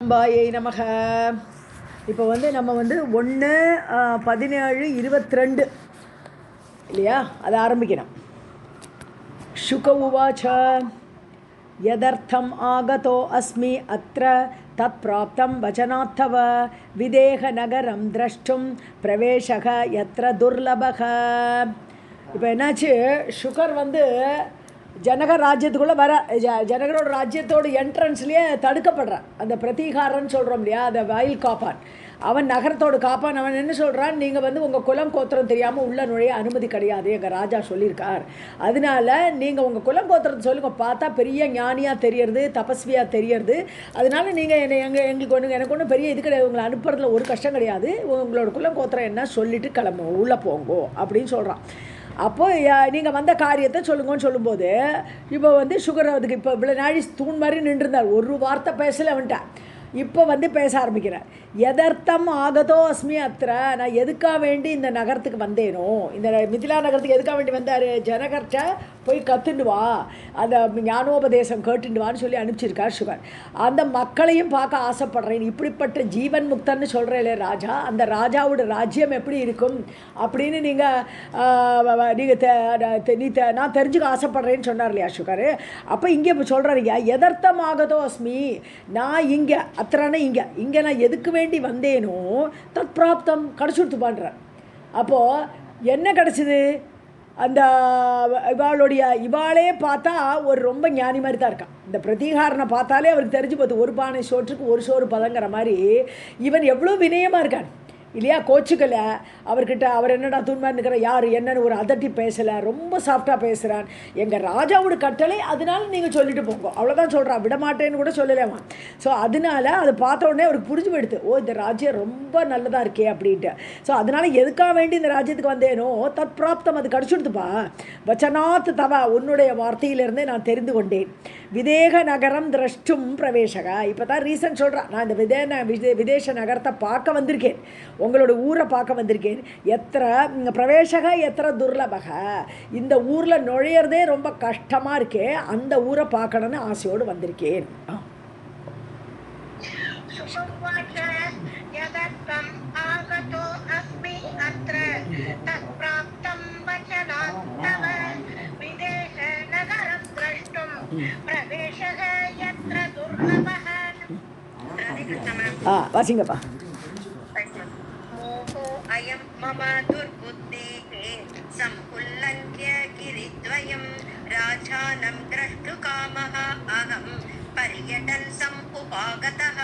ஜெகதம்பாயை நமக. இப்போ நம்ம 1:17:22 இல்லையா, அதை ஆரம்பிக்கணும். சுக உவாச்ச யதர்த்தம் ஆகதோ அஸ்மி அத்ர தத் பிராப்தம் வச்சனாத்தவ விதேக நகரம் திரஷ்டும் பிரவேசக யத்ர துர்லபக. இப்போ என்னாச்சு, சுகர் ஜனகர் ராஜ்யத்துக்குள்ளே வர, ஜனகரோட ராஜ்யத்தோட என்ட்ரன்ஸ்லேயே தடுக்கப்படுறான். அந்த பிரதீகாரன்னு சொல்கிறோம் இல்லையா, அந்த வயல் காப்பான், அவன் நகரத்தோடு காப்பான். அவன் என்ன சொல்கிறான், நீங்கள் உங்கள் குலம் கோத்திரம் தெரியாமல் உள்ள நுழைய அனுமதி கிடையாது, எங்கள் ராஜா சொல்லியிருக்கார். அதனால நீங்கள் உங்கள் குலம் கோத்திரத்தை சொல்லுங்கள், பார்த்தா பெரிய ஞானியாக தெரியறது, தபஸ்வியாக தெரியறது. அதனால நீங்கள் எங்களுக்கு எனக்கு ஒன்றும் பெரிய இது கிடையாது, உங்களை அனுப்புறதுல ஒரு கஷ்டம் கிடையாது, உங்களோட குலம் கோத்திரம் என்ன சொல்லிவிட்டு கிளம்புங்க, உள்ளே போங்கோ அப்படின்னு சொல்கிறான். அப்போது நீங்கள் வந்த காரியத்தை சொல்லுங்கன்னு சொல்லும்போது, இப்போ சுகர் அதுக்கு இப்போ இவ்வளோ நாழி தூண் மாதிரி நின்றுருந்தார், ஒரு வார்த்தை பேசலை அவன்கிட்ட. இப்போ பேச ஆரம்பிக்கிறார். எதர்த்தம் ஆகதோ அஸ்மி அத்திர, நான் எதுக்காக வேண்டி இந்த நகரத்துக்கு வந்தேனோ, இந்த மிதிலா நகரத்துக்கு எதுக்காக வேண்டி வந்தார், ஜனகர்கிட்ட போய் கற்றுண்டு வா, அந்த ஞானோபதேசம் கேட்டுண்டு வான்னு சொல்லி அனுப்பிச்சிருக்கார் சுகர். அந்த மக்களையும் பார்க்க ஆசைப்படுறேன், இப்படிப்பட்ட ஜீவன் முக்தன்னு சொல்கிறேன் ராஜா, அந்த ராஜாவோட ராஜ்யம் எப்படி இருக்கும் அப்படின்னு நான் தெரிஞ்சுக்க ஆசைப்படுறேன்னு சொன்னார் இல்லையா சுகர். அப்போ இங்கே இப்போ சொல்கிறாருங்க, எதர்த்தம் ஆகதோ அஸ்மி, நான் இங்கே அத்தனை இங்கே நான் எதுக்கு வேண்டி வந்தேனோ தத் பிராப்தம் கிடச்சுடுத்து பண்ணுறேன். அப்போது என்ன கிடச்சிது, அந்த இவாளே பார்த்தா ஒரு ரொம்ப ஞானி மாதிரி தான் இருக்கான். இந்த பிரதீகாரனை பார்த்தாலே அவருக்கு தெரிஞ்சு போகுது, ஒரு பானை சோற்றுக்கு ஒரு சோறு பதங்கிற மாதிரி இவன் எவ்வளோ வினயமாக இருக்கான் இல்லையா. கோச்சுக்கலை அவர்கிட்ட, அவர் என்னடா தூண்மா இருக்கிற யார் என்னன்னு ஒரு அதட்டி பேசலை, ரொம்ப சாஃப்டாக பேசுகிறான். எங்கள் ராஜாவோட கட்டளை, அதனால நீங்கள் சொல்லிட்டு போங்க, அவ்வளோதான் சொல்கிறான், விடமாட்டேன்னு கூட சொல்லலைவான். ஸோ அதனால அதை பார்த்த உடனே அவருக்கு புரிஞ்சு போயிடுது, ஓ இந்த ராஜ்யம் ரொம்ப நல்லதாக இருக்கே அப்படின்ட்டு. ஸோ அதனால் எதுக்காக வேண்டி இந்த ராஜ்யத்துக்கு வந்தேனோ தத் பிராப்தம், அது கிடச்சுடுதுப்பா. வச்சனாத் தவ, உன்னுடைய வார்த்தையிலிருந்தே நான் தெரிந்து கொண்டேன். விதேக நகரம் திரஷ்டும் பிரவேசக, இப்போ தான் ரீசன் சொல்கிறான், நான் இந்த விதேச நகரத்தை பார்க்க வந்திருக்கேன், உங்களோட ஊரை பார்க்க வந்திருக்கேன். எத்திர பிரவேசக எத்திர துர்லபக, இந்த ஊரில் நுழையிறதே ரொம்ப கஷ்டமாக இருக்கே, அந்த ஊரை பார்க்கணுன்னு ஆசையோடு வந்திருக்கேன். வாசிங்கப்பா. अयं मम दुर्बुद्धेः संकुल्लङ्घ्य गिरिद्वयं राजानं द्रष्टुकामः अहं पर्यटन् समुपागतः.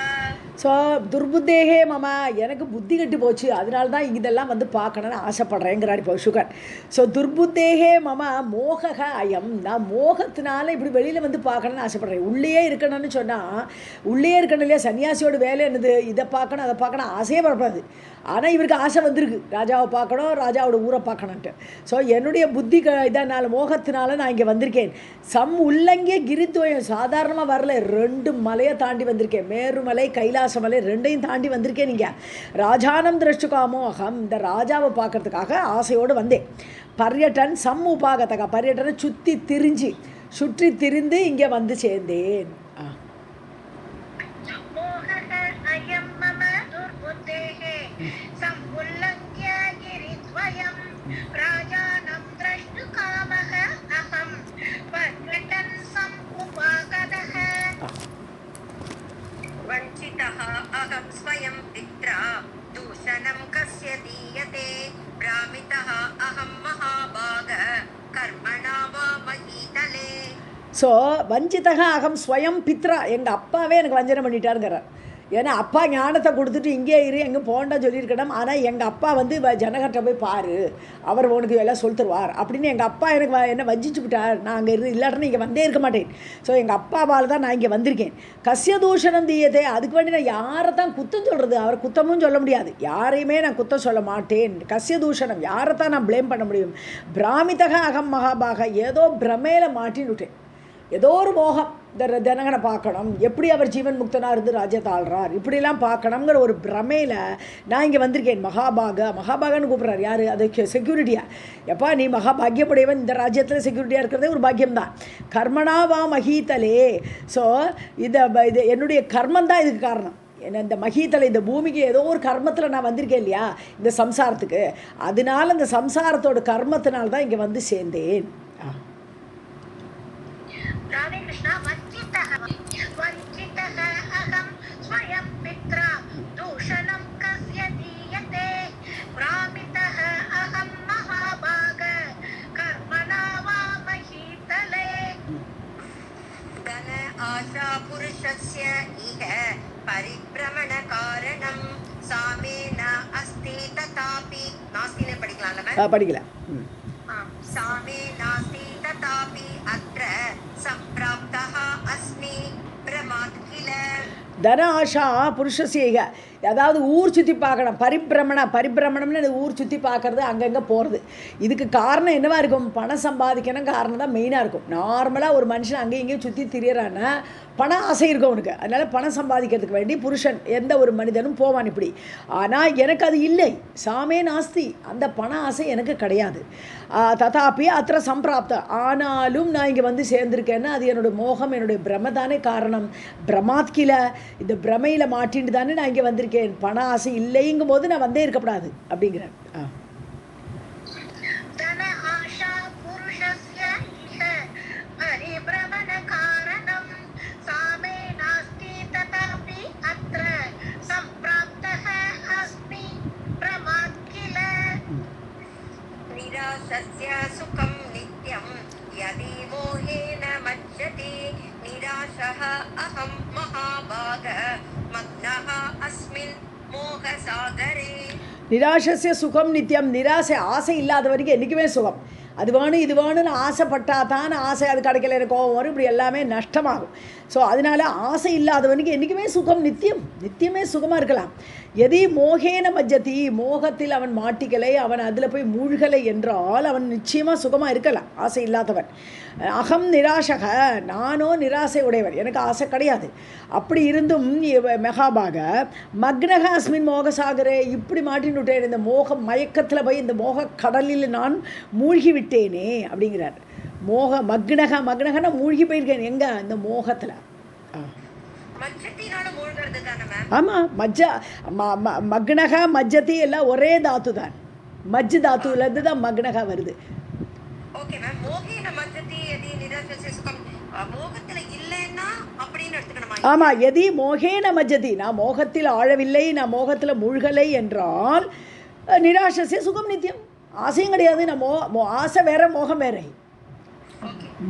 ஸோ துர்புத்தேகே மம, எனக்கு புத்தி கட்டு போச்சு, அதனால தான் இதெல்லாம் பார்க்கணுன்னு ஆசைப்படுறேங்கிறார் இப்போ சுகர். ஸோ துர்புத்தேகே மம மோகக அயம், நான் மோகத்தினால இப்படி வெளியில் பார்க்கணுன்னு ஆசைப்படுறேன். உள்ளே இருக்கணும்னு சொன்னால் உள்ளே இருக்கணும் இல்லையா, சன்னியாசியோட வேலை என்னது, இதை பார்க்கணும் அதை பார்க்கணும் ஆசையே படப்படாது. ஆனால் இவருக்கு ஆசை வந்திருக்கு, ராஜாவை பார்க்கணும், ராஜாவோட ஊரை பார்க்கணுன்ட்டு. ஸோ என்னுடைய புத்தி இதனால் மோகத்தினால நான் இங்கே வந்திருக்கேன். உள்ளங்கே கிரித்வயம், சாதாரணமாக வரல, 2 மலையை தாண்டி வந்திருக்கேன், மேருமலை கைலாச மலை, 2ஐயும் தாண்டி வந்திருக்கேன். நீங்கள் ராஜானம் திரஷ்டுகாமோ அகம், இந்த ராஜாவை பார்க்கறதுக்காக ஆசையோடு வந்தேன். பர்யட்டன் உபாகத்தகா, பர்யட்டனை சுற்றி திரிந்து இங்கே வந்து சேர்ந்தேன். वञ्चितः अहं स्वयं पित्रा दूषणं कस्य दीयते भ्रामितः अहं महाभाग कर्मणा वा महीतले. ஸோ வஞ்சிதக அகம் ஸ்வயம் பித்ரா, எங்கள் அப்பாவே எனக்கு வஞ்சனை பண்ணிட்டாருங்கிறார். ஏன்னா அப்பா ஞானத்தை கொடுத்துட்டு இங்கே இரு, எங்கே போண்டா சொல்லியிருக்கணும். ஆனால் எங்கள் அப்பா ஜனகர்கிட்ட போய் பாரு, அவர் உனக்கு எல்லாம் சொல்லித்தருவார் அப்படின்னு எங்கள் அப்பா எனக்கு என்ன வஞ்சிச்சு விட்டார். நான் அங்கே இல்லாட்டன்னு இங்கே வந்தே இருக்க மாட்டேன். ஸோ எங்கள் அப்பாவால் தான் நான் இங்கே வந்திருக்கேன். கஸ்ய தூஷணம் தீயதே, அதுக்கு வேண்டி நான் யாரை தான் குத்தம் சொல்கிறது, அவர் குத்தமும் சொல்ல முடியாது, யாரையுமே நான் குத்தம் சொல்ல மாட்டேன். கஸ்ய தூஷணம், யாரை தான் நான் ப்ளேம் பண்ண முடியும். பிராமிதக அகம் மகாபாக, ஏதோ பிரமையில் மாட்டின்னு விட்டேன், ஏதோ ஒரு மோகம், இந்த ஜனகனை பார்க்கணும், எப்படி அவர் ஜீவன் முக்தனாக இருந்து ராஜ்யத்தை ஆள்றார், இப்படிலாம் பார்க்கணுங்கிற ஒரு பிரமையில் நான் இங்கே வந்திருக்கேன். மகாபாகன்னு கூப்பிட்றாரு யார், அது செக்யூரிட்டியா, எப்பா நீ மகாபாகியப்படையவன், இந்த ராஜ்யத்தில் செக்யூரிட்டியாக இருக்கிறதே ஒரு பாக்கியம்தான். கர்மனாவா மகீதலே, ஸோ இது என்னுடைய கர்மந்தான் இதுக்கு காரணம். ஏன்னா இந்த மகீத்தலை இந்த பூமிக்கு ஏதோ ஒரு கர்மத்தில் நான் வந்திருக்கேன் இல்லையா இந்த சம்சாரத்துக்கு, அதனால இந்த சம்சாரத்தோட கர்மத்தினால தான் இங்கே வந்து சேர்ந்தேன். ராதே கிருஷ்ணா. வஞ்சிதஹ வஞ்சிதஹ அகம் ஸ்வயம் பித்ரா தூஷணம் கஸ்ய தீயதே பிராமிதஹ அகம் மகாபாக கர்மணா வா மஹீதலே. தன ஆஷா புருஷஸ்ய இஹ பரிப்ரமண காரணம் சாமேன அஸ்தி ததாபி. நாஸ்தினே படிக்கலாம்ல? படிக்கல. சாமே நாஸ்தி ததாபி அத்ர சம்பிராப்தஹ அஸ்மி பிரமாத் கில. தன ஆஷா புருஷசேக, அதாவது ஊர் சுற்றி பார்க்கணும். பரிபிரமணம்னு ஊர் சுற்றி பார்க்கறது, அங்கங்கே போகிறது. இதுக்கு காரணம் என்னவா இருக்கும்? பணம் சம்பாதிக்கணும் காரணம் தான் மெயினாக இருக்கும். நார்மலாக ஒரு மனுஷன் அங்கேயும் இங்கேயும் சுற்றி திரியறான்னா பண ஆசை இருக்கும் அவனுக்கு. அதனால் பணம் சம்பாதிக்கிறதுக்கு வேண்டி புருஷன் எந்த ஒரு மனிதனும் போவான் இப்படி. ஆனால் எனக்கு அது இல்லை. சாமே நாஸ்தி, அந்த பண ஆசை எனக்கு கிடையாது. ததாப்பி அத்திர சம்பிராப்த, ஆனாலும் நான் இங்கே வந்து சேர்ந்துருக்கேன்னா அது என்னோடய மோகம், என்னுடைய பிரம தானே காரணம். பிரமாத்கில, இந்த பிரமையில் மாட்டின்னு தானே நான் இங்கே வந்திருக்கேன். பண ஆசை இல்லைங்கும் போது நான் வந்தே இருக்கக்கூடாது அப்படிங்கிறேன். நிராசஸ்ய சுகம் நித்யம் யதி மோஹேன மஜ்ஜதி நிராசஹ அஹம் மகாபாக மக்னஹ அஸ்மின் மோகசாகரே. நிராசஸ்ய சுகம் நித்தியம், நிராசை ஆசை இல்லாத வரைக்கும் என்றைக்குமே சுகம். அது வேணும் இது வேணும்னு ஆசைப்பட்டா தான் ஆசை அது கிடைக்கல, எனக்கு கோபம் வரும், இப்படி எல்லாமே நஷ்டமாகும். ஸோ அதனால் ஆசை இல்லாதவனுக்கு என்றைக்குமே சுகம் நித்தியமே சுகமாக இருக்கலாம். எதி மோகேன மஜ்ஜதி, மோகத்தில் அவன் மாட்டிக்கலை, அவன் அதில் போய் மூழ்கலை என்றால் அவன் நிச்சயமாக சுகமாக இருக்கலாம் ஆசை இல்லாதவன். அகம் நிராசக, நானோ நிராசை உடையவன், எனக்கு ஆசை கிடையாது. அப்படி இருந்தும் மெகாபாக மக்னக அஸ்மின் மோகசாகரே, இப்படி மாட்டின்னு விட்டேன், இந்த மோக மயக்கத்தில் போய் இந்த மோக கடலில் நான் மூழ்கி விட்டேனே அப்படிங்கிறார். மக்னகனா மூழ்கி போயிருக்கேன் எங்க? இந்த மோகத்தில். ஆமாம், மக்னக மஜ்ஜதி எல்லாம் ஒரே தாத்து தான். மஜ் தாத்துலேருந்து தான் மக்னக வருது. ஆமாம், எதி மோகேன மஜ்ஜதி, நான் மோகத்தில் ஆழவில்லை, நான் மோகத்தில் மூழ்கலை என்றால் நிராசசே சுகம் நித்தியம், ஆசையும் கிடையாது. நான் ஆசை வேற, மோகம் வேற.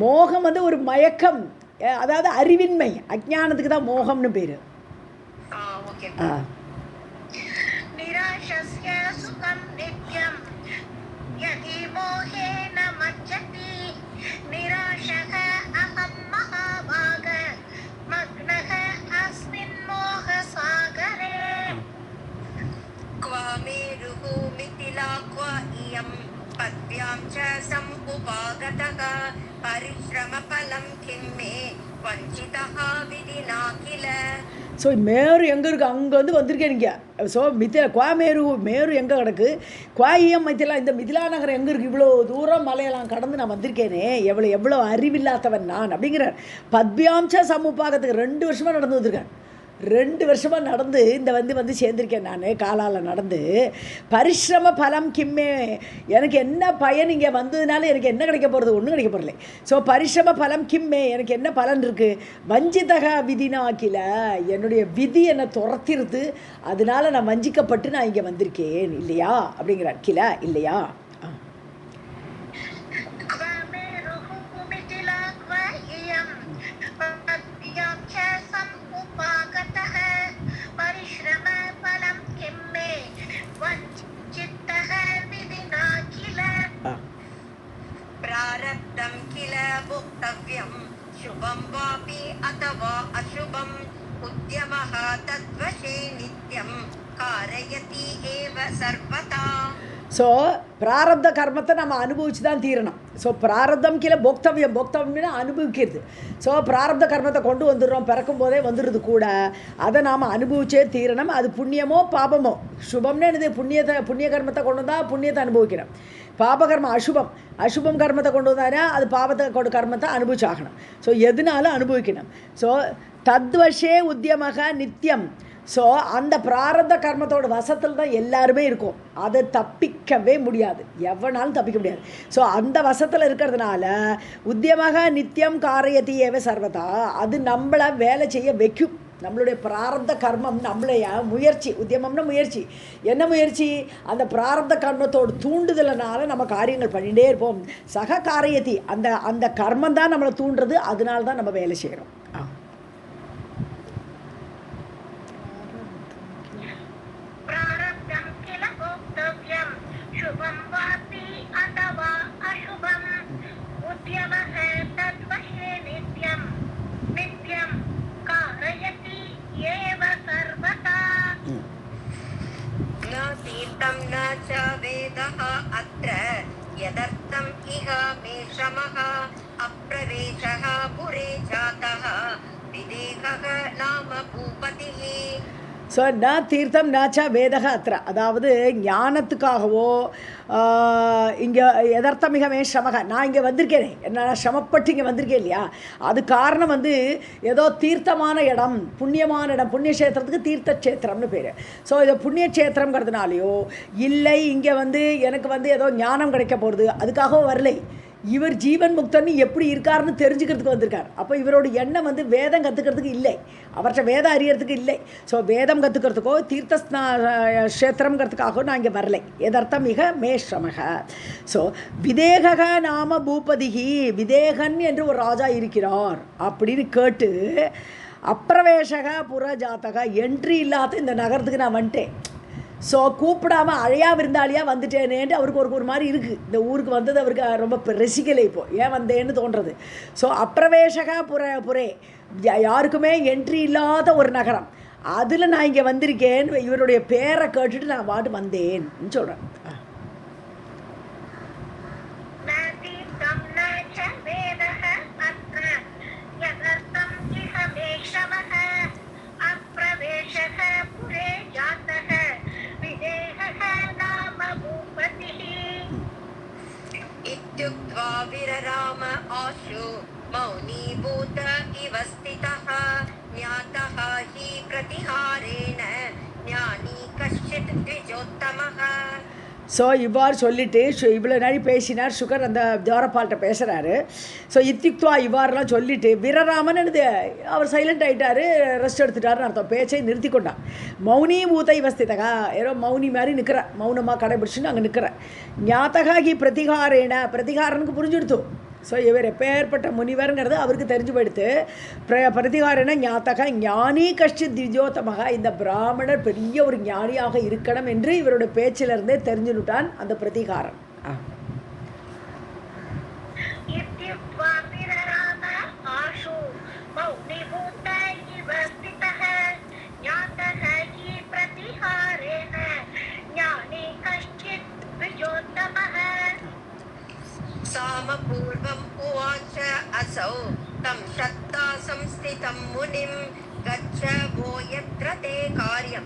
மோகம் வந்து ஒரு மயக்கம், அதாவது அறிவின்மை, அஜ்ஞானத்துக்கு தான் மோகம்னு பேரு. நிராசஸ்ய சுகம் நித்யம் யதி மோஹேன மஜ்ஜதி நிராசஹ அஹம் மகாபாக மக்னஹ அஸ்மின் மோகசாகரே. क्वा मेरुः मिथिला क्वा इयं पद्भ्यां च समुपागतः परिश्रमफलं किं मे वञ्चितः विधिना किल. ஸோ மேரு எங்கே இருக்குது? அங்கே வந்து வந்திருக்கேன் நீங்கள். ஸோ மித்திலா குவா மேரு எங்கே கிடக்கு? குவாயியம் மித்திலா, இந்த மிதிலா நகரம் எங்கே இருக்குது? இவ்வளோ தூரம் மலையெல்லாம் கடந்து நான் வந்திருக்கேனே, எவ்வளோ அறிவில்லாதவன் நான் அப்படிங்கிறார். பத்பியாம்ச சமுப்பாகத்துக்கு 2 வருஷமாக நடந்து வந்திருக்கேன். 2 வருஷமாக நடந்து இந்த வந்து சேர்ந்திருக்கேன் நான், காலால் நடந்து. பரிசிரம பலம் கிம்மே, எனக்கு என்ன பயன் இங்கே வந்ததுனால எனக்கு என்ன கிடைக்க போகிறது? ஒன்றும் கிடைக்க போகிறல. ஸோ பரிசிரம பலம் கிம்மே, எனக்கு என்ன பலன் இருக்குது? வஞ்சிதக விதினாக்கில, என்னுடைய விதி என்னை துரத்திருது, அதனால நான் வஞ்சிக்கப்பட்டு நான் இங்கே வந்திருக்கேன் இல்லையா அப்படிங்கிறார். கில இல்லையா? प्रारब्धं किल भोक्तव्यं शुभं वापि अथवा अशुभं उद्यमः तद्वशे नित्यं कारयति एव सर्वदा. ஸோ பிராரப்த கர்மத்தை நம்ம அனுபவிச்சு தான் தீரணும். ஸோ பிராரப்தம் கீழே போக்தவ்யம்னா அனுபவிக்கிறது. ஸோ பிராரப்த கர்மத்தை கொண்டு வந்துடுறோம், பிறக்கும் போதே வந்துடுறது கூட, அதை நாம் அனுபவிச்சே தீரணும். அது புண்ணியமோ பாபமோ. சுபம்னு என்னது? புண்ணிய கர்மத்தை கொண்டு வந்தால் புண்ணியத்தை அனுபவிக்கணும். பாபகர்மம் அசுபம் கர்மத்தை கொண்டு வந்தாரா அது பாபத்தை கர்மத்தை அனுபவிச்சாகணும். ஸோ எதுனாலும் அனுபவிக்கணும். ஸோ தத்வஷே உத்தியமக நித்தியம் ஸோ அந்த பிராரப்த கர்மத்தோட வசத்தில் தான் எல்லாருமே இருக்கும். அதை தப்பிக்கவே முடியாது, எவனாலும் தப்பிக்க முடியாது. ஸோ அந்த வசத்தில் இருக்கிறதுனால உத்தியமாக நித்தியம் காரயதி ஏவ சர்வதா, அது நம்மளை வேலை செய்ய வைக்கும். நம்மளுடைய பிராரப்த கர்மம் நம்மளைய முயற்சி, உத்தியமம்னா முயற்சி. என்ன முயற்சி? அந்த பிராரப்த கர்மத்தோடு தூண்டுதலனால நம்ம காரியங்கள் பண்ணிகிட்டே இருப்போம். சக காரியத்தி, அந்த அந்த கர்மம் தான் நம்மளை தூண்டுறது, அதனால தான் நம்ம வேலை செய்கிறோம். यदर्थम् इह मे श्रमः अप्रवेशः पुरे जातः विदेहः नाम भूपतिः. ஸோ ந தீர்த்தம் நாச்சா வேதக அத்திர, அதாவது ஞானத்துக்காகவோ இங்கே எதர்த்தமிகமே ஸ்ரமக, நான் இங்கே வந்திருக்கேனே, என்ன சிரமப்பட்டு இங்கே வந்திருக்கேன் இல்லையா, அது காரணம் ஏதோ தீர்த்தமான இடம், புண்ணியமான இடம், புண்ணியக்ஷேத்திரத்துக்கு தீர்த்தக்ஷேத்திரம்னு பேர். ஸோ இதை புண்ணியக்ஷேத்திரங்கிறதுனாலையோ இல்லை இங்கே எனக்கு ஏதோ ஞானம் கிடைக்க போகிறது அதுக்காகவும் வரலை. இவர் ஜீவன் முக்தன்னு எப்படி இருக்காருன்னு தெரிஞ்சுக்கிறதுக்கு வந்திருக்கார். அப்போ இவரோட எண்ணம் வேதம் கற்றுக்கிறதுக்கு இல்லை, அவர்கிட்ட வேதம் அறியறதுக்கு இல்லை. ஸோ வேதம் கற்றுக்கிறதுக்கோ தீர்த்த க்ஷேத்திரங்கிறதுக்காகவோ நான் இங்கே வரலை. எதர்த்தம் மிக மே ஸ்ரமக. ஸோ விதேக நாம பூபதிகி, விதேகன் என்று ஒரு ராஜா இருக்கிறார் அப்படின்னு கேட்டு அப்பிரவேசக புறஜாத்தக, என்ட்ரி இல்லாத இந்த நகரத்துக்கு நான் வந்துட்டேன். ஸோ கூப்பிடாமல் அழையா விருந்தாளியாக வந்துட்டேனேன்ட்டு அவருக்கு ஒரு மாதிரி இருக்குது. இந்த ஊருக்கு வந்தது அவருக்கு ரொம்ப ரசிக்கலை. இப்போது ஏன் வந்தேன்னு தோன்றது. ஸோ அப்பிரவேசக புரே, யாருக்குமே என்ட்ரி இல்லாத ஒரு நகரம், அதில் நான் இங்கே வந்திருக்கேன். இவருடைய பேரை கேட்டுட்டு நான் பாட்டு வந்தேன்னு சொல்கிறேன். इत्युक्त्वा विरराम आशु मौनीभूत इव स्थितः ज्ञातः हि प्रतिहारेण ज्ञानी कश्चित् द्विजोत्तमः. ஸோ இவ்வாறு சொல்லிவிட்டு இவ்வளோ நாள் பேசினார் சுகர், அந்த துவாரபால்கிட்ட பேசுகிறாரு. ஸோ இத்திக்துவா இவ்வாறுலாம் சொல்லிவிட்டு விரராமன் அவர் சைலண்ட் ஆகிட்டார், ரெஸ்ட் எடுத்துட்டாருன்னு அர்த்தம். பேச்சை நிறுத்தி கொண்டான். மௌனி பூத்தை வஸ்திதகா, ஏதோ மௌனி மாதிரி நிற்கிறேன், மௌனமாக கடைபிடிச்சுன்னு அங்கே நிற்கிறேன். ஞாத்தகா ஹி பிரதிகாரேன, பிரதிகாரனுக்கு புரிஞ்சுடுத்தோம். ஸோ இவர் எப்பேற்பட்ட முனிவருங்கிறது அவருக்கு தெரிஞ்சு போயிடுத்து. பிரதிகாரன ஞாத்தக ஞானி கஷ்டி திவ்யோத்தமாக, இந்த பிராமணர் பெரிய ஒரு ஞானியாக இருக்கணும் என்று இவருடைய பேச்சிலிருந்தே தெரிஞ்சுட்டான் அந்த பிரதிகாரன். सामपूर्वम् उवाच असौ तं शक्ता संस्थितं मुनिं गच्छ वो यत्र ते कार्यं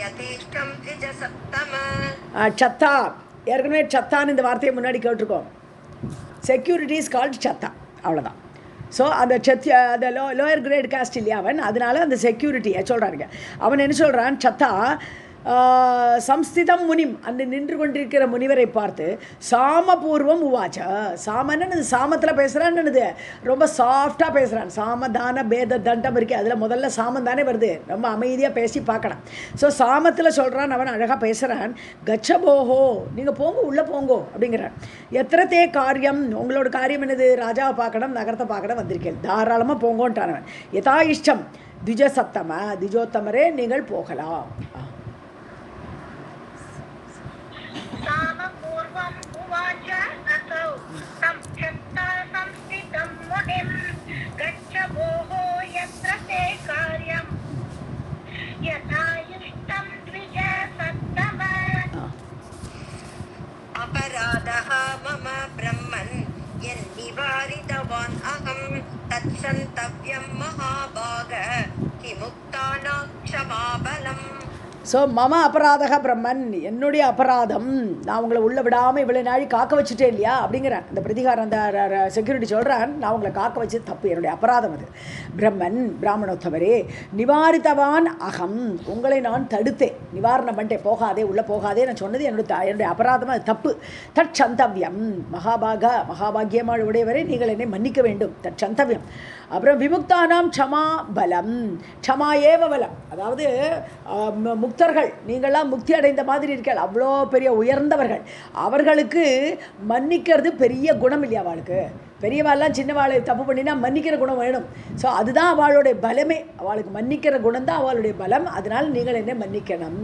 यथेष्टं द्विजसप्तम. சத்தா, ஏற்கனவே சத்தான்னு இந்த வார்த்தையை முன்னாடி கேட்டிருக்கோம். செக்யூரிட்டி இஸ் கால்ட் சத்தா, அவ்வளோதான். ஸோ அந்த அந்த லோயர் கிரேட் காஸ்ட் இல்லையா அவன், அதனால அந்த செக்யூரிட்டியை சொல்கிறாருங்க. அவன் என்ன சொல்கிறான், சத்தா சம்ஸ்திதம் முனிம், அந்த நின்று கொண்டிருக்கிற முனிவரை பார்த்து சாமபூர்வம் உவாச்ச, சாமன்னு சாமத்தில் பேசுகிறான்னு ரொம்ப சாஃப்டாக பேசுகிறான். சாமதான பேத தண்டம் இருக்கு, அதில் முதல்ல சாமம் தானே வருது, ரொம்ப அமைதியாக பேசி பார்க்கலாம். ஸோ சாமத்தில் சொல்கிறான், அவன் அழகாக பேசுகிறான். கச்சபோஹோ, நீங்கள் போங்க, உள்ளே போங்கோ அப்படிங்கிறான். எத்தனை காரியம், உங்களோட காரியம் என்னது, ராஜாவை பார்க்கணும், நகரத்தை பார்க்கணும் வந்திருக்கேன், தாராளமாக போங்கோன்ட்டானவன். யதா இஷ்டம் திஜசப்தம, திஜோத்தமரே நீங்கள் போகலாம். अपराधः मम ब्रह्मन् यन्निवारितवान् अहं तत्सन्तव्यं महाभाग किमुक्तानां क्षमाबलम्. ஸோ மம அபராதக பிரம்மன், என்னுடைய அபராதம், நான் உங்களை உள்ள விடாமல் இவ்வளோ நாளி காக்க வச்சுட்டேன் இல்லையா அப்படிங்கிறேன். அந்த பிரதிகாரம் அந்த செக்யூரிட்டி சொல்கிறான், நான் உங்களை காக்க வச்சு தப்பு, என்னுடைய அபராதம் அது. பிரம்மன் பிராமணோத்தமரே நிவாரித்தவான் அகம், உங்களை நான் தடுத்தேன், நிவாரணம் பண்ணிட்டேன், போகாதே உள்ளே போகாதே நான் சொன்னது என்னுடைய அபராதம், அது தப்பு. தற்சந்தவ்யம் மகாபாகியமான உடையவரை நீங்கள் என்னை மன்னிக்க வேண்டும். தற்சந்தவ்யம். அப்புறம் விமுக்தானாம் க்ஷமா பலம், க்ஷமா ஏவ பலம், அதாவது முக்தர்கள், நீங்களாம் முக்தி அடைந்த மாதிரி இருக்கீர்கள், அவ்வளோ பெரிய உயர்ந்தவர்கள், அவர்களுக்கு மன்னிக்கிறது பெரிய குணம் இல்லையா அவளுக்கு. பெரியவாள்லாம் சின்னவாளை தப்பு பண்ணினா மன்னிக்கிற குணம் வேணும். ஸோ அதுதான் அவளுடைய பலமே, அவளுக்கு மன்னிக்கிற குணம் தான் அவளுடைய பலம். அதனால் நீங்கள் என்ன மன்னிக்கணும்.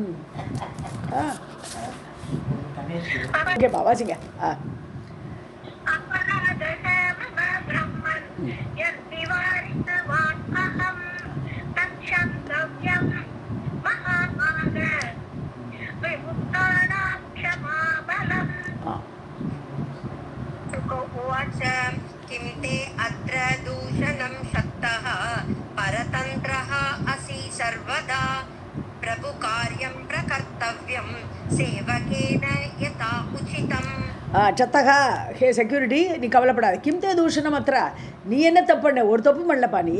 ஓகேப்பா வாசிங்க. किं ते अत्र दूषणं शक्तः परतन्त्रः असि सर्वदा प्रभुकार्यं प्रकर्तव्यं सेवकेन यथा उचितम्. சத்தகா ஹே செக்யூரிட்டி, நீ கவலைப்படாது. கிம்தே தூஷணம் அத்திர, நீ என்ன தப்பு பண்ண? ஒரு தப்பு பண்ணலப்பா. நீ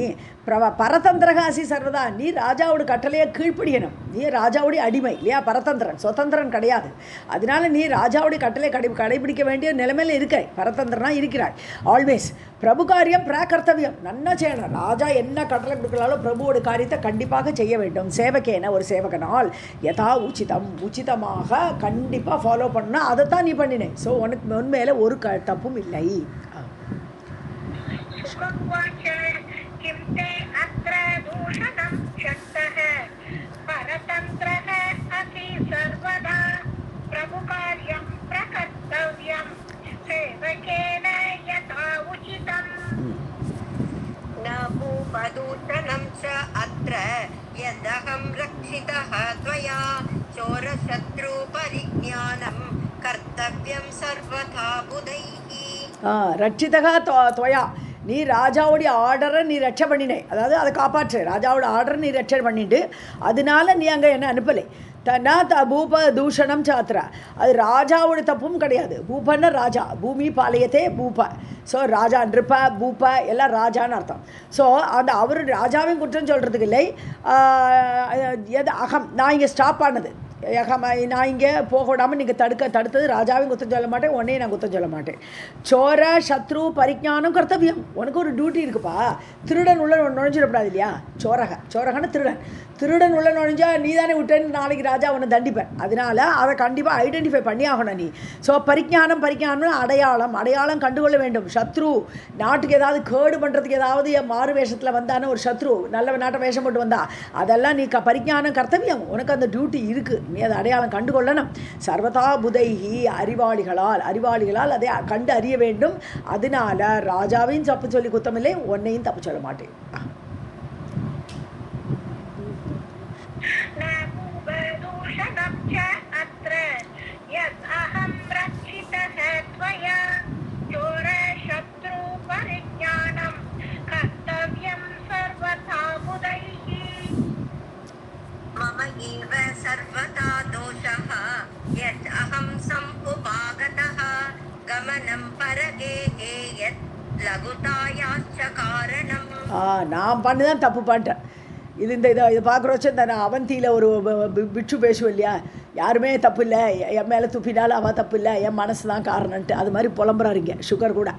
பரதந்திரகாசி சர்வதா, நீ ராஜாவோட கட்டளையை கீழ்ப்படியணும். நீ ராஜாவுடைய அடிமை இல்லையா, பரதந்திரன், சுதந்திரன் கிடையாது. அதனால நீ ராஜாவுடைய கட்டளை கடைபிடிக்க வேண்டிய நிலைமையில் இருக்காய், பரதந்திரனா இருக்கிறாய் ஆல்வேஸ். பிரபு காரியம் பிராகர்த்தவியம், நன்னா செய்யணும். ராஜா என்ன கட்டளை கொடுக்கலாலும் பிரபுவோட காரியத்தை கண்டிப்பாக செய்ய வேண்டும். சேவகேன, ஒரு சேவகனால், யதா உச்சிதம், உச்சிதமாக கண்டிப்பாக ஃபாலோ பண்ணால் அதைத்தான் நீ பண்ணினேன். ஸோ உனக்கு உண்மையில ஒரு தப்பும் இல்லை. प्रदूषणं च अत्र यदहं रक्षितः त्वया चोरशत्रु परिज्ञानं कर्तव्यं सर्वथा बुधैः. रक्षितः त्वया, நீ ராஜாவுடைய ஆர்டரை நீ ரட்சை பண்ணினே, அதாவது அதை காப்பாற்று. ராஜாவோட ஆர்டரை நீ ரட்சை பண்ணிட்டு அதனால நீ அங்கே என்ன அனுப்பலை. பூப தூஷணம் சாத்திரா, அது ராஜாவோட தப்பும் கிடையாது. பூபன்னா ராஜா, பூமி பாளையத்தே பூப. ஸோ ராஜா நிருப்ப பூப எல்லாம் ராஜான்னு அர்த்தம். ஸோ அந்த அவர் ராஜாவையும் குற்றம் சொல்கிறதுக்கு இல்லை. எது அகம், நான் இங்கே ஸ்டாப் ஆனது, நான் இங்கே போக விடாமல் நீங்கள் தடுத்தது ராஜாவையும் குத்தம் சொல்ல மாட்டேன், உன்னையும் நான் குத்தம் சொல்ல மாட்டேன். சோர சத்ரு பரிஜானம் கர்த்தவியம், உனக்கு ஒரு டியூட்டி இருக்குப்பா. திருடன் உள்ள நுழைஞ்சிடக்கூடாது இல்லையா. சோரகன்னு திருடன் உள்ள நுழைஞ்சா நீ தானே விட்டேன்னு நாளைக்கு ராஜா உன்னை தண்டிப்பேன். அதனால அதை கண்டிப்பாக ஐடென்டிஃபை பண்ணி ஆகணும் நீ. ஸோ பரிஜானம் அடையாளம் கண்டுகொள்ள வேண்டும். சத்ரு, நாட்டுக்கு ஏதாவது கேடு பண்ணுறதுக்கு ஏதாவது மாறு வேஷத்தில் வந்தானே ஒரு சத்ரு, நல்ல நாட்டை வேஷம் போட்டு வந்தா, அதெல்லாம் நீ பரிஜானம் கர்த்தவியம், உனக்கு அந்த டியூட்டி இருக்குது, நீ அதை அடையாளம் கண்டுகொள்ளணும். சர்வதா புதைஹி, அறிவாளிகளால் அதை கண்டு அறிய வேண்டும். அதனால ராஜாவையும் தப்பு சொல்லி குத்தமில்லை, உன்னையும் தப்பு சொல்ல மாட்டேன். सर्वदा दोषः यत् अहं समुपागतः गमनं परगेः यत् लघुतायाश्च कारणम्. நான் பண்ணிதான் தப்பு பண்ணிட்டேன். இதை பார்க்குறோச்சு, இந்த நான் அவந்தியில் ஒரு பிட்சு பேசுவேன் இல்லையா, யாருமே தப்பு இல்லை, என் மேலே துப்பினாலும் அவள் தப்பு இல்லை, என் மனசு தான் காரணன்ட்டு. அது மாதிரி புலம்புறாருங்க சுகர் கூட.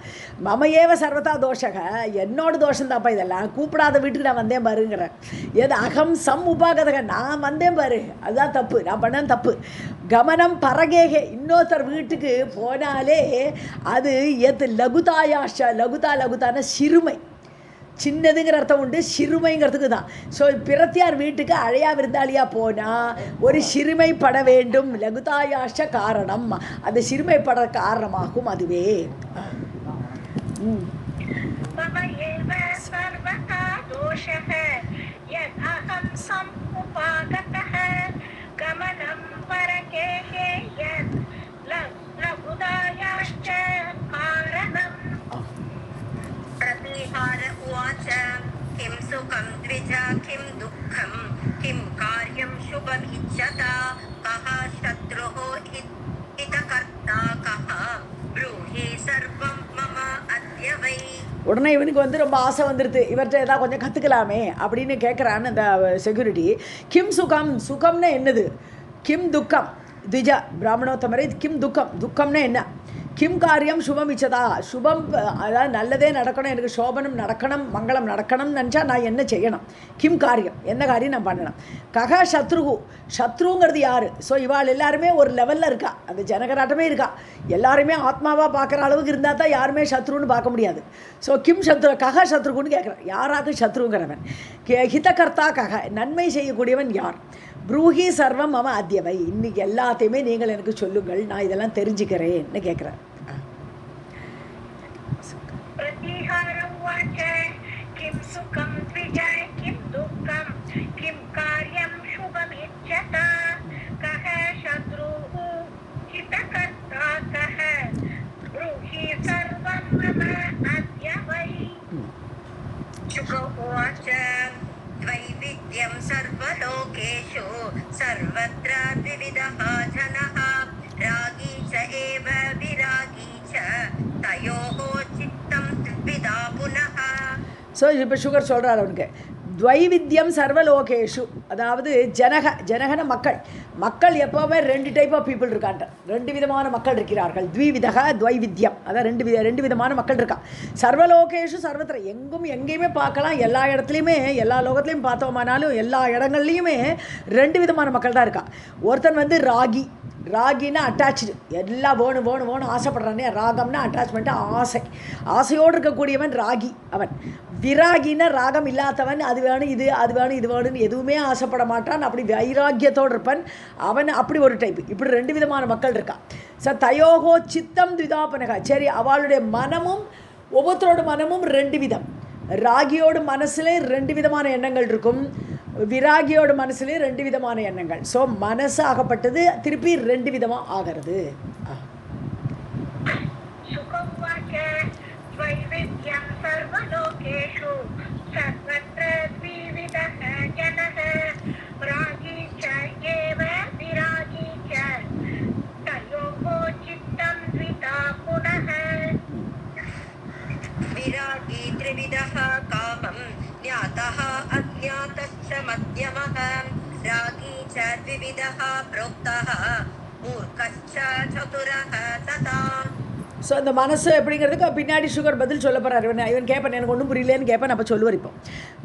மமையேவ சர்வதா தோஷக, என்னோட தோஷம் தாப்பா இதெல்லாம், கூப்பிடாத வீட்டுக்கு நான் வந்தேன் பாருங்கிறேன். எது அகம் சம் உபாகதக, நான் வந்தேன் பாரு, அதுதான் தப்பு, நான் பண்ணேன் தப்பு. கமனம் பரகேகே, இன்னொருத்தர் வீட்டுக்கு போனாலே அது எது லகுதாயாஷ, லகுதான சிறுமை, சின்னதுங்கிற அர்த்தம் உண்டு, சிறுமைங்கிறதுக்கு தான். ஸோ பிரத்தியார் வீட்டுக்கு அழையா விருந்தாளியாக போனால் ஒரு சிறுமைப்பட வேண்டும். லகுதாயாஷ காரணம், அந்த சிறுமைப்பட காரணமாகும் அதுவே. प्रतिहार उवाच किं सुखं द्विजा किं दुःखं किं कार्यं शुभ शुभमिच्छता कः शत्रुः हितकर्ता कः ब्रूहि सर्वं मम अद्य वै. உடனே இவனுக்கு வந்து ரொம்ப ஆசை வந்துடுது, இவர்கிட்ட ஏதாவது கொஞ்சம் கற்றுக்கலாமே அப்படின்னு கேட்குறான்னு அந்த செக்யூரிட்டி. கிம் சுகம், சுகம்னா என்னது? கிம் துக்கம், திஜா பிராமணோத்தமரை. கிம் துக்கம், துக்கம்னா என்ன? கிம் காரியம் சுபம் இச்சதா, சுபம் அதாவது நல்லதே நடக்கணும், எனக்கு சோபனம் நடக்கணும், மங்களம் நடக்கணும்னு நினச்சா நான் என்ன செய்யணும்? கிம் காரியம், என்ன காரியம் நான் பண்ணணும்? கக சத்ருகு, சத்ருங்கிறது யார்? ஸோ இவாள் எல்லாருமே ஒரு லெவலில் இருக்கா, அந்த ஜனகராட்டமே இருக்கா. எல்லாருமே ஆத்மாவாக பார்க்குற அளவுக்கு இருந்தால் தான் யாருமே சத்ருன்னு பார்க்க முடியாது. ஸோ கிம் சத்ரு, கக சத்ருகுன்னு கேட்குறேன். யாராவது சத்ருங்கிறவன். ஹிதகர்த்தா கக, நன்மை செய்யக்கூடியவன் யார்? ப்ரூஹி சர்வம் மம அத்யவை, இன்னைக்கு எல்லாத்தையுமே நீங்கள் எனக்கு சொல்லுங்கள், நான் இதெல்லாம் தெரிஞ்சுக்கிறேன்னு கேட்குறேன். द्वैविध्यं सर्वलोकेषु सर्वत्र द्विविधः जनः रागी च एव विरागी च तयोः चित्तं द्विविधा पुनः. ஸோ இப்போ சுகர் சொல்கிறார் அவனுக்கு. துவைவித்யம் சர்வலோகேஷு, அதாவது ஜனகன மக்கள். மக்கள் எப்போவுமே ரெண்டு டைப் ஆஃப் பீப்புள் இருக்காங்க, ரெண்டு விதமான மக்கள் இருக்கிறார்கள். த்விவிதக துவைவித்யம், அதான் ரெண்டு விதமான மக்கள் இருக்கா. சர்வலோகேஷு சர்வத்திர, எங்கேயுமே பார்க்கலாம், எல்லா இடத்துலையுமே எல்லா லோகத்துலையும் பார்த்தோமானாலும் எல்லா இடங்கள்லையுமே ரெண்டு விதமான மக்கள் தான் இருக்கா. ஒருத்தன் வந்து ராகின்னா அட்டாச்சு, எல்லாம் வேணும் ஆசைப்படுறானே. ராகம்னா அட்டாச்மெண்ட்டு, ஆசையோடு இருக்கக்கூடியவன் ராகி அவன். விராகின்னா ராகம் இல்லாதவன், அது வேணும் இது வேணும்னு எதுவுமே ஆசைப்பட மாட்டான், அப்படி வைராக்கியத்தோடு இருப்பன் அவன். அப்படி ஒரு டைப்பு. இப்படி ரெண்டு விதமான மக்கள் இருக்கா. தயோகோ சித்தம் துவிதாபனகா, சரி அவளுடைய மனமும், ஒவ்வொருத்தரோட மனமும் ரெண்டு விதம். ராகியோட மனசுல ரெண்டு விதமான எண்ணங்கள் இருக்கும், விராகியோட மனசுலேயும் ரெண்டு விதமான எண்ணங்கள். ஸோ மனசு ஆகப்பட்டது திருப்பி ரெண்டு விதமாக ஆகிறது. विरागी त्रिविधः कामं ज्ञातः अज्ञातश्च मध्यमः रागी च द्विविधः प्रोक्तः मूर्खश्च चतुरः तथा. ஸோ அந்த மனசு எப்படிங்கிறதுக்கு பின்னாடி சுகர் பதில் சொல்ல போகிறார். இவன் கேட்பேன், எனக்கு ஒன்றும் புரியலேன்னு கேட்பேன், அப்போ சொல்லுவார். இப்போ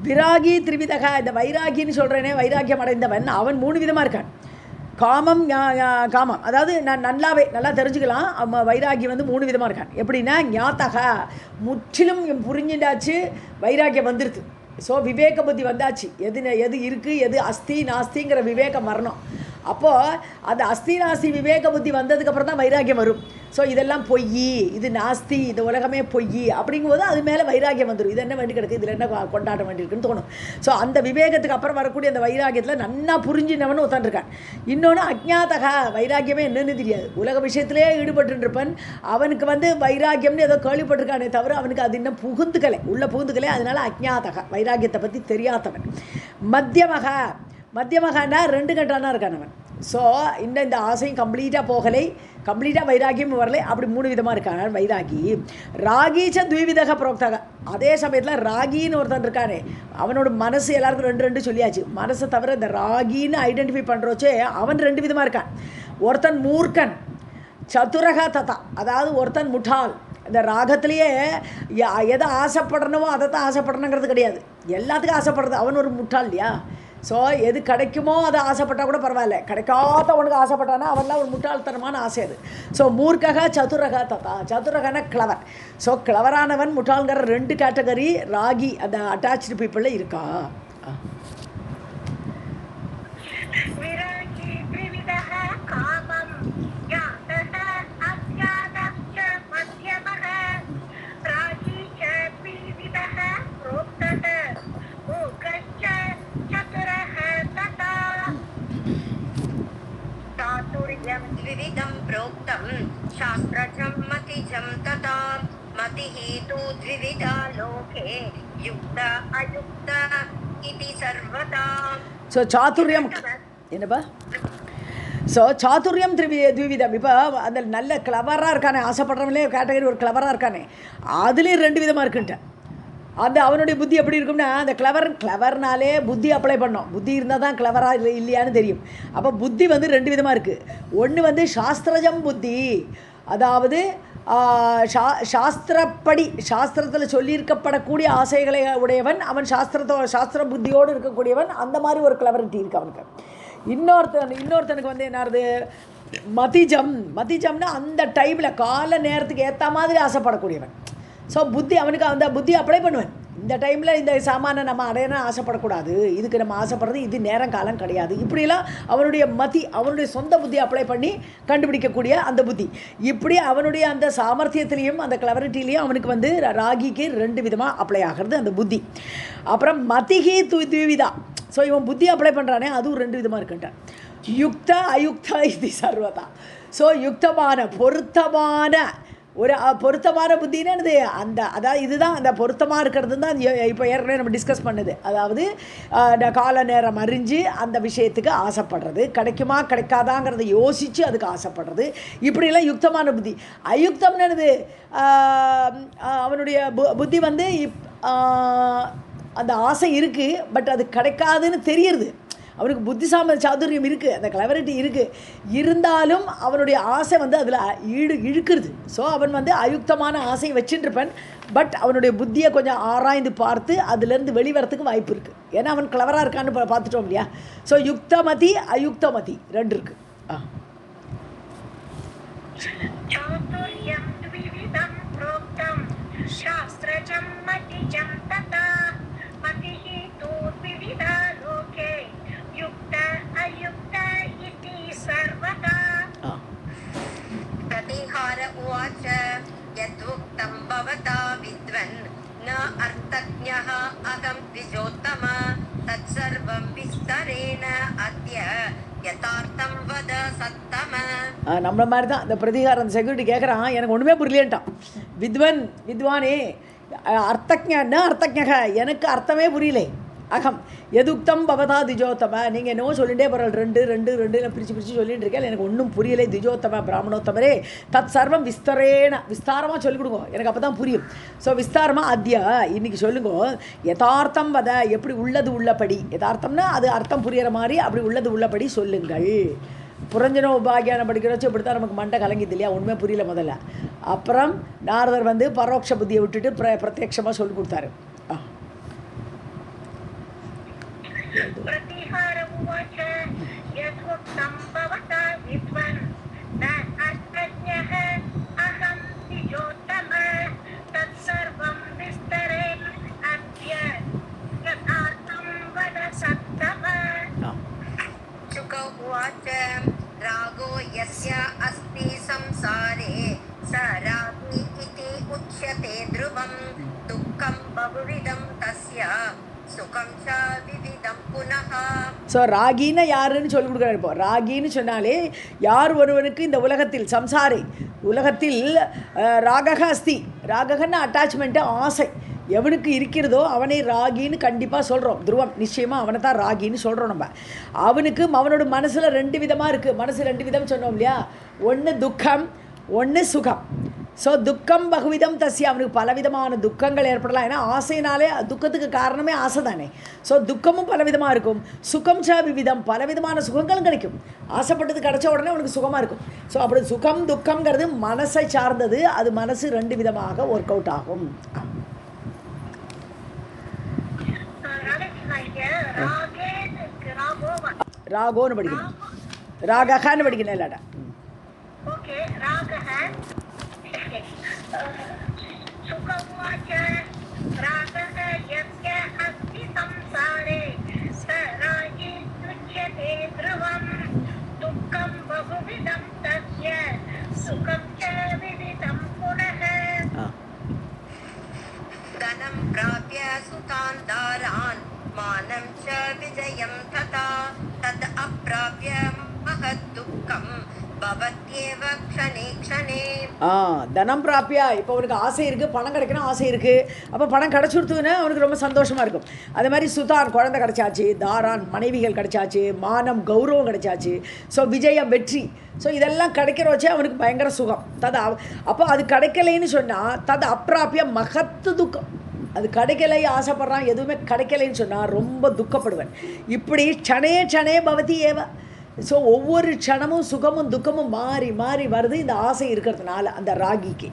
விராகி திரிவிதக, இந்த வைராகின்னு சொல்கிறேனே, வைராக்கியம் அடைந்தவன் அவன் மூணு விதமாக இருக்கான். காமம் அதாவது நான் நல்லா தெரிஞ்சுக்கலாம். வைராகி வந்து மூணு விதமாக இருக்கான். எப்படின்னா ஞாத்தக, முற்றிலும் புரிஞ்சிட்டாச்சு, வைராக்கியம் வந்துடுது. ஸோ விவேக புத்தி வந்தாச்சு, எது இருக்குது எது அஸ்தி நாஸ்திங்கிற விவேகம் வரணும். அப்போது அந்த அஸ்தி நாஸ்தி விவேக புத்தி வந்ததுக்கப்புறம் தான் வைராக்கியம் வரும். ஸோ இதெல்லாம் பொய், இது நாஸ்தி, இந்த உலகமே பொய் அப்படிங்கும்போது அது மேலே வைராக்கியம் வந்துடும். இது என்ன வேண்டி கிடக்கு, இதில் என்ன கொண்டாட வேண்டியிருக்குன்னு தோணும். ஸோ அந்த விவேகத்துக்கு அப்புறம் வரக்கூடிய அந்த வைராக்கியத்தில் நன்னா புரிஞ்சினவன் உட்காந்துருக்கான். இன்னொன்று அஜ்ஞாதக, வைராக்கியமே என்னன்னு தெரியாது, உலக விஷயத்திலே ஈடுபட்டுருப்பன். அவனுக்கு வந்து வைராக்கியம்னு ஏதோ கேள்விப்பட்டிருக்கானே தவிர அவனுக்கு அது இன்னும் புகுந்துக்கலை. அதனால அஜ்ஞாதக, வைராக்கியத்தை பற்றி தெரியாதவன். மத்தியமகனா ரெண்டு கட்டானா இருக்கான் அவன். ஸோ இந்த ஆசையும் கம்ப்ளீட்டாக போகலை, கம்ப்ளீட்டாக வைராகியமும் வரலை, அப்படி மூணு விதமாக இருக்காங்க வைராகி. ராகீச்ச துவிவிதக புரோக்தாக, அதே சமயத்தில் ராகின்னு ஒருத்தன் இருக்கானே, அவனோட மனசு எல்லாருக்கும் ரெண்டு சொல்லியாச்சு. மனசை தவிர இந்த ராகின்னு ஐடென்டிஃபை பண்ணுறோச்சே அவன் ரெண்டு விதமாக இருக்கான். ஒருத்தன் மூர்க்கன், சதுரக ததா, அதாவது ஒருத்தன் முட்டாள். இந்த ராகத்திலேயே எதை ஆசைப்படணுமோ அதை தான் ஆசைப்படணுங்கிறது கிடையாது, எல்லாத்துக்கும் ஆசைப்படுறது. அவன் ஒரு முட்டாள் இல்லையா. ஸோ எது கிடைக்குமோ அதை ஆசைப்பட்டால் கூட பரவாயில்ல, கிடைக்காத உனக்கு ஆசைப்பட்டானா அவன்லாம் ஒரு முட்டாள்தனமான ஆசை அது. ஸோ மூர்க்கக சதுரக ததா, சதுரகன கிளவர். ஸோ கிளவரானவன் முட்டாள்ங்கிற ரெண்டு கேட்டகரி ராகி அந்த அட்டாச்சு பீப்புளில் இருக்கா. द्विविधं प्रोक्तं शास्त्रजं मतिजं तथा मतिः तु द्विविधा लोके युक्त अयुक्त इति सर्वदा. ஸோ சாதுரியம் என்னப்பா? ஸோ சாதுரியம் த்விவிதம். இப்போ அந்த நல்ல கிளவராக இருக்கானே, ஆசைப்படுறவங்களே கேட்டகரி ஒரு கிளவராக இருக்கானே, அதுலேயும் 2 விதமாக இருக்குன்ட்டேன். அந்த அவனுடைய புத்தி எப்படி இருக்கும்னா, அந்த கிளவர்னாலே புத்தி அப்ளை பண்ணோம். புத்தி இருந்தால் தான் கிளவராக இல்லை இல்லையான்னு தெரியும். அப்போ புத்தி வந்து 2 விதமாக இருக்குது. ஒன்று வந்து சாஸ்திரஜம் புத்தி, அதாவது சாஸ்திரப்படி சாஸ்திரத்தில் சொல்லியிருக்கப்படக்கூடிய ஆசைகளை உடையவன் அவன், சாஸ்திர புத்தியோடு இருக்கக்கூடியவன். அந்த மாதிரி ஒரு கிளவரிட்டி இருக்குது அவனுக்கு. இன்னொருத்தனுக்கு வந்து என்னது மதிஜம்னா அந்த டைமில் கால நேரத்துக்கு ஏற்ற மாதிரி ஆசைப்படக்கூடியவன். ஸோ புத்தி அவனுக்கு அந்த புத்தி அப்ளை பண்ணுவேன். இந்த டைமில் இந்த சாமானை நம்ம அடையணும் ஆசைப்படக்கூடாது, இதுக்கு நம்ம ஆசைப்படுறது இது நேரம் காலம் கிடையாது, இப்படிலாம் அவனுடைய சொந்த புத்தி அப்ளை பண்ணி கண்டுபிடிக்கக்கூடிய அந்த புத்தி. இப்படி அவனுடைய அந்த சாமர்த்தியத்திலையும் அந்த கிளவரிட்டிலையும் அவனுக்கு வந்து ராகிக்கு 2 விதமாக அப்ளை ஆகிறது அந்த புத்தி. அப்புறம் மதிகி துவிதா. ஸோ இவன் புத்தி அப்ளை பண்ணுறானே அதுவும் 2 விதமாக இருக்குன்ட்டான். யுக்த அயுக்தா இது சர்வதா. ஸோ பொருத்தமான புத்தின்னு அதாவது இதுதான் அந்த பொருத்தமாக இருக்கிறது தான் இப்போ ஏற்கனவே நம்ம டிஸ்கஸ் பண்ணுது. அதாவது கால நேரம் அறிஞ்சு அந்த விஷயத்துக்கு ஆசைப்படுறது, கிடைக்குமா கிடைக்காதாங்கிறத யோசித்து அதுக்கு ஆசைப்படுறது, இப்படிலாம் யுக்தமான புத்தி. அயுக்தம்னு அவனுடைய புத்தி வந்து அந்த ஆசை இருக்குது, பட் அது கிடைக்காதுன்னு தெரியுது. அவனுக்கு புத்தி சாதுரியம் இருக்குது, அந்த கிளவரிட்டி இருக்குது, இருந்தாலும் அவனுடைய ஆசை வந்து அதில் இழுக்கிறது. ஸோ அவன் வந்து அயுக்தமான ஆசையை வச்சுட்டுருப்பன். பட் அவனுடைய புத்தியை கொஞ்சம் ஆராய்ந்து பார்த்து அதுலேருந்து வெளிவரத்துக்கு வாய்ப்பு இருக்குது. ஏன்னா அவன் கிளவராக இருக்கான்னு பார்த்துட்டோம் இல்லையா. ஸோ யுக்தமதி அயுக்தமதி 2 இருக்குது. प्रतिहार उवाच यद्वक्तं भवता विद्वन् न अर्थज्ञः अहं द्विजोत्तम तत्सर्वं विस्तरेण अद्य யதார்த்தம் வத சத்தம. நம்மள மாதிரி தான் இந்த பிரதிகாரம் அந்த செக்யூரிட்டி கேட்குறான், எனக்கு ஒன்றுமே புரியலேன்ட்டான். வித்வானே அர்த்தஜக, எனக்கு அர்த்தமே புரியலை. அகம் எதுக்தம் பவதா திஜோத்தம, நீங்கள் என்னவோ சொல்லிகிட்டே போகிற 2 பிரித்து சொல்லிட்டு இருக்கேன், எனக்கு ஒன்றும் புரியலை. திஜோத்தம பிராமணோத்தமரே தத் சர்வம் விஸ்தாரமாக சொல்லிக் கொடுங்க, எனக்கு அப்போ தான் புரியும். ஸோ விஸ்தாரமாக அத்யா இன்றைக்கி சொல்லுங்க. யதார்த்தம் வத, எப்படி உள்ளது உள்ளபடி, யதார்த்தம்னா அது அர்த்தம் புரிகிற மாதிரி அப்படி உள்ளது உள்ளபடி சொல்லுங்கள். புரஞ்சன உபாகியான படிக்கிற வச்சு இப்படி தான் நமக்கு மண்டை கலங்கிது இல்லையா, உண்மை புரியல முதல்ல. அப்புறம் நாரதர் வந்து பரோட்ச புத்தியை விட்டுட்டு பிரத்யட்சமாக சொல்லி கொடுத்தாரு. प्रतिहारमुवाच यद्वक्तं भवता विद्वन् न अर्थज्ञः अहं द्विजोत्तम तत्सर्वं विस्तरेण अद्य यथार्थं वद सत्तम. शुक उवाच रागो यस्य अस्ति संसारे स रागी इति उच्यते ध्रुवं दुःखं बहुविधं तस्य சுகம் ச விவிதம் புனஹ. ஸோ ராகின்னு யாருன்னு சொல்லி கொடுக்குறாரு. இப்போ ராகின்னு சொன்னாலே யார் ஒருவனுக்கு இந்த உலகத்தில் சம்சாரி உலகத்தில் ராகக அஸ்தி, ராககன்னு அட்டாச்மெண்ட்டு ஆசை எவனுக்கு இருக்கிறதோ அவனை ராகின்னு கண்டிப்பாக சொல்கிறோம். துருவம் நிச்சயமாக அவனை தான் ராகின்னு சொல்கிறோம். நம்ம அவனோட மனசில் 2 விதமாக இருக்குது. மனசு 2 விதம் சொன்னோம் இல்லையா, ஒன்று துக்கம், ஒன்று சுகம். ஸோ துக்கம் பகுவிதம் தஸ்ய, அவனுக்கு பலவிதமான துக்கங்கள் ஏற்படலாம். ஏன்னா ஆசைனாலே துக்கத்துக்கு காரணமே ஆசை தானே. ஸோ துக்கமும் பலவிதமாக இருக்கும். சுகம் ச விவிதம், பலவிதமான சுகங்களும் கிடைக்கும். ஆசைப்பட்டது கிடைச்ச உடனே அவனுக்கு சுகமாக இருக்கும். ஸோ அப்படி சுகம் துக்கம்ங்கிறது மனசை சார்ந்தது. அது மனசு 2 விதமாக ஒர்க் அவுட் ஆகும். ராகோன்னு படிக்கணும், ராககான்னு படிக்கணும் இல்லாடா. सुखवाच रागः यस्य अस्ति संसारे स रागी उच्यते ध्रुवं दुःखं बहुविधं तस्य सुखं च विविधं पुनः. धनं प्राप्य सुतान् दारान् मानं च विजयं तथा तद् अप्राप्य महद् दुःखं भवत्येव क्षणे क्षणे தனம் பிராப்பியா. இப்போ அவனுக்கு ஆசை இருக்குது, பணம் கிடைக்கணும் ஆசை இருக்குது. அப்போ பணம் கிடச்சிருத்துன்னா அவனுக்கு ரொம்ப சந்தோஷமாக இருக்கும். அதே மாதிரி சுதான் குழந்தை கிடச்சாச்சு, தாரான் மனைவிகள் கிடச்சாச்சு, மானம் கௌரவம் கிடச்சாச்சு, ஸோ விஜயம் வெற்றி, ஸோ இதெல்லாம் கிடைக்கிற வச்சே அவனுக்கு பயங்கர சுகம். அப்போ அது கிடைக்கலைன்னு சொன்னால் தது அப்பிராப்பிய மகத்து துக்கம். அது கிடைக்கலை ஆசைப்படுறான், எதுவுமே கிடைக்கலைன்னு சொன்னால் ரொம்ப துக்கப்படுவேன். இப்படி க்ஷணே க்ஷணே பவதி ஏவ. ஸோ ஒவ்வொரு க்ஷணமும் சுகமும் துக்கமும் மாறி மாறி வருது இந்த ஆசை இருக்கிறதுனால அந்த ராகிக்கு.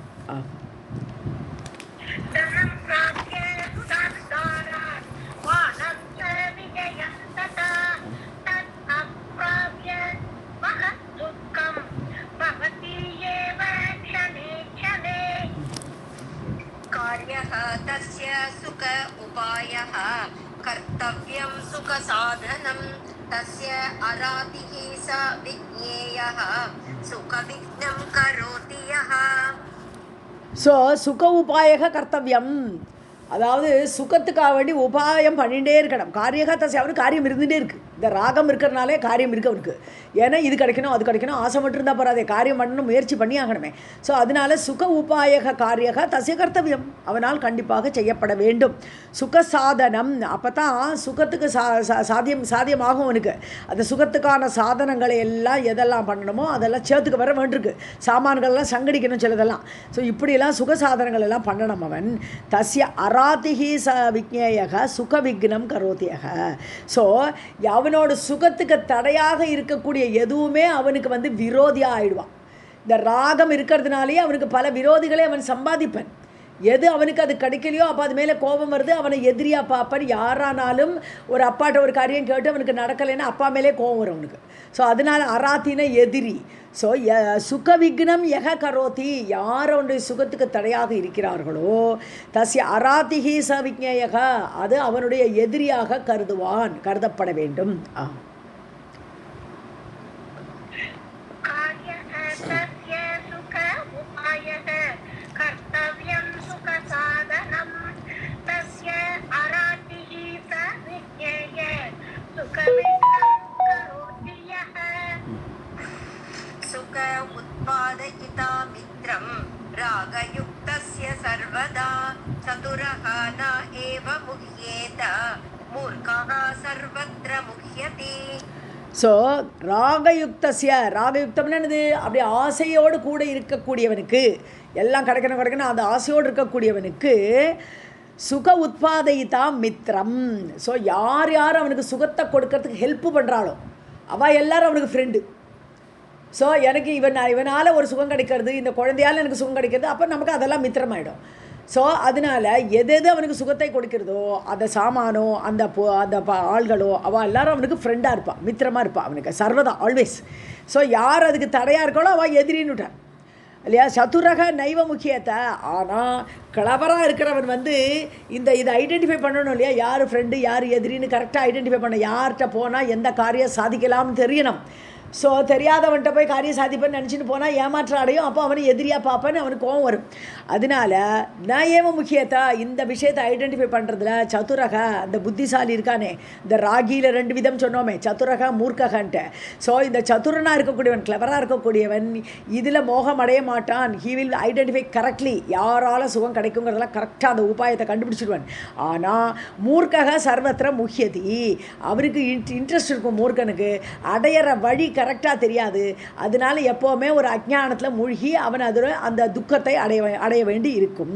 कार्यः तस्य सुख उपायः कर्तव्यं सुख साधनं तस्य अरातिः स विज्ञेयः सुखविघ्नं करोति यः. ஸோ சுக உபாயக கர்த்தவியம், அதாவது சுகத்துக்காக வேண்டி உபாயம் பண்ணிகிட்டே இருக்கணும். காரியக தசை, அவனுக்கு காரியம் இருந்துகிட்டே இருக்குது. இந்த ராகம் இருக்கிறனாலே காரியம் இருக்குது அவனுக்கு. ஏன்னா இது கிடைக்கணும் அது கிடைக்கணும் ஆசை மட்டும் இருந்தால் போகாதே, காரியம் பண்ணணும், முயற்சி பண்ணி ஆகணுமே. ஸோ அதனால சுக உபாயக காரியக தசை கர்த்தவியம், அவனால் கண்டிப்பாக செய்யப்பட வேண்டும். சுக சாதனம், அப்போ தான் சுகத்துக்கு சாத்தியமாகும் அவனுக்கு. அந்த சுகத்துக்கான சாதனங்களை எல்லாம் எதெல்லாம் பண்ணணுமோ அதெல்லாம் சேர்த்துக்க வர வேண்டியிருக்கு. சாமான்கள்லாம் சங்கடிக்கணும் சிலதெல்லாம். ஸோ இப்படியெல்லாம் சுக சாதனங்கள் எல்லாம் பண்ணணும் அவன். தஸ்ய அராதிஹி ச விக்ஞேயக சுக விக்னம் கரோத்தியக. ஸோ அவனோட சுகத்துக்கு தடையாக இருக்கக்கூடிய எதுவுமே அவனுக்கு விரோதியாக ஆயிடுவான். இந்த ராகம் இருக்கிறதுனாலேயே அவனுக்கு பல விரோதிகளை அவன் சம்பாதிப்பன். எது அவனுக்கு அது கிடைக்கலையோ அப்போ அது மேலே கோபம் வருது, அவனை எதிரியாக பார்ப்பான். யாரானாலும் ஒரு அப்பாட்ட ஒரு காரியம் கேட்டு அவனுக்கு நடக்கலைன்னா அப்பா மேலே கோபம் வரும் அவனுக்கு. ஸோ அதனால் அராத்தின எதிரி. ஸோ சுக விக்னம் யக கரோதி, யார் அவனுடைய சுகத்துக்கு தடையாக இருக்கிறார்களோ தஸ்ய அராத்திஹி ச விக்ஞேயக, அது அவனுடைய எதிரியாக கருதப்பட வேண்டும். सुख उत्पादयिता मित्रं रागयुक्तस्य सर्वदा चतुरः न एव मुह्येत मूर्खः सर्वत्र मुह्यति. ஸோ ராகயுக்தம்னு என்னது, அப்படி ஆசையோடு கூட இருக்கக்கூடியவனுக்கு, எல்லாம் கிடைக்கணும் அந்த ஆசையோடு இருக்கக்கூடியவனுக்கு சுக உத்பாதயிதா மித்திரம். ஸோ யார் அவனுக்கு சுகத்தை கொடுக்கறதுக்கு ஹெல்ப் பண்ணுறாளோ அவள் எல்லாரும் அவனுக்கு ஃப்ரெண்டு. ஸோ எனக்கு இவனால் ஒரு சுகம் கிடைக்கிறது, இந்த குழந்தையால் எனக்கு சுகம் கிடைக்கிறது, அப்போ நமக்கு அதெல்லாம் மித்திரமாயிடும். ஸோ அதனால் எது அவனுக்கு சுகத்தை கொடுக்கிறதோ அந்த சாமானோ அந்த ஆள்களோ அவள் எல்லாரும் அவனுக்கு ஃப்ரெண்டாக இருப்பாள், மித்திரமாக இருப்பாள் அவனுக்கு சர்வதா ஆல்வேஸ். ஸோ யார் அதுக்கு தடையாக இருக்காளோ அவள் எதிரின்னுட்டான் இல்லையா. சதுரக நைவ முக்கியத்தை. ஆனால் கிளவராக இருக்கிறவன் இதை ஐடென்டிஃபை பண்ணணும் இல்லையா, யார் ஃப்ரெண்டு யார் எதிரின்னு கரெக்டாக ஐடென்டிஃபை பண்ண, யார்கிட்ட போனால் எந்த காரியம் சாதிக்கலாம்னு தெரியணும். ஸோ தெரியாதவன்கிட்ட போய் காரியம் சாதிப்பேன்னு நினச்சிட்டு போனால் ஏமாற்றம் அடையும், அப்போ அவனை எதிரியாக பார்ப்பேன்னு அவனுக்கு கோவம் வரும். அதனால் நான் ஏவ முக்கியத்தா இந்த விஷயத்தை ஐடென்டிஃபை பண்ணுறதுல சதுரக, அந்த புத்திசாலி இருக்கானே, இந்த ராகியில் 2 விதம் சொன்னோமே, சதுரக மூர்க்ககன்ட்டு. ஸோ இந்த சதுரனாக இருக்கக்கூடியவன், கிளவராக இருக்கக்கூடியவன் இதில் மோகம் அடைய மாட்டான். ஹீ வில் ஐடென்டிஃபை கரெக்ட்லி, யாரால் சுகம் கிடைக்குங்கிறதெல்லாம் கரெக்டாக அந்த உபாயத்தை கண்டுபிடிச்சிடுவான். ஆனால் மூர்க்கக சர்வத்திர முக்கியதி, அவருக்கு இன்ட்ரெஸ்ட் இருக்கும் மூர்க்கனுக்கு, அடையிற வழி கரெக்டாக தெரியாது. அதனால எப்போவுமே ஒரு அஜ்ஞானத்தில் மூழ்கி அவன் அதில் அந்த துக்கத்தை அடைய வேண்டி இருக்கும்.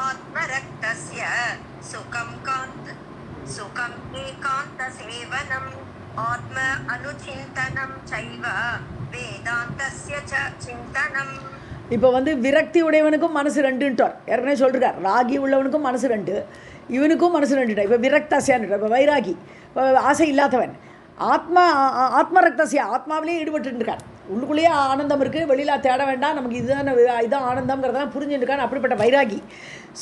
आत्मरक्तस्य सुखं एकान्तसेवनम् आत्म अनुचिन्तनं चैव वेदान्तस्य च चिन्तनम्. இப்போ விரக்தி உடையவனுக்கும் மனசு 2ன்ட்டார், ஏற்கனவே சொல்லிருக்கார். ராகி உள்ளவனுக்கும் மனசு 2, இவனுக்கும் மனசு 2. இப்போ விரக்தாசியான்ட்டார். இப்போ வைராகி, இப்போ ஆசை இல்லாதவன். ஆத்மரக்தசியா, ஆத்மாவிலேயே ஈடுபட்டுருக்கார். உள்ளுக்குள்ளேயே ஆனந்தம் இருக்குது, வெளியில் தேட வேண்டாம், நமக்கு இதுதான் ஆனந்தம்ங்கிறதெல்லாம் புரிஞ்சுட்டுருக்கான் அப்படிப்பட்ட வைராகி.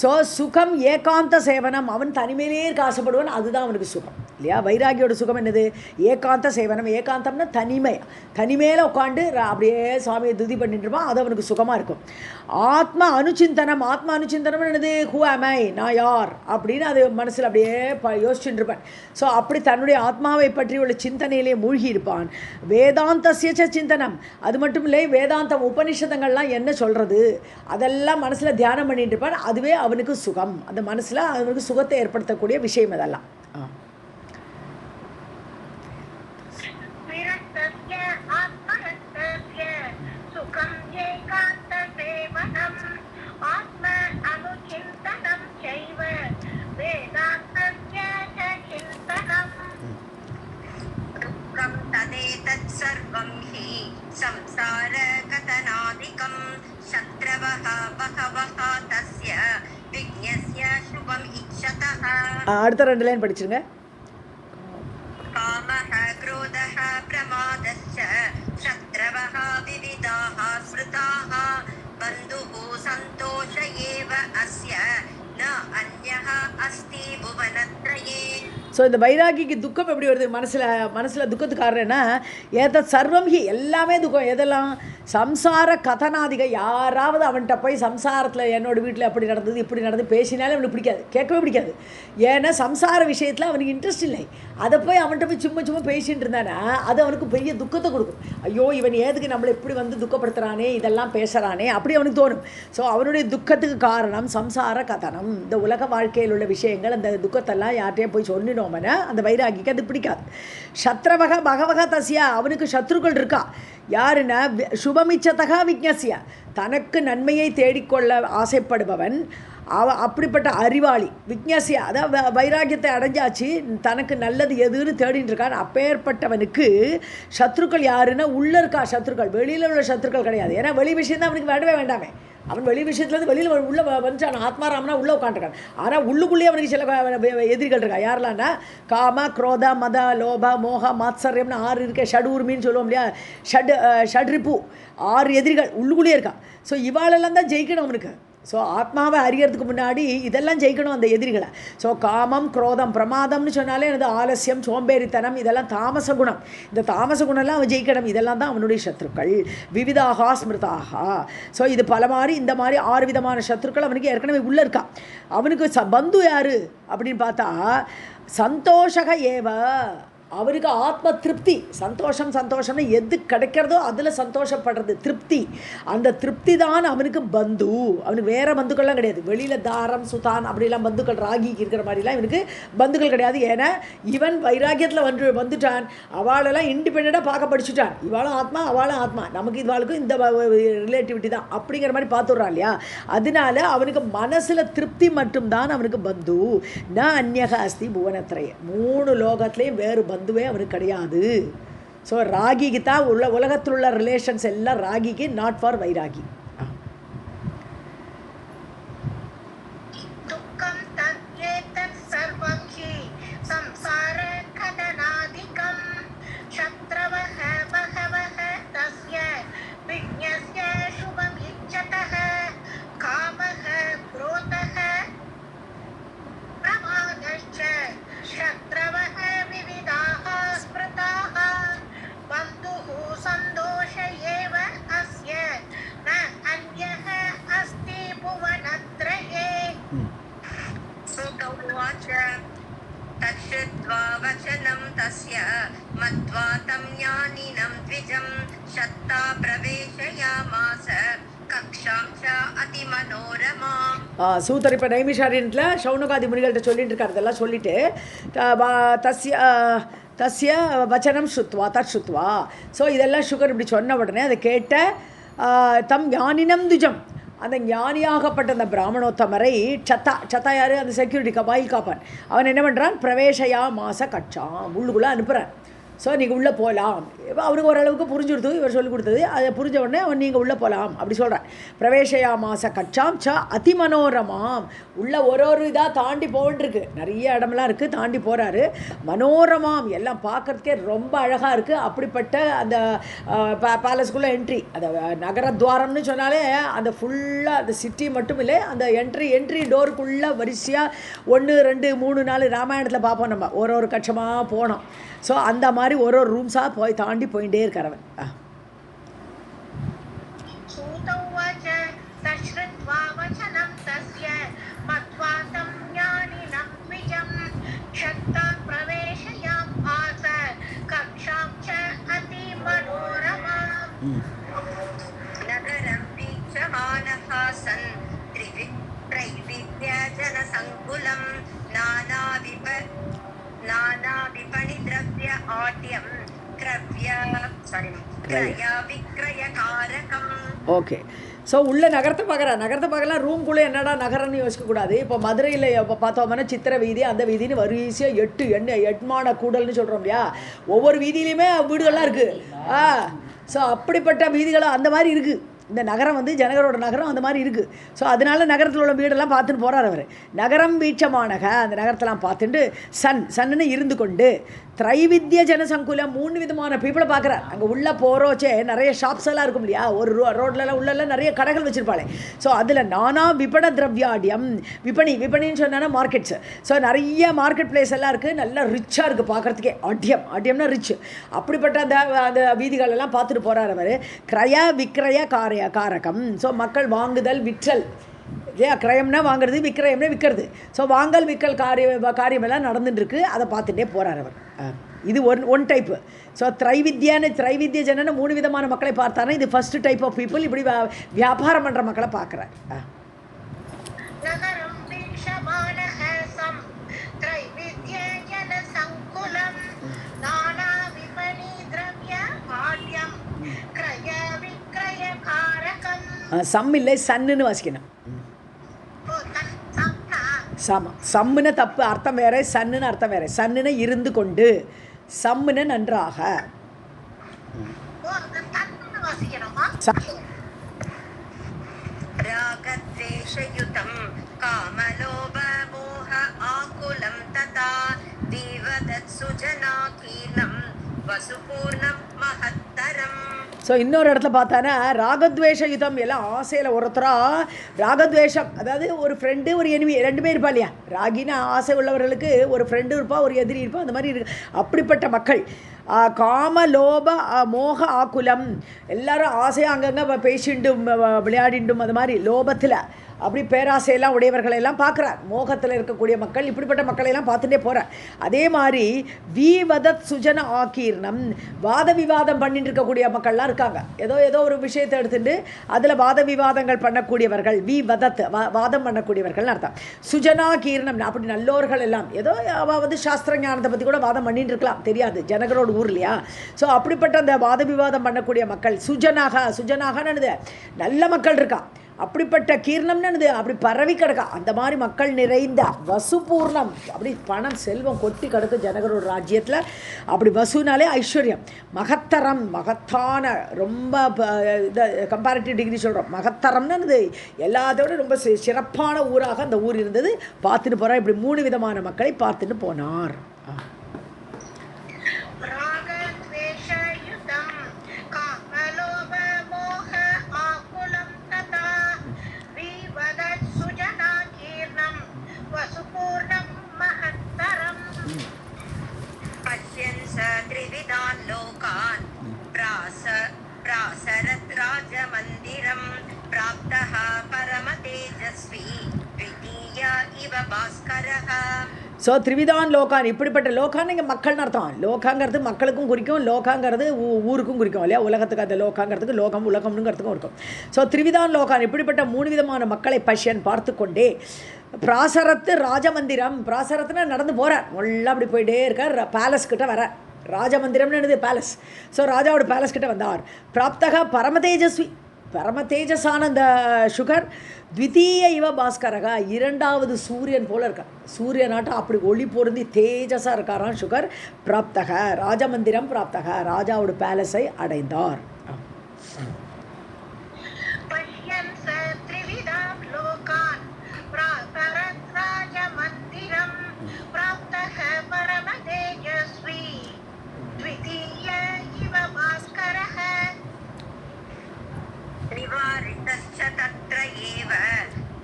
ஸோ சுகம் ஏகாந்த சேவனம், அவன் தனிமையிலே இருக்க ஆசைப்படுவான், அதுதான் அவனுக்கு சுகம் இல்லையா. வைராகியோட சுகம் என்னது? ஏகாந்த சேவனம். ஏகாந்தம்னா தனிமை, தனிமையில் உட்காந்து அப்படியே சுவாமியை துதி பண்ணிட்டு இருப்பான், அது அவனுக்கு சுகமாக இருக்கும். ஆத்ம அனுச்சிந்தனம், ஆத்ம அனுச்சிந்தனம் என்னது? ஹூ ஆம் ஐ, நான் யார் அப்படின்னு அது மனசில் அப்படியே யோசிச்சுட்டு இருப்பான். ஸோ அப்படி தன்னுடைய ஆத்மாவை பற்றி உள்ள சிந்தனையிலே மூழ்கி இருப்பான். வேதாந்தசிய சிந்தனம், அது மட்டும் இல்லை, வேதாந்தம் உபனிஷதங்கள்லாம் என்ன சொல்கிறது அதெல்லாம் மனசில் தியானம் பண்ணிட்டு இருப்பான், அதுவே அவனுக்கு சுகம். அந்த மனசில் அவனுக்கு சுகத்தை ஏற்படுத்தக்கூடிய விஷயம் அதெல்லாம். संसार कथनादिकं शत्रवः बहवः तस्य विज्ञस्य शुभम् इच्छतः. அடுத்த 2 லைன் படிச்சிருங்க. कामः क्रोधः प्रमादश्च शत्रवः विविधाः स्मृताः बन्धुः सन्तोष एव अस्य न अन्यः अस्ति भुवनत्रये. ஸோ இந்த வைராகிக்கு துக்கம் எப்படி வருது? மனசில் துக்கத்துக்கு காரணம் என்ன? ஏதத் சர்வம் ஹி, எல்லாமே துக்கம். எதெல்லாம்? சம்சார கதனாதிக, யாராவது அவன்கிட்ட போய் சம்சாரத்தில் என்னோட வீட்டில் அப்படி நடந்தது இப்படி நடந்து பேசினாலே அவனுக்கு பிடிக்காது, கேட்கவே பிடிக்காது. ஏன்னா சம்சார விஷயத்தில் அவனுக்கு இன்ட்ரெஸ்ட் இல்லை. அதை போய் அவன்கிட்ட போய் சும்மா பேசிகிட்டு இருந்தானா அது அவனுக்கு பெரிய துக்கத்தை கொடுக்கும். ஐயோ இவன் ஏதுக்கு நம்மளை இப்படி வந்து துக்கப்படுத்துகிறானே, இதெல்லாம் பேசுகிறானே அப்படி அவனுக்கு தோணும். ஸோ அவனுடைய துக்கத்துக்கு காரணம் சம்சார கதனம். இந்த உலக வாழ்க்கையில் உள்ள விஷயங்கள், அந்த துக்கத்தெல்லாம் யார்கிட்டையே போய் சொன்னிடும் அந்த வைராகிக்கு அது பிடிக்காது. சத்ரவக பகவக தஸ்யா, அவனுக்கு சத்ருக்கள் இருக்கா. யாருன்னா சுபமிச்சதகா விக்னஸ்ய, தனக்கு நன்மையை தேடிக்கொள்ள ஆசைப்படுபவன் அப்படிப்பட்ட அறிவாளி. விக்னஸ்ய, அதாவது வைராகியத்தை அடைஞ்சாச்சு, தனக்கு நல்லது எதுன்னு தேடிட்டு இருக்கான். அப்பேற்பட்டவனுக்கு சத்ருக்கள் யாருன்னா உள்ள இருக்கா சத்ருக்கள், வெளியில் உள்ள சத்ருக்கள் கிடையாது. ஏன்னா வெளி விஷயம் தான் அவனுக்கு வேண்டவே வேண்டாமே. அவன் வெளி விஷயத்துலேருந்து வெளியில் உள்ளே வந்துட்டான், ஆத்மாராமனா உள்ளே உட்காந்துருக்கான். ஆனால் உள்ளுக்குள்ளேயே அவனுக்கு சில எதிரிகள் இருக்கா. யாரெல்லாம்னா காம குரோத மத லோப மோக மாத்சரியம்னு 6 இருக்க, ஷடூர்மின்னு சொல்லுவோம் இல்லையா, ஷட்ரிப்பு 6 எதிரிகள் உள்ளுக்குள்ளேயே இருக்கான். ஸோ இவாளெல்லாம் தான் ஜெயிக்கணும் அவனுக்கு. ஸோ ஆத்மாவை அறியறதுக்கு முன்னாடி இதெல்லாம் ஜெயிக்கணும் அந்த எதிரிகளை. ஸோ காமம் குரோதம் பிரமாதம்னு சொன்னாலே எனது ஆலசியம் சோம்பேறித்தனம் இதெல்லாம் தாமச குணம். இந்த தாமச குணம்லாம் அவன் ஜெயிக்கணும். இதெல்லாம் தான் அவனுடைய சத்ருக்கள். விவிதாகா ஸ்மிருதாகா. ஸோ இது பல மாதிரி இந்த மாதிரி 6 விதமான சத்ருக்கள் அவனுக்கு ஏற்கனவே உள்ளே இருக்கா. அவனுக்கு பந்து யார் அப்படின்னு பார்த்தா சந்தோஷக ஏவ, அவருக்கு ஆத்ம திருப்தி. சந்தோஷம்னு எது கிடைக்கிறதோ அதில் சந்தோஷப்படுறது திருப்தி. அந்த திருப்தி தான் அவனுக்கு பந்து. அவனுக்கு வேறு பந்துக்கள்லாம் கிடையாது. வெளியில் தாரம் சுதான் அப்படிலாம் பந்துக்கள் ராகிக்கு இருக்கிற மாதிரிலாம் இவனுக்கு பந்துக்கள் கிடையாது. ஏன்னா இவன் வைராகியத்தில் வந்துட்டான். அவளெல்லாம் இண்டிபெண்ட்டாக பார்க்க படிச்சுட்டான். இவாளும் ஆத்மா அவளும் ஆத்மா, நமக்கு இவாளுக்கும் இந்த ரிலேட்டிவிட்டி தான் அப்படிங்கிற மாதிரி பார்த்துடுறான் இல்லையா. அதனால அவனுக்கு மனசில் திருப்தி மட்டும்தான் அவனுக்கு பந்து. ந அந்யக அஸ்தி புவனத்ரய, 3 லோகத்துலேயும் வேறு பந்துவே அவனுக்கு கிடையாது. ஸோ ராகிக்கு தான் உலகத்தில் உள்ள ரிலேஷன்ஸ் எல்லாம் ராகிக்கு, நாட் ஃபார் வைராகி. तच्छ्रुत्वा वचनं तस्य मत्वा तं ज्ञानिनं द्विजं शत्ता प्रवेशयामास कक्षां च अतिमनोरमा. சூத்தர் இப்போ நைமிஷாரண்யத்தில் சௌனகாதி முனிகள்கிட்ட சொல்லிட்டு இருக்காரு. இதெல்லாம் சொல்லிட்டு தஸ்ய வச்சனம் ஸ்ருத்வா தற்சுத்வா. ஸோ இதெல்லாம் சுகர் இப்படி சொன்ன உடனே அதை கேட்ட தம் ஞானினம் துஜம், அந்த ஞானியாகப்பட்ட அந்த பிராமணோத்தமரை சத்தா யார்? அந்த செக்யூரிட்டி வாயில் காப்பான். அவன் என்ன பண்ணுறான்? பிரவேசயா மாச கட்சாம், உள்ளுக்குள்ளே அனுப்புகிறான். ஸோ நீங்கள் உள்ளே போகலாம். அவனுக்கு ஓரளவுக்கு புரிஞ்சுடுத்து, இவர் சொல்லிக் கொடுத்தது அதை புரிஞ்ச உடனே அவன் நீங்கள் உள்ளே போகலாம் அப்படி சொல்கிறான். பிரவேசயாமாச கச்சாம் ச அதிமனோரமாம். உள்ள ஒரு இதாக தாண்டி போகின்றிருக்கு, நிறைய இடமெல்லாம் இருக்குது, தாண்டி போகிறாரு. மனோரமாம், எல்லாம் பார்க்குறதுக்கே ரொம்ப அழகாக இருக்குது. அப்படிப்பட்ட அந்த பேலஸ்குள்ளே என்ட்ரி, அந்த நகரத்வாரம்னு சொன்னாலே அந்த ஃபுல்லாக அந்த சிட்டி மட்டும் இல்லை, அந்த என்ட்ரி டோருக்குள்ளே வரிசையாக 1 2 3 4 ராமாயணத்தில் பார்ப்போம் நம்ம, ஒரு கட்சமாக போனோம். ஸோ அந்த மாதிரி ஒரு ரூம்ஸாக போய் தாண்டி போயிட்டே இருக்கிறவன். ஓகே. ஸோ உள்ள நகரத்தை பார்க்கலாம். ரூம்குள்ளே என்னடா நகரம்னு யோசிக்கக்கூடாது. இப்போ மதுரையில் இப்போ பார்த்தோம்னா சித்திர வீதி, அந்த வீதின்னு வரிசையாக 8 கூடல்னு சொல்கிறோம் இல்லையா, ஒவ்வொரு வீதியிலையுமே வீடுகள்லாம் இருக்குது. ஸோ அப்படிப்பட்ட வீதிகளும் அந்த மாதிரி இருக்குது. இந்த நகரம் வந்து ஜனகரோட நகரம் அந்த மாதிரி இருக்குது. ஸோ அதனால நகரத்தில் உள்ள வீடெல்லாம் பார்த்துட்டு போகிறார் அவர். நகரம் வீட்சமானக, அந்த நகரத்தெல்லாம் பார்த்துட்டு சன்னு இருந்து கொண்டு திரைவித்ய ஜனசங்குலம் 3 விதமான பீப்புளை பார்க்குறார். அங்கே உள்ளே போகிறோச்சே நிறைய ஷாப்ஸ் எல்லாம் இருக்கும் இல்லையா, ஒரு ரோட்லலாம் உள்ளெல்லாம் நிறைய கடைகள் வச்சுருப்பாளே. ஸோ அதில் நானா விபண திரவியாடியம், விபணின்னு சொன்னா மார்க்கெட்ஸு. ஸோ நிறைய மார்க்கெட் பிளேஸ் எல்லாம் இருக்குது, நல்லா ரிச்சாக இருக்குது பார்க்குறதுக்கே. ஆட்டியம்னா ரிச். அப்படிப்பட்ட அந்த வீதிகள் எல்லாம் பார்த்துட்டு போகிறார் அவர். கிரய விக்ரய காரகம். ஸோ மக்கள் வாங்குதல் விற்றல் இல்லையா, கிரயம்னா வாங்குறது, விக்ரயம்னா விற்கிறது. ஸோ வாங்கல் விற்கல் காரியமெல்லாம் நடந்துட்டுருக்கு, அதை பார்த்துட்டே போகிறார் அவர். இது ஒன் டைப்பு. ஸோ திரைவித்ய ஜனன்னு 3 விதமான மக்களை பார்த்தானா, இது ஃபஸ்ட்டு டைப் ஆஃப் பீப்புள். இப்படி வியாபாரம் பண்ணுற மக்களை பார்க்குறார். சம் இல்லை, சன்னுன்னு வாசிக்கணும். சம்முன்னு தப்பு, அர்த்தம் வேற, சன்னுன்னு அர்த்தம் வேற. சன்னுன்னு இருந்து கொண்டு, சம்முன்னு நன்றாக. ராகத்வேஷயுதம் காமலோப மோஹ ஆகுலம் ததா தீவதத் சுஜனா கீலம் வசுபூர்ணம் மஹத்தரம். ஸோ இன்னொரு இடத்துல பார்த்தானா ராகத்வேஷ யுதம், எல்லாம் ஆசையில் ஒருத்தராக ராகத்வேஷம், அதாவது ஒரு ஃப்ரெண்டு ஒரு எனிமி 2 இருப்பா இல்லையா. ராகினா ஆசை உள்ளவர்களுக்கு ஒரு ஃப்ரெண்டு இருப்பா, ஒரு எதிரி இருப்பா, அந்த மாதிரி இருக்கு. அப்படிப்பட்ட மக்கள் காம லோப மோக ஆக்குலம், எல்லாரும் ஆசையாக அங்கங்கே பேசிண்டும் விளையாடிண்டும், அது மாதிரி லோபத்தில் அப்படி பேராசையெல்லாம் உடையவர்களெல்லாம் பார்க்குறார். மோகத்தில் இருக்கக்கூடிய மக்கள், இப்படிப்பட்ட மக்களையெல்லாம் பார்த்துட்டே போகிறார். அதே மாதிரி வீவதத் சுஜன ஆக்கீர்ணம், வாத விவாதம் பண்ணிட்டு இருக்கக்கூடிய மக்கள்லாம் இருக்காங்க. ஏதோ ஒரு விஷயத்தை எடுத்துட்டு அதில் வாத விவாதங்கள் பண்ணக்கூடியவர்கள், வீவதத் வாதம் பண்ணக்கூடியவர்கள்னு அர்த்தம். சுஜனா கீர்ணம், அப்படி நல்லோர்கள் எல்லாம் ஏதோ வந்து சாஸ்திர ஞானத்தை பற்றி கூட வாதம் பண்ணிட்டு இருக்கலாம், தெரியாது, ஜனகரோட ஊர் இல்லையா. ஸோ அப்படிப்பட்ட அந்த வாத விவாதம் பண்ணக்கூடிய மக்கள் சுஜனாகன்னு நல்ல மக்கள் இருக்கா. அப்படிப்பட்ட கீர்ணம்னு அப்படி பரவி கிடக்கா. அந்த மாதிரி மக்கள் நிறைந்த வசுபூர்ணம், அப்படி பணம் செல்வம் கொட்டி கிடக்கு ஜனகரோட ராஜ்யத்தில். அப்படி வசுனாலே ஐஸ்வர்யம். மகத்தரம், மகத்தான, ரொம்ப கம்பேரிட்டிவ் டிகிரி சொல்கிறோம். மகத்தரம்னு எல்லாத்தோட ரொம்ப சிறப்பான ஊராக அந்த ஊர் இருந்தது. பார்த்துட்டு போகிறார். இப்படி 3 விதமான மக்களை பார்த்துட்டு போனார். त्रिविधान् लोकान् प्रासरत् राजमन्दिरं प्राप्तः परमतेजस्वी द्वितीय इव भास्करः. ஸோ திரிவிதான் லோகான், இப்படிப்பட்ட லோகான்னு இங்கே மக்கள்னு அர்த்தம். லோகாங்கிறது மக்களுக்கும் குறிக்கும், லோகாங்கிறது ஊருக்கும் குறிக்கும் இல்லையா. உலகத்துக்கு அந்த லோகாங்கிறதுக்கு லோகம் உலகம்னுங்கிறதுக்கும் இருக்கும். ஸோ திரிவிதான் லோகான், இப்படிப்பட்ட 3 விதமான மக்களை பஷ்யன் பார்த்து கொண்டே பிராசரத்து ராஜமந்திரம், பிராசரத்துனா நடந்து போகிறார், நல்லா அப்படி போயிட்டே இருக்கார். பேலஸ் கிட்ட வர, ராஜமந்திரம்னு பேலஸ். ஸோ ராஜாவோட பேலஸ் கிட்ட வந்தார். பிராப்தக பரம தேஜஸ்வி, பரம தேஜஸான அந்த சுகர் த்விதீய இவ பாஸ்கரகா இரண்டாவது சூரியன் போல இருக்கார். சூரியனாட்டம் அப்படி ஒளி பொருந்தி தேஜஸாக இருக்காராம் சுகர். பிராப்தக ராஜமந்திரம் பிராப்தக ராஜாவோட பேலஸை அடைந்தார். निवारितश्च तत्र एव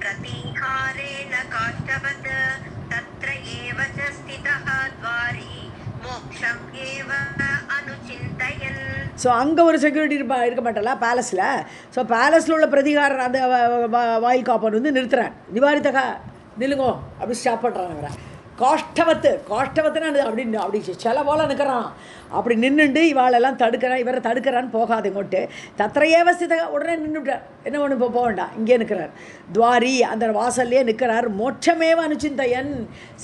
प्रतीहारेण काष्ठवत् तत्र एव च स्थितः द्वारी मोक्षम् एव अनुचिन्तयन्. ஸோ அங்கே ஒரு செக்யூரிட்டி இருக்க மாட்டல பேலஸில். ஸோ பேலஸில் உள்ள பிரதிகாரன் அந்த வாயில் காப்பன் வந்து நிறுத்துறான். நிவாரித்தகா நில்லுங்கோ அப்படி ஸ்டாப் பண்ணுறான். அவரை காஷ்டவத்துன்னு அப்படி சில போல நிற்கிறான். அப்படி நின்றுண்டு இவாளெல்லாம் தடுக்கிறான், இவரை தடுக்கிறான்னு போகாதேங்கோட்டு தத்திரையே வசதி உடனே நின்றுட்டார். என்ன ஒன்று இப்போ போக வேண்டாம், இங்கே நிற்கிறார். துவாரி அந்த வாசல்லையே நிற்கிறார். மோட்சமேவ அனுச்சிந்தையன்.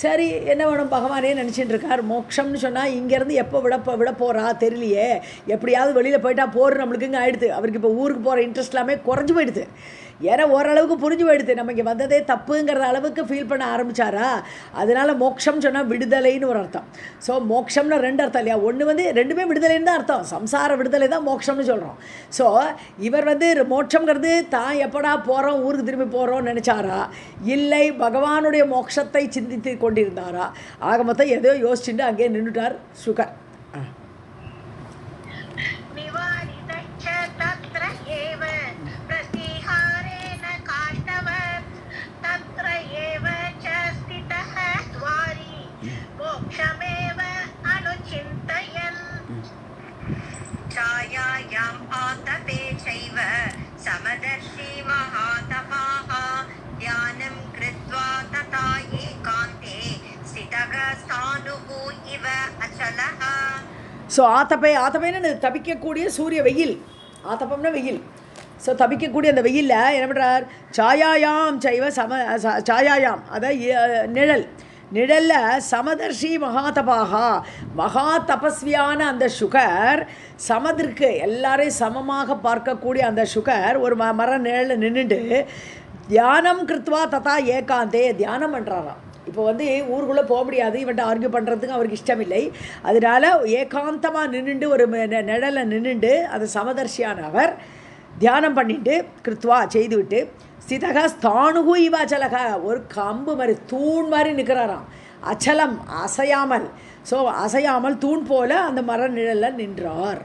சரி என்ன வேணும் பகவானே நினச்சிட்டு இருக்கார். மோட்சம்னு சொன்னால் இங்கேருந்து எப்போ விட போகிறா தெரியலையே, எப்படியாவது வெளியில் போயிட்டா போர் நம்மளுக்கு இங்கே ஆகிடுது. அவருக்கு இப்போ ஊருக்கு போகிற இன்ட்ரெஸ்ட் எல்லாமே குறைஞ்சி போயிடுது. ஏன்னா ஓரளவுக்கு புரிஞ்சு போயிடுது நம்ம இங்கே வந்ததே தப்புங்கிற அளவுக்கு ஃபீல் பண்ண ஆரம்பித்தாரா. அதனால் மோட்சம் சொன்னால் விடுதலைன்னு ஒரு அர்த்தம். ஸோ மோட்சம்னு ரெண்டு அர்த்தம் இல்லையா. ஒன்று வந்து ரெண்டுமே விடுதலைன்னு தான் அர்த்தம். சம்சார விடுதலை தான் மோட்சம்னு சொல்கிறோம். ஸோ இவர் வந்து மோட்சங்கிறது தான் எப்படா போகிறோம் ஊருக்கு திரும்பி போகிறோம்னு நினச்சாரா, இல்லை பகவானுடைய மோட்சத்தை சிந்தித்து கொண்டிருந்தாரா. ஆக மொத்தம் எதோ யோசிச்சுட்டு அங்கேயே நின்றுட்டார் சுகர். छायायाम् आतपे चैव समदर्शी महातपाः ध्यानं कृत्वा तथा एकान्ते स्थितः स्थाणुः इव अचलः. ஸோ ஆத்தப்பைன்னு தபிக்கக்கூடிய சூரிய வெயில். ஆத்தப்பம்னா வெயில். ஸோ தபிக்கக்கூடிய அந்த வெயிலில் என்ன பண்ணுறார், சாயாயாம் சைவ சாயாயாம் அதாவது நிழலில் சமதர்ஷி மகாதபாகா மகா தபஸ்வியான அந்த சுகர், சமதிற்கு எல்லாரையும் சமமாக பார்க்கக்கூடிய அந்த சுகர் ஒரு மர நிழலில் நின்றுட்டு தியானம் கிருத்வா ததா ஏகாந்தே தியானம் பண்ணுறாராம். இப்போ வந்து ஊருக்குள்ளே போக முடியாது, இவன்ட்ட ஆர்கியூ பண்ணுறதுக்கு அவருக்கு இஷ்டமில்லை. அதனால் ஏகாந்தமாக நின்றுண்டு ஒரு நிழலில் நின்றுண்டு அந்த சமதர்ஷியான அவர் தியானம் பண்ணிட்டு கிருத்வா செய்துவிட்டு ஸ்திதக ஸ்தானுகு இவ அச்சலக ஒரு கம்பு மாதிரி தூண் மாதிரி நிற்கிறாராம். அச்சலம் அசையாமல். ஸோ அசையாமல் தூண் போல அந்த மர நிழலில் நின்றார்.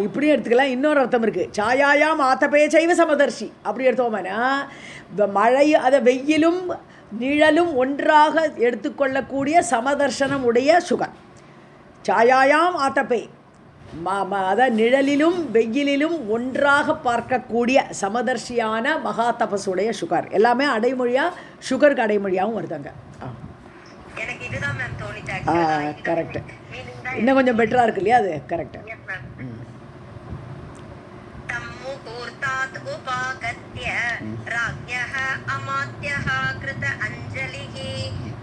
இப்படியும் எடுத்துக்கலாம். இன்னொரு அர்த்தம் இருக்குது. சாயாயாம் ஆத்தபே சைவ சமதர்ஷி அப்படி எடுத்தோம்னா மழை அதை வெயிலும் நிழலும் ஒன்றாக எடுத்துக்கொள்ளக்கூடிய சமதர்சனம் உடைய சுகர். சாயாயாம் ஆத்தபே அத நிழலிலும் வெயிலிலும் ஒன்றாக பார்க்கக்கூடிய சமதர்ஷியான மகா தபசுடைய சுகர். எல்லாமே அடைமொழியாக சுகருக்கு அடைமொழியாகவும் வருதாங்க. கரெக்டு. இன்னும் கொஞ்சம் பெட்டராக இருக்கு இல்லையா, அது கரெக்டு. मुहूर्तात् उपागत्य राज्ञः अमात्यः कृत अंजलिः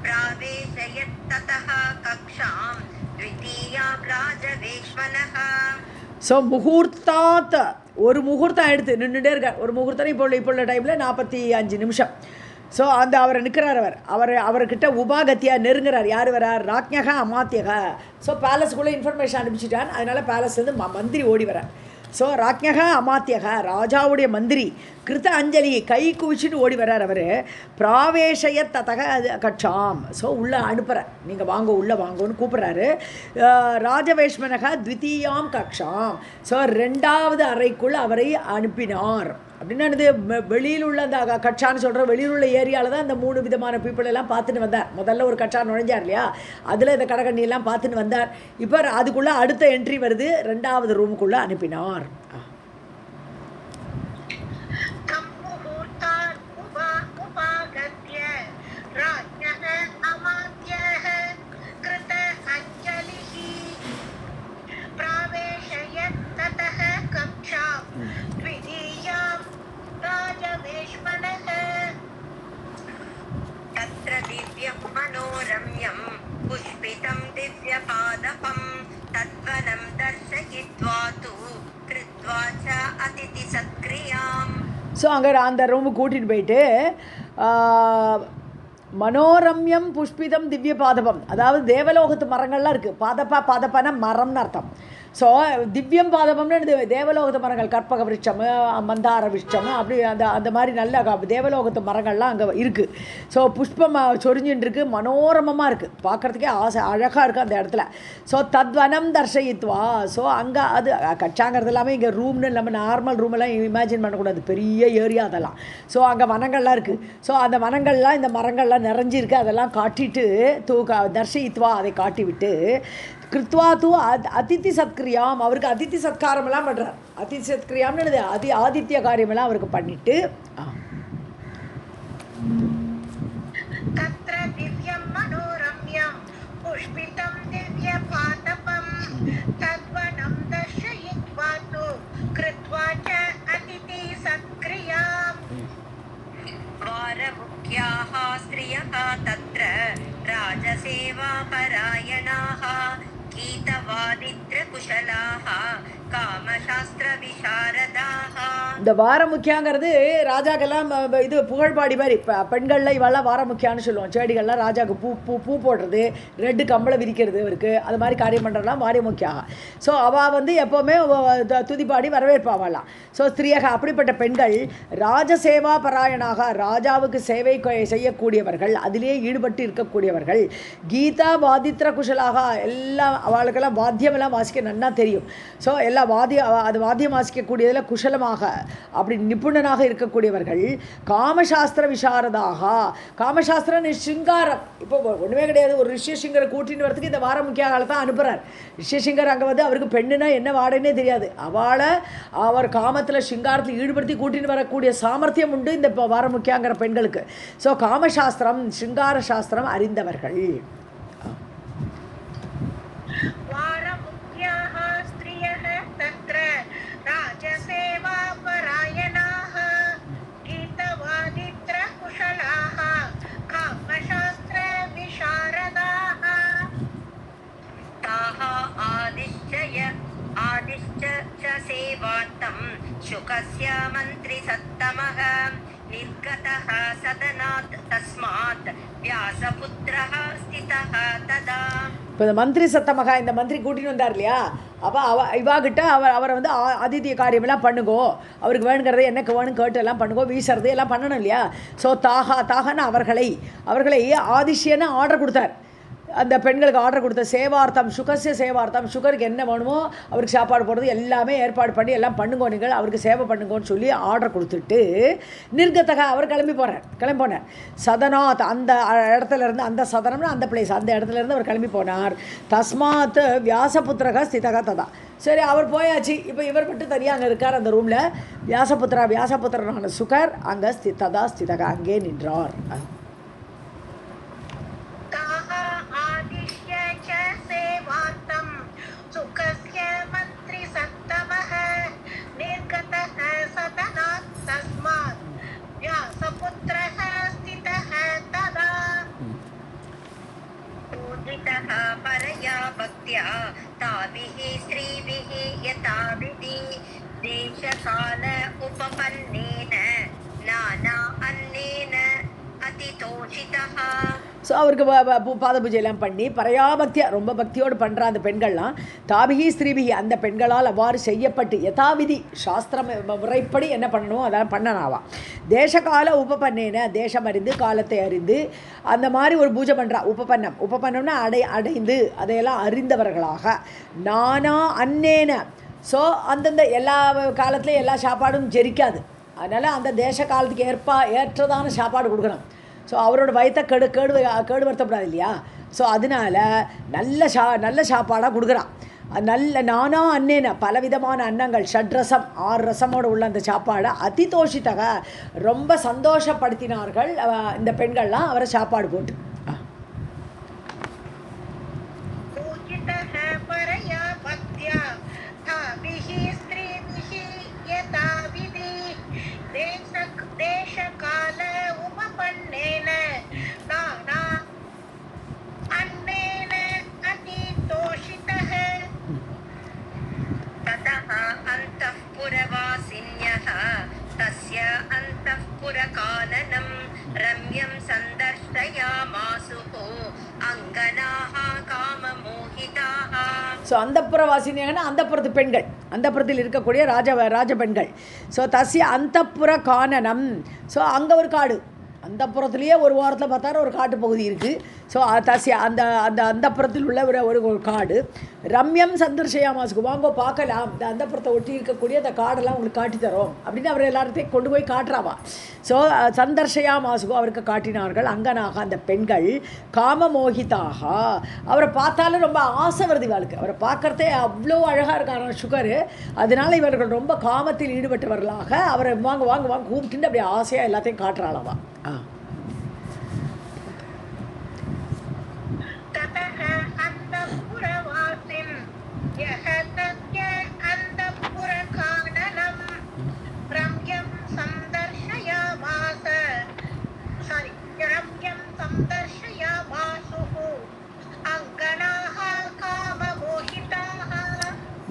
प्रावेशयत् ततः कक्षां द्वितीयां राजवेश्मनः. ஸோ முகூர்த்தாத் ஒரு முகூர்த்தம் எடுத்து நின்றுட்டே இருக்கார். ஒரு முகூர்த்தம் இப்போ உள்ள டைமில் 45 நிமிஷம். ஸோ அந்த அவரை நிற்கிறார். அவர்கிட்ட உபாகத்தியாக நெருங்குறார். யார் வரார், ராஜ்ஞகா அமாத்தியகா. So பேலஸுக்குள்ளே information அனுப்பிச்சிட்டான். அதனால் பேலஸ்லேருந்து மந்திரி ஓடி வரார். ஸோ ராஜ்ஞகா அமாத்தியகா ராஜாவுடைய மந்திரி கிருத்த அஞ்சலி கை குவிச்சுட்டு ஓடி வர்றார். அவர் பிராவேஷய ததக கட்சாம். ஸோ உள்ளே அனுப்புகிறார். நீங்கள் வாங்க உள்ளே வாங்கன்னு கூப்பிட்றாரு. ராஜவேஷ்மனக த்விதீயாம் கக்ஷாம். ஸோ 2வது அறைக்குள் அவரை அனுப்பினார். அப்படின்னா இது வெளியில் உள்ள அந்த கட்சான்னு சொல்கிற வெளியில் உள்ள ஏரியாவில் தான் இந்த 3 விதமான பீப்புள் எல்லாம் பார்த்துட்டு வந்தார். முதல்ல ஒரு கட்சா நுழைஞ்சார் இல்லையா, அதில் இந்த கடகண்ணியெல்லாம் பார்த்துட்டு வந்தார். இப்போ அதுக்குள்ளே அடுத்த என்ட்ரி வருது. 2வது ரூமுக்குள்ளே அனுப்பினார். ஸோ அங்கே அந்த ரூமுக்கு கூட்டிகிட்டு போயிட்டு மனோரம்யம் புஷ்பிதம் திவ்ய பாதபம், அதாவது தேவலோகத்து மரங்கள்லாம் இருக்குது. பாதப்பான மரம்னு அர்த்தம். ஸோ திவ்யம் பாதபம்னு தேவலோகத்து மரங்கள், கற்பக விருட்சம், மந்தார விருட்சம், அப்படி அந்த மாதிரி நல்ல தேவலோகத்து மரங்கள்லாம் அங்கே இருக்குது. ஸோ புஷ்பம் சொரிஞ்சுட்டு இருக்குது, மனோரமமாக இருக்குது, பார்க்குறதுக்கே ஆசை அழகாக இருக்குது அந்த இடத்துல. ஸோ தத்வனம் தர்ஷயித்வா. ஸோ அங்கே அது கச்சாங்கிறது எல்லாமே இங்கே ரூம்னு நம்ம நார்மல் ரூமெல்லாம் இமேஜின் பண்ணக்கூடாது, பெரிய ஏரியா அதெல்லாம். ஸோ அங்கே வனங்கள்லாம் இருக்குது. ஸோ அந்த வனங்கள்லாம் இந்த மரங்கள்லாம் நிறைஞ்சிருக்கு, அதெல்லாம் காட்டிட்டு தர்ஷயித்வா அதை காட்டி விட்டு கிருத்வா தூ அதித்தி சத்கிரியாம், அவருக்கு அதித்தி சத்காரமெல்லாம் பண்ணுறார். அதித்தி சத்கிரியாம்னு ஆதித்ய காரியமெல்லாம் அவருக்கு பண்ணிட்டு தத்ர திவ்யம் மனோரம்யம் புஷ்பிதம் திவ்ய பாதபம் தத்வனம் தர்ஷயித்வா து கிருத்வா ச அதிதி சத்கிரியாம். வாரமுఖ్యాः ஸ்த்ரியः தத்ர ராஜசேவா பராயணாः கீதவாதித்ரகுஷலாः காமசாஸ்திர விசாரதாः. இந்த வாரமுக்கியாங்கிறது ராஜாக்கெல்லாம் இது புகழ்பாடி மாதிரி. பெண்களில் இவெல்லாம் வாரமுக்கியான்னு சொல்லுவோம். செடிகள்லாம் ராஜாவுக்கு பூ போடுறது, ரெட்டு கம்பளை விரிக்கிறது, இவருக்கு அது மாதிரி காரியம் பண்ணுறதுலாம் வாரமுக்கியாக. ஸோ அவள் வந்து எப்போவுமே துதிப்பாடி வரவேற்பாவலாம். ஸோ ஸ்திரீயாக அப்படிப்பட்ட பெண்கள் ராஜசேவா பராயணாக, ராஜாவுக்கு சேவை செய்யக்கூடியவர்கள், அதிலே ஈடுபட்டு இருக்கக்கூடியவர்கள். கீதா வாதித்ர குஷலாக, எல்லாம் அவளுக்கெல்லாம் வாத்தியமெல்லாம் வாசிக்க நன்னா தெரியும். ஸோ எல்லா வாத்தியம் வாசிக்கக்கூடியதில் குஷலமாக அப்படி நிபுணனாக இருக்கக்கூடியவர்கள். காமசாஸ்திர விசாரதாக, காமசாஸ்திரம் சிங்காரம். இப்போ ஒன்றுமே கிடையாது, ஒரு ரிஷ்யசிங்கரை கூட்டின்னு வரதுக்கு இந்த வாரமுக்கியாக தான் அனுப்புகிறார். ரிஷ்யசிங்கர் அங்கே வந்து அவருக்கு பெண்ணுனா என்ன வாடனே தெரியாது, அவளை அவர் காமத்தில் சிங்காரத்தில் ஈடுபடுத்தி கூட்டின்னு வரக்கூடிய சாமர்த்தியம் உண்டு இந்த வாரமுக்கியாங்கிற பெண்களுக்கு. ஸோ காமசாஸ்திரம் சிங்கார சாஸ்திரம் அறிந்தவர்கள். சேவார்த்தம் சுகஸ்ய மந்திரி சத்தமஹ நிர்கதஹ சதனாத் தஸ்மாத் வியாசபுத்ரஹ ஸ்திதஹ ததா. இப்போ இந்த மந்திரி சத்தமகா, இந்த மந்திரி கூட்டின்னு வந்தார் இல்லையா, அப்போ இவாகிட்ட அவரை வந்து ஆதித்ய காரியமெல்லாம் பண்ணுங்கோ, அவருக்கு வேணுங்கிறத எனக்கு வேணும் கேட்டு எல்லாம் பண்ணுங்கோ, வீசுறது எல்லாம் பண்ணணும் இல்லையா. ஸோ தாகன்னு அவர்களை ஆதிஷ்யன்னு ஆர்டர் கொடுத்தார். அந்த பெண்களுக்கு ஆர்டர் கொடுத்த சேவார்த்தம் சுகசிய சேவார்த்தம், சுகருக்கு என்ன வேணுமோ அவருக்கு சாப்பாடு போடுறது எல்லாமே ஏற்பாடு பண்ணி எல்லாம் பண்ணுங்கோ, நீங்கள் அவருக்கு சேவை பண்ணுங்கோன்னு சொல்லி ஆர்டர் கொடுத்துட்டு நிர்கதக அவர் கிளம்பி போனார். சதனாத், அந்த இடத்துலேருந்து, அந்த சதனம்னு அந்த பிளேஸ், அந்த இடத்துலேருந்து அவர் கிளம்பி போனார். தஸ்மாத் வியாசபுத்திரக ஸ்திதக ததா. சரி, அவர் போயாச்சு. இப்போ இவர் மட்டும் தனியாக அங்கே இருக்கார் அந்த ரூமில். வியாசபுத்திரனான சுகர் அங்கே ஸ்திதக அங்கே நின்றார். परया भक्त्या ताभिः स्त्रीभिः यथाविधि देशकाल उपपन्नेन नाना अन्नेन अतितोषितः. ஸோ அவருக்கு பாத பூஜையெல்லாம் பண்ணி பரையாபக்தியா ரொம்ப பக்தியோடு பண்ணுற அந்த பெண்கள்லாம் தாபிகி ஸ்திரீபிகி அந்த பெண்களால் அவ்வாறு செய்யப்பட்டு யதாவிதி சாஸ்திரம் முறைப்படி என்ன பண்ணணும் அதெல்லாம் பண்ணனாவா. தேசகால உபபன்னேன, தேசம் அறிந்து காலத்தை அறிந்து அந்த மாதிரி ஒரு பூஜை பண்ணுறா. உபபன்னம்னா அடைந்து அதையெல்லாம் அறிந்தவர்களாக. நானா அன்னேன, ஸோ அந்தந்த எல்லா காலத்துலேயும் எல்லா சாப்பாடும் ஜெரிக்காது, அதனால் அந்த தேச காலத்துக்கு ஏற்றதான சாப்பாடு கொடுக்கணும். ஸோ அவரோட வயத்தை கேடு வருத்தப்படாது இல்லையா. ஸோ அதனால் நல்ல சாப்பாடாக கொடுக்குறான். நானா அன்னேன, பலவிதமான அன்னங்கள், ஷட்ரசம் 6 ரசமோடு உள்ள அந்த சாப்பாடை அதிதோஷித்தக ரொம்ப சந்தோஷப்படுத்தினார்கள் இந்த பெண்கள்லாம் அவரை சாப்பாடு போட்டு. ஸோ அந்தப்புறவாசினியாகனா அந்தப்புறத்து பெண்கள், அந்தப்புறத்தில் இருக்கக்கூடிய ராஜ பெண்கள். ஸோ தஸ்ய அந்தப்புற கானனம். ஸோ அங்கே ஒரு காடு, அந்தப்புறத்துலேயே ஒரு வாரத்தில் பார்த்தாரு ஒரு காட்டு பகுதி இருக்குது. ஸோ தஸ்ய அந்த அந்த அந்தப்புறத்தில் உள்ள ஒரு காடு. ரம்யம் சந்தர்ஷயாமாசுக்கு, வாங்கோ பார்க்கலாம், இந்த அந்தப்புறத்தை ஒட்டி இருக்கக்கூடிய அந்த காடெல்லாம் உங்களுக்கு காட்டித்தரோம் அப்படின்னு அவர் எல்லாத்தையும் கொண்டு போய் காட்டுறாவா. ஸோ சந்தர்ஷயாமாசுகோ, அவருக்கு காட்டினார்கள். அங்கனாக அந்த பெண்கள் காமமோகிதாக, அவரை பார்த்தாலும் ரொம்ப ஆசை வருது இவளுக்கு. அவரை பார்க்கறதே அவ்வளோ அழகாக இருக்கார் சுகர். அதனால இவர்கள் ரொம்ப காமத்தில் ஈடுபட்டவர்களாக அவரை வாங்க வாங்க வாங்க கூப்பிட்டு அப்படியே ஆசையாக எல்லாத்தையும் காட்டுறாளவா.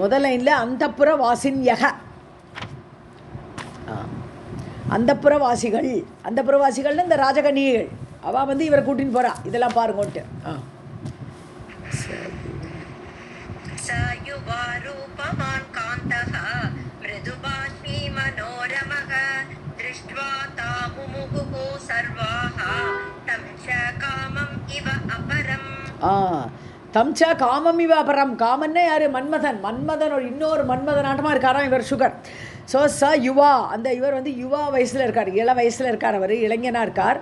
முதல் லைனில் அந்தப்புறவாசின்யக, அந்தப்புறவாசிகள், அந்தப்புறவாசிகள்னு இந்த ராஜகன்னிகள், அவள் வந்து இவரை கூட்டின்னு போகிறா. இதெல்லாம் பாருங்கன்ட்டு. தம்ச காமம் இவ அபரம். காமன்னே யார்? மன்மதன். மன்மதன் இன்னொரு மன்மதனாட்டமாக இருக்காராம் இவர் சுகர். ஸோ யுவா, அந்த இவர் வந்து யுவா வயசில் இருக்கார், இள வயசில் இருக்கார், அவர் இளைஞனாக இருக்கார்.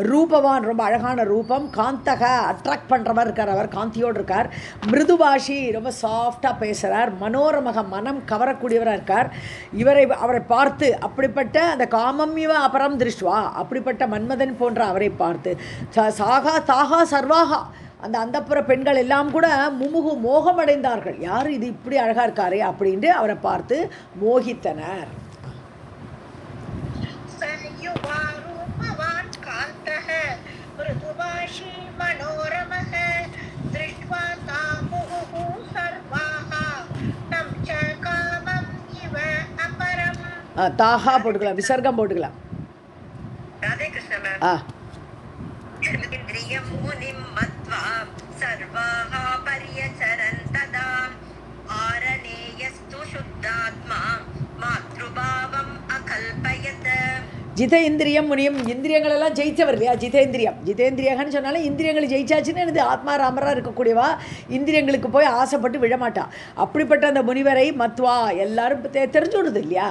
ரூபவான், ரொம்ப அழகான ரூபம். காந்தக, அட்ராக்ட் பண்ணுறவர் இருக்கார், அவர் காந்தியோடு இருக்கார். மிருதுபாஷி, ரொம்ப சாஃப்டாக பேசுகிறார். மனோரமக, மனம் கவரக்கூடியவராக இருக்கார். அவரை பார்த்து, அப்படிப்பட்ட அந்த காமம் இவ அபரம் திருஷ்டுவா, அப்படிப்பட்ட மன்மதன் போன்ற அவரை பார்த்து சாகா தாகா சர்வாகா, அந்த அந்தப்புற பெண்கள் எல்லாம் கூட முமுகு மோகமடைந்தார்கள். யார் இது இப்படி அழகாக இருக்காரே அப்படின்ட்டு அவரை பார்த்து மோகித்தனர். தாகா போட்டுக்கலாம், விசர்க்கம் போட்டுக்கலாம். ஜிதேந்திரியம் முனியும், இந்திரியங்களெல்லாம் ஜெயிச்சவர் இல்லையா ஜிதேந்திரியம். ஜிதேந்திரியகன்னு சொன்னாலும் இந்திரியங்களை ஜெயிச்சாச்சுன்னு இது ஆத்மாராமராக இருக்கக்கூடியவா, இந்திரியங்களுக்கு போய் ஆசைப்பட்டு விழமாட்டா. அப்படிப்பட்ட அந்த முனிவரை மத்வா எல்லாரும் தெரிஞ்சு விடுது இல்லையா.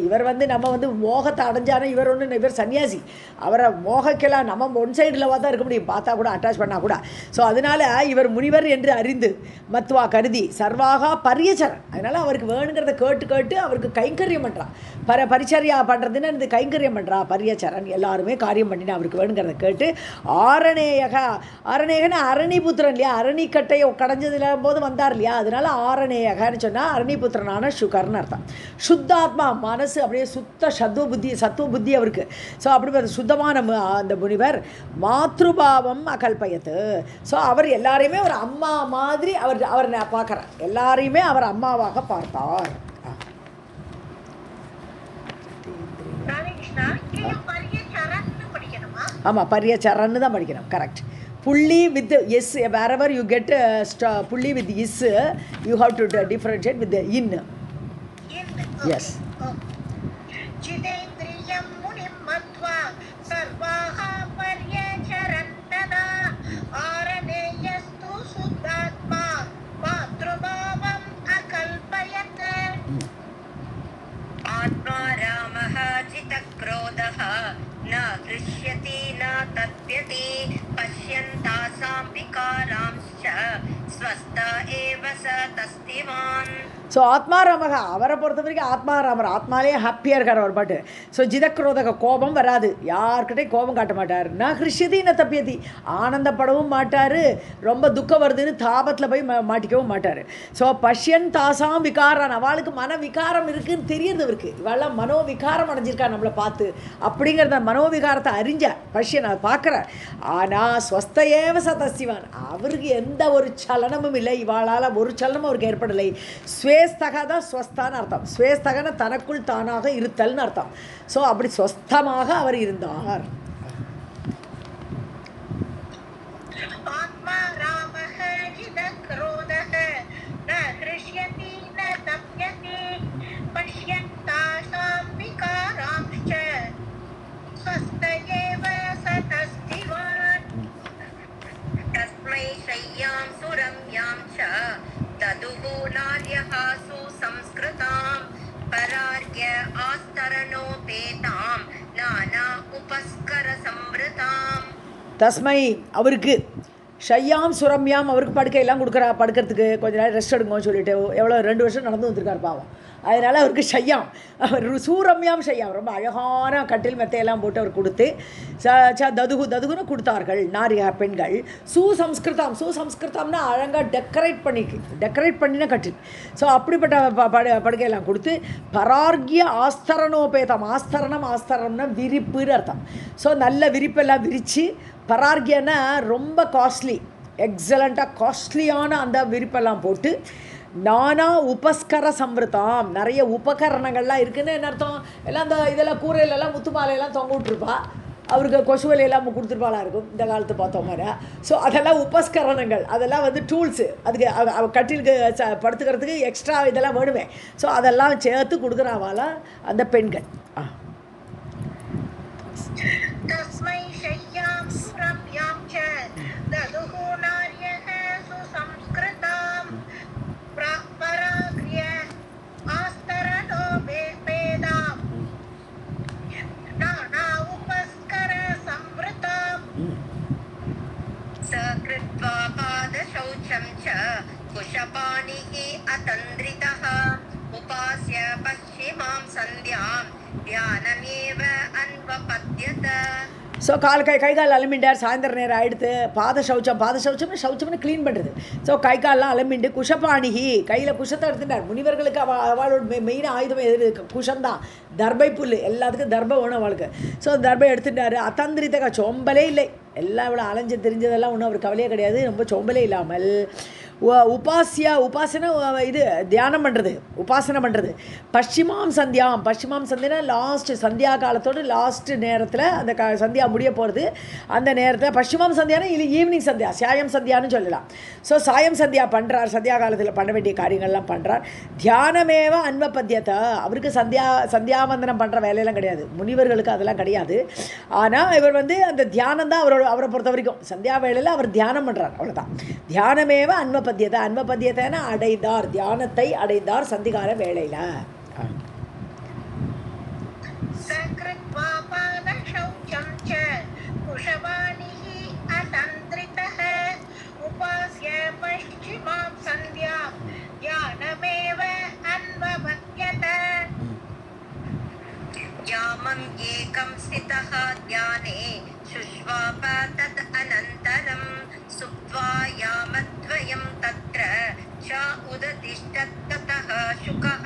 இவர் வந்து நம்ம வந்து மோகத்தை அடைஞ்சானே, இவர் ஒன்று, இவர் சன்னியாசி, அவரை மோகக்கெல்லாம் நம்ம ஒன் சைடில் தான் இருக்க முடியும், பார்த்தா கூட அட்டாச் பண்ணால் கூட. ஸோ அதனால் இவர் முனிவர் என்று அறிந்து மத்வா கருதி சர்வாகா பரியச்சரன், அதனால் அவருக்கு வேணுங்கிறத கேட்டு கேட்டு அவருக்கு கைங்கரியம் பண்ணுறான். பரிச்சரியா பண்ணுறதுன்னு இந்த கைங்கரியம் பண்ணுறா பரியச்சரன். எல்லாருமே காரியம் பண்ணினா அவருக்கு வேணுங்கிறத கேட்டு ஆரணேயக, ஆரணேயகன்னு அரணிபுத்திரன் இல்லையா, அரணிக்கட்டையை கடைஞ்சதுல போது வந்தார் இல்லையா, அதனால ஆரணேயகன்னு சொன்னால் அரணிபுத்திரனான சுகர்னு அர்த்தம். சுத்தாத்மா, மனசு அப்படியே சுத்த சத்துவ புத்தி அவருக்கு. ஸோ அப்படி சுத்தமான அந்த முனிவர் மாத்ருபாவம் அகல்பயத்து. ஸோ அவர் எல்லாரையுமே ஒரு அம்மா மாதிரி அவர் பார்க்குறார், எல்லாரையுமே அவர் அம்மாவாக பார்த்தார். ஆமாம், பரியச்சரன்னு தான் படிக்கணும். கரெக்ட். புள்ளி with S, wherever you get புள்ளி with is, you have to differentiate with the in. Yes. ஜிதேந்திரியம் முனிம் மத்வா சர்வாஹா பரியச்சரந்ததா ஆரணேயஸ்து சுத்தாத்மா மாத்ருபாவம் அகல்பயத். ஆத்மா ராமஹ ஜிதக்ரோதஹ ந கிருஷ்யதி ந தத்யதி பஷ்யந்தாசாம் விகாராம்ச்ச ஸ்வஸ்த ஏவ ச தஸ்திமான். ஸோ ஆத்மாராமக, அவரை பொறுத்த வரைக்கும் ஆத்மாராமர், ஆத்மாலே ஹாப்பியாக இருக்கார் அவர் பாட்டு. ஸோ ஜிதக்ரோதக, கோபம் வராது, யார்கிட்டையும் கோபம் காட்ட மாட்டார். நான் கிருஷ்யதி ந தப்பியதி, ஆனந்தப்படவும் மாட்டார், ரொம்ப துக்கம் வருதுன்னு தாபத்தில் போய் மாட்டிக்கவும் மாட்டார். ஸோ பஷ்யன் தாசாம் விகாரான், அவளுக்கு மன விகாரம் இருக்குதுன்னு தெரியுது அவருக்கு, இவெல்லாம் மனோவிகாரம் அடைஞ்சிருக்கா நம்மளை பார்த்து அப்படிங்கிறத மனோவிகாரத்தை அறிஞ்ச பஷ்யன் அதை பார்க்குறார். ஆனால் ஸ்வஸ்தையேவ சதஸ்திவான், அவருக்கு எந்த ஒரு சலனமும் இல்லை, இவாளால் ஒரு சலனமும் அவருக்கு ஏற்படலை. ஸ்வேஸ்தக தான் ஸ்வஸ்தான்னு அர்த்தம். ஸ்வேஸ்தகன தனக்குள் தானாக இருத்தல்னு அர்த்தம். ஸோ அப்படி ஸ்வஸ்தமாக அவர் இருந்தார். ஆத்மா ராமஹ ஜிதக்ரோதஹ ந தஸ்மை அவருக்கு ஷையாம் சுரம்யாம் அவருக்கு படுக்கையெல்லாம் படுக்கிறதுக்கு கொஞ்ச நேரம் ரெஸ்ட் எடுங்கன்னு சொல்லிட்டு எவ்வளோ 2 வருஷம் நடந்து வந்திருக்கார் பாவம். அதனால் அவருக்கு ஷையாம் அவர் சூரம்யாம் ஷையாம் ரொம்ப அழகான கட்டில் மெத்தையெல்லாம் போட்டு அவர் கொடுத்து ததுகுன்னு கொடுத்தார்கள் நாரியா பெண்கள். சுசம்ஸ்கிருதம்னா அழகாக டெக்கரேட் பண்ணின கட்டில். ஸோ அப்படிப்பட்ட படுக்கையெல்லாம் கொடுத்து பரார்கிய ஆஸ்தரணம்னா விரிப்புன்னு அர்த்தம். ஸோ நல்ல விரிப்பெல்லாம் விரித்து பரார்கியன்னா ரொம்ப காஸ்ட்லி எக்ஸலண்ட்டாக காஸ்ட்லியான அந்த விரிப்பெல்லாம் போட்டு நானா உபஸ்கர சம்ருதாம் நிறைய உபகரணங்கள்லாம் இருக்குதுன்னு என்ன அர்த்தம் எல்லாம் அந்த இதெல்லாம் கூரையிலெல்லாம் முத்து மாலையெல்லாம் தொங்க விட்டுருப்பா அவருக்கு கொசுவலையெல்லாம் கொடுத்துருப்பாளா இருக்கும் இந்த காலத்து பார்த்தோம் மாதிரி. ஸோ அதெல்லாம் உபஸ்கரணங்கள் அதெல்லாம் வந்து டூல்ஸு அதுக்கு கட்டிலுக்கு படுத்துக்கிறதுக்கு எக்ஸ்ட்ரா இதெல்லாம் வேணுமே. ஸோ அதெல்லாம் சேர்த்து கொடுக்குறாவாளா அந்த பெண்கள். तस्मै शय्यां सुरम्यां च ददुः नार्यः सुसंस्कृतां पराग्र्य आस्तरणो वेदां नाना उपस्कर संवृतां सकृत्वा पादशौचं च कुशपाणिः अतन्द्रितः उपास्य पश्चिमां सन्ध्यां ध्यानमेव अन्वपद्यत. ஸோ கை கால் அலமிண்டார். சாயந்தர நேரம் ஆகிடுத்து. பாதசௌச்சம்னு க்ளீன் பண்ணுறது. ஸோ கை கால்லாம் அலமிண்டு குஷபாணிகி கையில் குஷத்தை எடுத்துட்டார். முனிவர்களுக்கு அவளோட மெயின் ஆயுதம் எது குஷந்தான். தர்பை புல் எல்லாத்துக்கும் தர்பை வேணும் அவளுக்கு. ஸோ தர்பை எடுத்துட்டார். அத்தந்திரித்தக சோம்பலே இல்லை. எல்லாம் இவ்வளோ அலைஞ்சு தெரிஞ்சதெல்லாம் ஒன்றும் அவர் கவலையே கிடையாது. ரொம்ப சோம்பலே இல்லாமல் உபாசனை இது தியானம் பண்ணுறது உபாசனை பண்ணுறது. பশ্চিமாம் சந்தியானா லாஸ்ட்டு சந்தியா காலத்தோடு லாஸ்ட்டு நேரத்தில் அந்த சந்தியா முடிய போகிறது. அந்த நேரத்தில் பশ্চিமாம் சந்தியானா இல்லை ஈவினிங் சந்தியா சாயம் சந்தியான்னு சொல்லலாம். ஸோ சாயம் சந்தியா பண்ணுறார். சந்தியா காலத்தில் பண்ண வேண்டிய காரியங்கள்லாம் பண்ணுறார். தியானமேவ அன்வபத்தியத்தை அவருக்கு சந்தியாவந்தனம் பண்ணுற வேலையெல்லாம் கிடையாது. முனிவர்களுக்கு அதெல்லாம் கிடையாது. ஆனால் இவர் வந்து அந்த தியானம் தான் அவரை பொறுத்த வரைக்கும் சந்தியா வேளையில் அவர் தியானம் பண்ணுறார். அவ்வளோதான். தியானமேவ அன்வபத்தியத்தைன்னா அடைந்தார் தியானத்தை அடைந்தார் சந்திகார வேளையில். सकृत्वा पादशौचं च कुशवाणिः अतन्द्रितः उपास्य पश्चिमां सन्ध्यां ध्यानमेव अन्वपद्यत. यामम् एकं स्थितः ध्याने शुष्वाप तद् अनन्तरं सुप्त्वा यामद्वयं तत्र च उदतिष्ठत् ततः शुकः.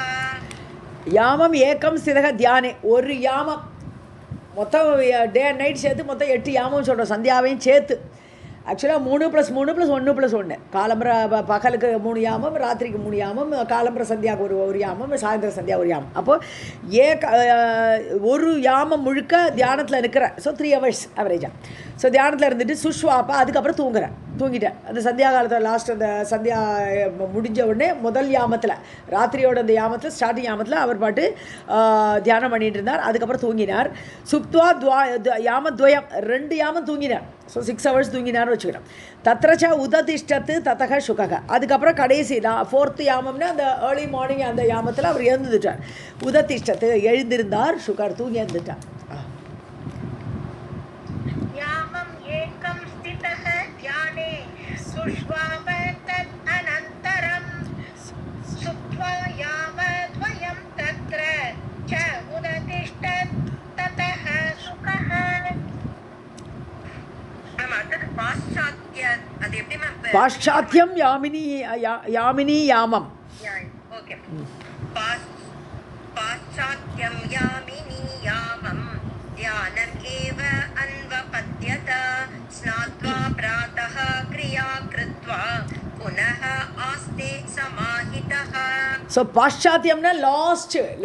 யாமம் ஏக்கம் சிதக தியானே ஒரு யாமம் மொத்தம் டே அண்ட் நைட் சேர்த்து மொத்தம் 8 யாமம் சொல்கிறோம். சந்தியாவையும் சேர்த்து ஆக்சுவலாக 3+3+1+1 காலம்பர பகலுக்கு 3 யாமம் ராத்திரிக்கு 3 யாமம் காலம்பர சந்தியாவுக்கு ஒரு யாமம் சாயந்தர சந்தியா ஒரு யாமம். அப்போது ஒரு யாமம் முழுக்க தியானத்தில் இருக்கிற. So 3 hours அவரேஜாக. ஸோ தியானத்தில் இருந்துட்டு சுஷ்வாப்பா அதுக்கப்புறம் தூங்கிட்டேன். அந்த சந்தியா காலத்தில் லாஸ்ட் அந்த சந்தியா முடிஞ்ச உடனே முதல் யாமத்தில் ராத்திரியோட அந்த யாமத்தில் ஸ்டார்டிங் யாமத்தில் அவர் பாட்டு தியானம் பண்ணிகிட்டு இருந்தார். அதுக்கப்புறம் தூங்கினார். சுப்துவா யாமத்வயம் 2 யாமம் தூங்கினார். ஸோ 6 hours தூங்கினார்னு வச்சுக்கிறோம். தத்ரச்ச உததிஷ்டத்து தத்தக சுகக அதுக்கப்புறம் கடைசி 4th யாமம்னா அந்த ஏர்லி மார்னிங் அந்த யாமத்தில் அவர் எழுந்துட்டார். உததிஷ்டத்து எழுந்திருந்தார். சுகர் தூங்கி எழுந்துட்டார். यामम् एकं स्थितः ध्याने सुष्वाप तद् अनन्तरं सुप्त्वा यामद्वयं तत्र च उदतिष्ठत् ततः सुखः. பாஷ்சாத்தியம் யாமினி யாமம். ஓகே. பாஷ்சாத்தியம் யாமினி யாமம் ध्यानम् एव अन्वपद्यत स्नात्वा प्रातः क्रिया कृत्वा पुनः आस्ते समाहितः. ஸோ பாஷ்சாத்தியம்னா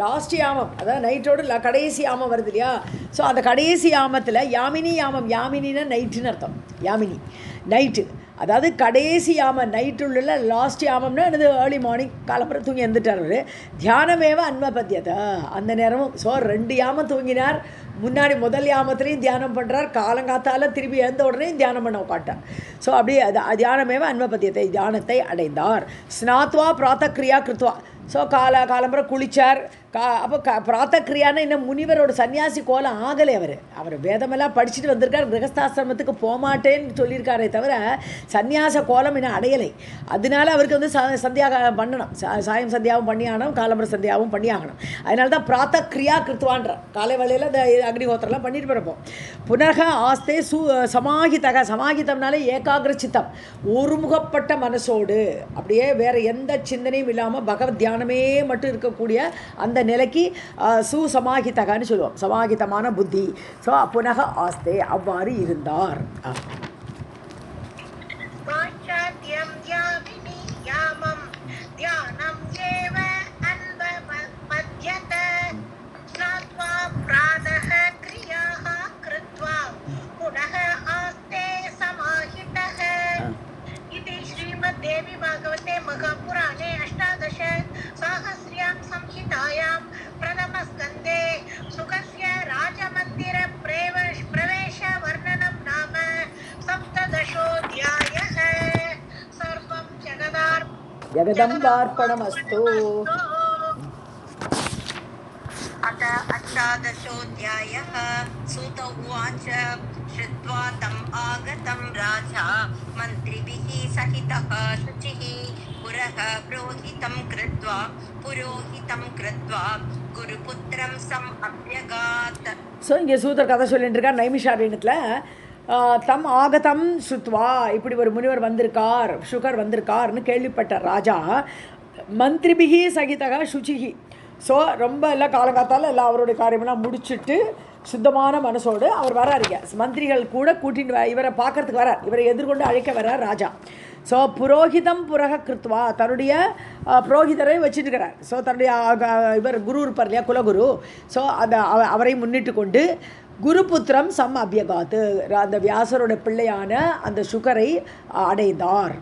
லாஸ்ட் யாமம் அதாவது நைட்டோட கடைசி யாமம் வருது இல்லையா. ஸோ அந்த கடைசி யாமத்தில் யாமினி யாமம் யாமினின்னா நைட்டுன்னு அர்த்தம். யாமினி நைட்டு அதாவது கடைசி யாமம் நைட்டுள்ள லாஸ்ட் யாமம்னா என்னது ஏர்லி மார்னிங் காலப்புறம் தூங்கி எழுந்துட்டார். தியானமேவ அன்வபத்தியதா அந்த நேரமும். ஸோ 2 யாமம் தூங்கினார். முன்னாடி முதல் யாமத்துலேயும் தியானம் பண்ணுறார். காலங்காத்தால் திருப்பி எழுந்த உடனே தியானம் பண்ண உட்காட்டார். ஸோ அப்படியே தியானமேவ தியானத்தை அடைந்தார். ஸ்நாத்வா பிராத்த கிரியா கிருத்வா. ஸோ காலம்புறம் குளித்தார். அப்போ பிராத்த கிரியானா இன்னும் முனிவரோட சன்னியாசி கோலம் ஆகலை. அவர் வேதமெல்லாம் படிச்சுட்டு வந்திருக்கார், கிரகஸ்தாசிரமத்துக்கு போகமாட்டேன்னு சொல்லியிருக்காரே தவிர சன்னியாச கோலம் இன்னும் அடையலை. அதனால அவருக்கு வந்து சந்தியா பண்ணணும், சாயம் சந்தியாவும் பண்ணி ஆகணும், காலம்பர சந்தியாவும் பண்ணி ஆகணும். அதனால தான் பிராத்த கிரியா கிருத்துவான்ற காலை வேளையில் இந்த அக்னிஹோத்திரம்லாம் பண்ணிட்டு போகிறப்போம். புனக ஆஸ்தே சமாஹிதக, சமாஹிதம்னாலே ஏகாகிர சித்தம், ஒருமுகப்பட்ட மனசோடு அப்படியே வேறு எந்த சிந்தனையும் இல்லாமல் பகவத் தியானமே மட்டும் இருக்கக்கூடிய அந்த நிலைக்கு சுசமாஹிதகான்னு சொல்லுவோம், சமாஹிதமான புத்தி. ஸோ புனக ஆஸ்தே அவ்வாறு இருந்தார். देवी भागवते महापुराणे अष्टादश साहस्र्यां संहितायां प्रथमस्कन्धे सुखस्य राजमन्दिर प्रवेश वर्णनं नाम सप्तदशोऽध्यायः। सर्वं जगदम्बार्पणमस्तु। अथ अष्टादशोऽध्यायः। सूत उवाच श्रुत्वा तम् आगतं राजा मन्त्रिभिः सहितः शुचिः पुरः पुरोहितं कृत्वा गुरुपुत्रं सम् अभ्यगात्. ஸோ இங்கே சூதர் கதை சொல்லிட்டு இருக்கார் நைமிஷாரண்யத்தில். தம் ஆகதம் ஸ்ருத்வா, இப்படி ஒரு முனிவர் வந்திருக்கார், சுகர் வந்திருக்கார்னு கேள்விப்பட்ட ராஜா மந்திரிபிகி சகிதகா சுச்சிகி. ஸோ ரொம்ப எல்லாம் காலங்காத்தால் எல்லாம் அவருடைய காரியமெல்லாம் முடிச்சுட்டு சுத்தமான மனசோடு அவர் வராருங்க. மந்திரிகள் கூட கூட்டின்னு இவரை பார்க்கறதுக்கு வரார், இவரை எதிர்கொண்டு அழைக்க வர்றார் ராஜா. ஸோ புரோஹிதம் புரக கிருத்வா, தன்னுடைய புரோஹிதரை வச்சுட்டுருக்கிறார். ஸோ தன்னுடைய இவர் குரு இருப்பார் இல்லையா, குலகுரு. ஸோ அந்த அவரை முன்னிட்டு கொண்டு குருபுத்திரம் சம் அபியகாத்து, அந்த வியாசரோட பிள்ளையான அந்த சுகரை அடைந்தார்.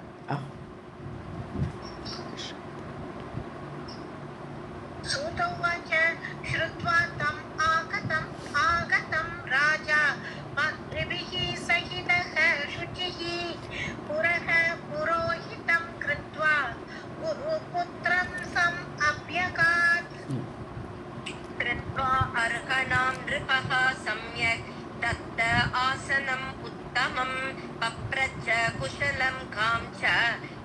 सम्यक् दत्त आसनम् उत्तमं पप्रच्छ कुशलं गां च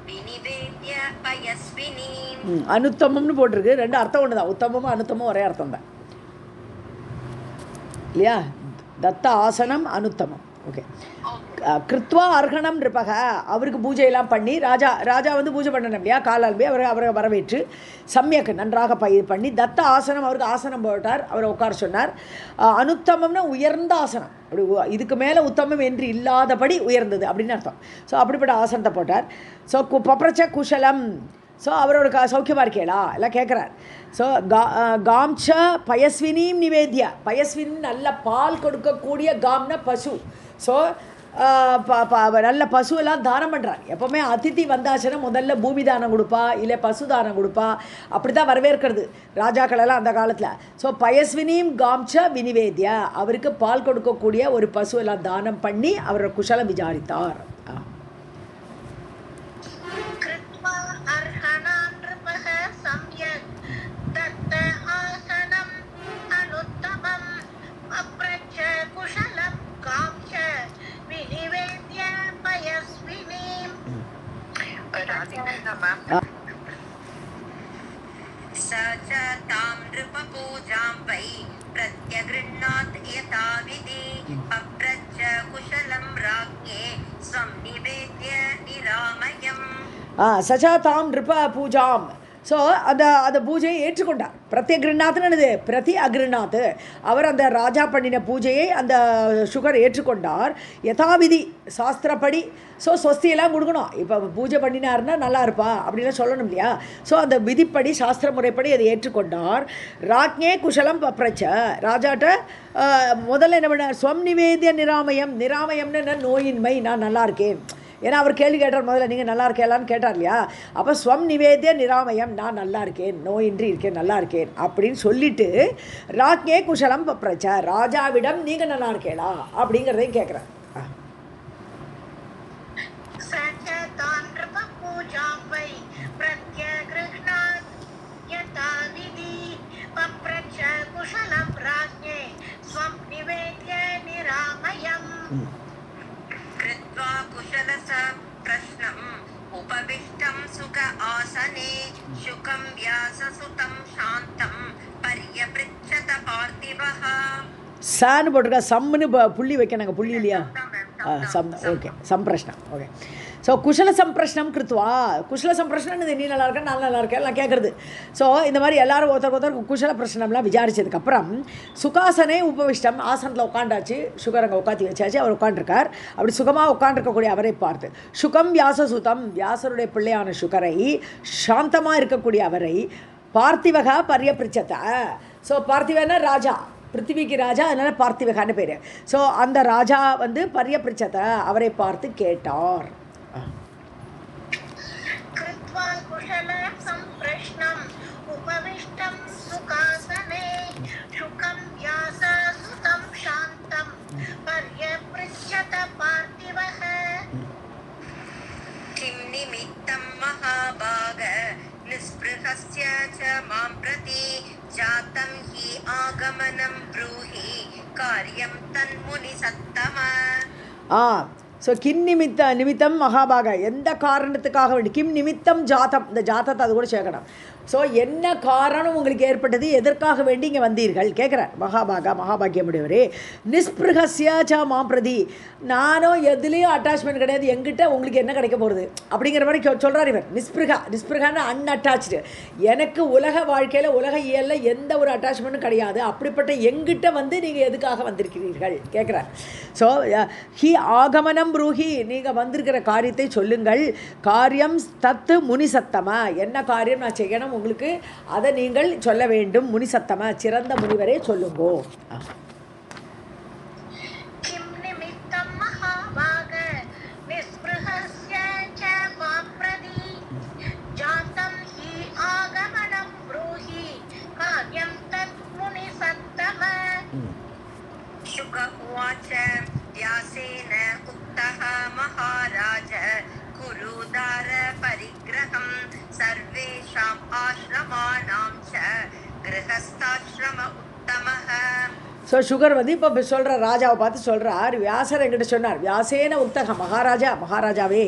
विनिवेद्य पयस्विनीम्. அனுத்தமம்னு போட்டிருக்கு, ரெண்டு அர்த்தம் ஒன்று தான். உத்தமமும் அனுத்தமும் ஒரே அர்த்தம் தான் இல்லையா? தத்த ஆசனம் அனுத்தமம். ஓகே. கிருத்வா அர்ஹணம் நிருபக, அவருக்கு பூஜையெல்லாம் பண்ணி ராஜா வந்து பூஜை பண்ணணும் இல்லையா, காலால் போய் அவரை வரவேற்று சமயக்கு நன்றாக பண்ணி தத்த ஆசனம், அவருக்கு ஆசனம் போட்டார், அவரை உட்கார சொன்னார். அனுத்தமம்னா உயர்ந்த ஆசனம், அப்படி இதுக்கு மேலே உத்தமம் என்று இல்லாதபடி உயர்ந்தது அப்படின்னு அர்த்தம். ஸோ அப்படிப்பட்ட ஆசனத்தை போட்டார். ஸோ பப்ரச்ச குஷலம், ஸோ அவரோட சௌக்கியமாக இருக்கேளா எல்லாம் கேட்குறார். ஸோ காம்ச பயஸ்வினியும் நிவேத்திய, பயஸ்வினி நல்ல பால் கொடுக்கக்கூடிய காம்னா பசு. ஸோ நல்ல பசுவெல்லாம் தானம் பண்ணுறார். எப்போவுமே அதிதி வந்தாச்சுன்னா முதல்ல பூமி தானம் கொடுப்பா, இல்லை பசு தானம் கொடுப்பா, அப்படி தான் வரவேற்கிறது ராஜாக்களெல்லாம் அந்த காலத்தில். ஸோ பயஸ்வினியும் காம்ச வினிவேத்திய, அவருக்கு பால் கொடுக்கக்கூடிய ஒரு பசுவெல்லாம் தானம் பண்ணி அவரோட குஷலம் விசாரித்தார். स च तां नृपपूजां वै प्रत्यगृह्णात् यथाविधि पप्रच्छ कुशलं राज्ञे स्वं निवेद्य निरामयम्. சச்சா தாம் நிருப பூஜாம், ஸோ அந்த பூஜையை ஏற்றுக்கொண்டார். பிரத்யகிருநாத்னது பிரதி அகிருநாத், அவர் அந்த ராஜா பண்ணின பூஜையை அந்த சுகர் ஏற்றுக்கொண்டார். யதாவிதி சாஸ்திரப்படி. ஸோ ஸ்வஸ்தியெல்லாம் கொடுக்கணும். இப்போ பூஜை பண்ணினார்னா நல்லா இருப்பா அப்படின்லாம் சொல்லணும் இல்லையா? ஸோ அந்த விதிப்படி சாஸ்திர முறைப்படி அதை ஏற்றுக்கொண்டார். ராஜ்ஞே குஷலம் பப்ரச்ச, ராஜாட்ட முதல்ல என்ன பண்ணார், ஸ்வம் நிவேதிய நிராமயம். நிராமயம்னு நோயின்மை, நான் நல்லா இருக்கேன். ஏன்னா அவர் கேள்வி கேட்டார், முதல்ல நீங்கள் நல்லா இருக்கேலான்னு கேட்டார் இல்லையா? அப்போ ஸ்வம் நிவேதிய நிராமயம், நான் நல்லா இருக்கேன், நோயின்றி இருக்கேன், நல்லா இருக்கேன் அப்படின்னு சொல்லிட்டு ராஜ்ஞே குஷலம் பப்ரச்ச, ராஜாவிடம் நீங்கள் நல்லா இருக்கேளா அப்படிங்கிறதையும் கேட்குறேன். व्याससुतं शान्तं पर्यपृच्छत पार्थिवः சான்னு போட்டிருக்கா, சம்னு புள்ளி வைக்கணுங்க, புள்ளி இல்லையா? சம், ஓகே, சம்பிரஷ்னம், ஓகே. ஸோ குஷல சம்பிரஷ்னம் கிருத்வா, குஷல சம்பிரஷ்னம் நீ நல்லா இருக்கா, நான் நல்லா இருக்கேன் எல்லாம் கேட்குறது. ஸோ இந்த மாதிரி எல்லாரும் ஒருத்தருக்கு குஷல பிரச்சனம்லாம் விசாரிச்சதுக்கப்புறம் சுகாசனே உபவிஷ்டம், ஆசனத்தில் உட்காண்டாச்சு, சுகர் அங்கே உட்காந்து வச்சாச்சு, அவர் உட்காண்டிருக்கார். அப்படி சுகமாக உட்காண்டிருக்கக்கூடிய அவரை பார்த்து சுகம் வியாசசுதம், வியாசருடைய பிள்ளையான சுகரை, சாந்தமாக இருக்கக்கூடிய அவரை பார்த்திவகா பரியபிரிச்சத. ஸோ பார்த்திவனா ராஜா, பிருத்திவிக்கு ராஜா, அதனால் பார்த்திவகான்னு பேர். ஸோ அந்த ராஜா வந்து பரியபிரிச்சத, அவரை பார்த்து கேட்டார். कृत्वा कुशलं सम्प्रश्नम् उपविष्टं सुखासने शुकं व्याससुतं शान्तं पर्यपृच्छत पार्थिवः किं निमित्तं महाभाग निःस्पृहस्य च मां प्रति जातं हि आगमनं ब्रूहि कार्यं तन्मुनिसत्तम. ஸோ கிம் நிமித்தம் மகாபாக, எந்த காரணத்துக்காக வேண்டி, கிம் நிமித்தம் ஜாதம், இந்த ஜாதத்தை அது கூட சேர்க்கணும். ஸோ என்ன காரணம் உங்களுக்கு ஏற்பட்டது, எதற்காக வேண்டி இங்கே வந்தீர்கள் கேட்குறார் மகாபாகா, மகாபாகியமுடையவரே. நிஸ்பிருகஸ்ய ச மாம் பிரதி, நானும் எதுலேயும் அட்டாச்மெண்ட் கிடையாது, எங்கிட்ட உங்களுக்கு என்ன கிடைக்க போகிறது அப்படிங்கிற மாதிரி சொல்கிறார் இவர். நிஸ்பிருகான்னு அன்அட்டாச்சு, எனக்கு உலக வாழ்க்கையில் உலக இயலில் எந்த ஒரு அட்டாச்மெண்ட்டும் கிடையாது, அப்படிப்பட்ட எங்கிட்ட வந்து நீங்கள் எதுக்காக வந்திருக்கிறீர்கள் கேட்குறார். ஸோ ஹி ஆகமனம் ப்ரூஹி, நீங்கள் வந்திருக்கிற காரியத்தை சொல்லுங்கள். காரியம் தத்து முனி சத்தமா, என்ன காரியம் நான் செய்யணும் உங்களுக்கு, அதை நீங்கள் சொல்ல வேண்டும். முனி சத்தமா, சிறந்த முனிவரே சொல்லுங்கோ. किं निमित्तं महाभाग निःस्पृहस्य च मां प्रति जातं हि आगमनं ब्रूहि कार्यं तन्मुनिसत्तम. शुक उवाच व्यासेन उक्तः महाराज कुरुदार परिग्रहं सर्वेषाम् आश्रमाणां च गृहस्थाश्रम उत्तमः. ஸோ சுகர் வந்து இப்போ சொல்கிற ராஜாவை பார்த்து சொல்கிறார், வியாசர் என்கிட்ட சொன்னார், வியாசேன உக்தக, மகாராஜாவே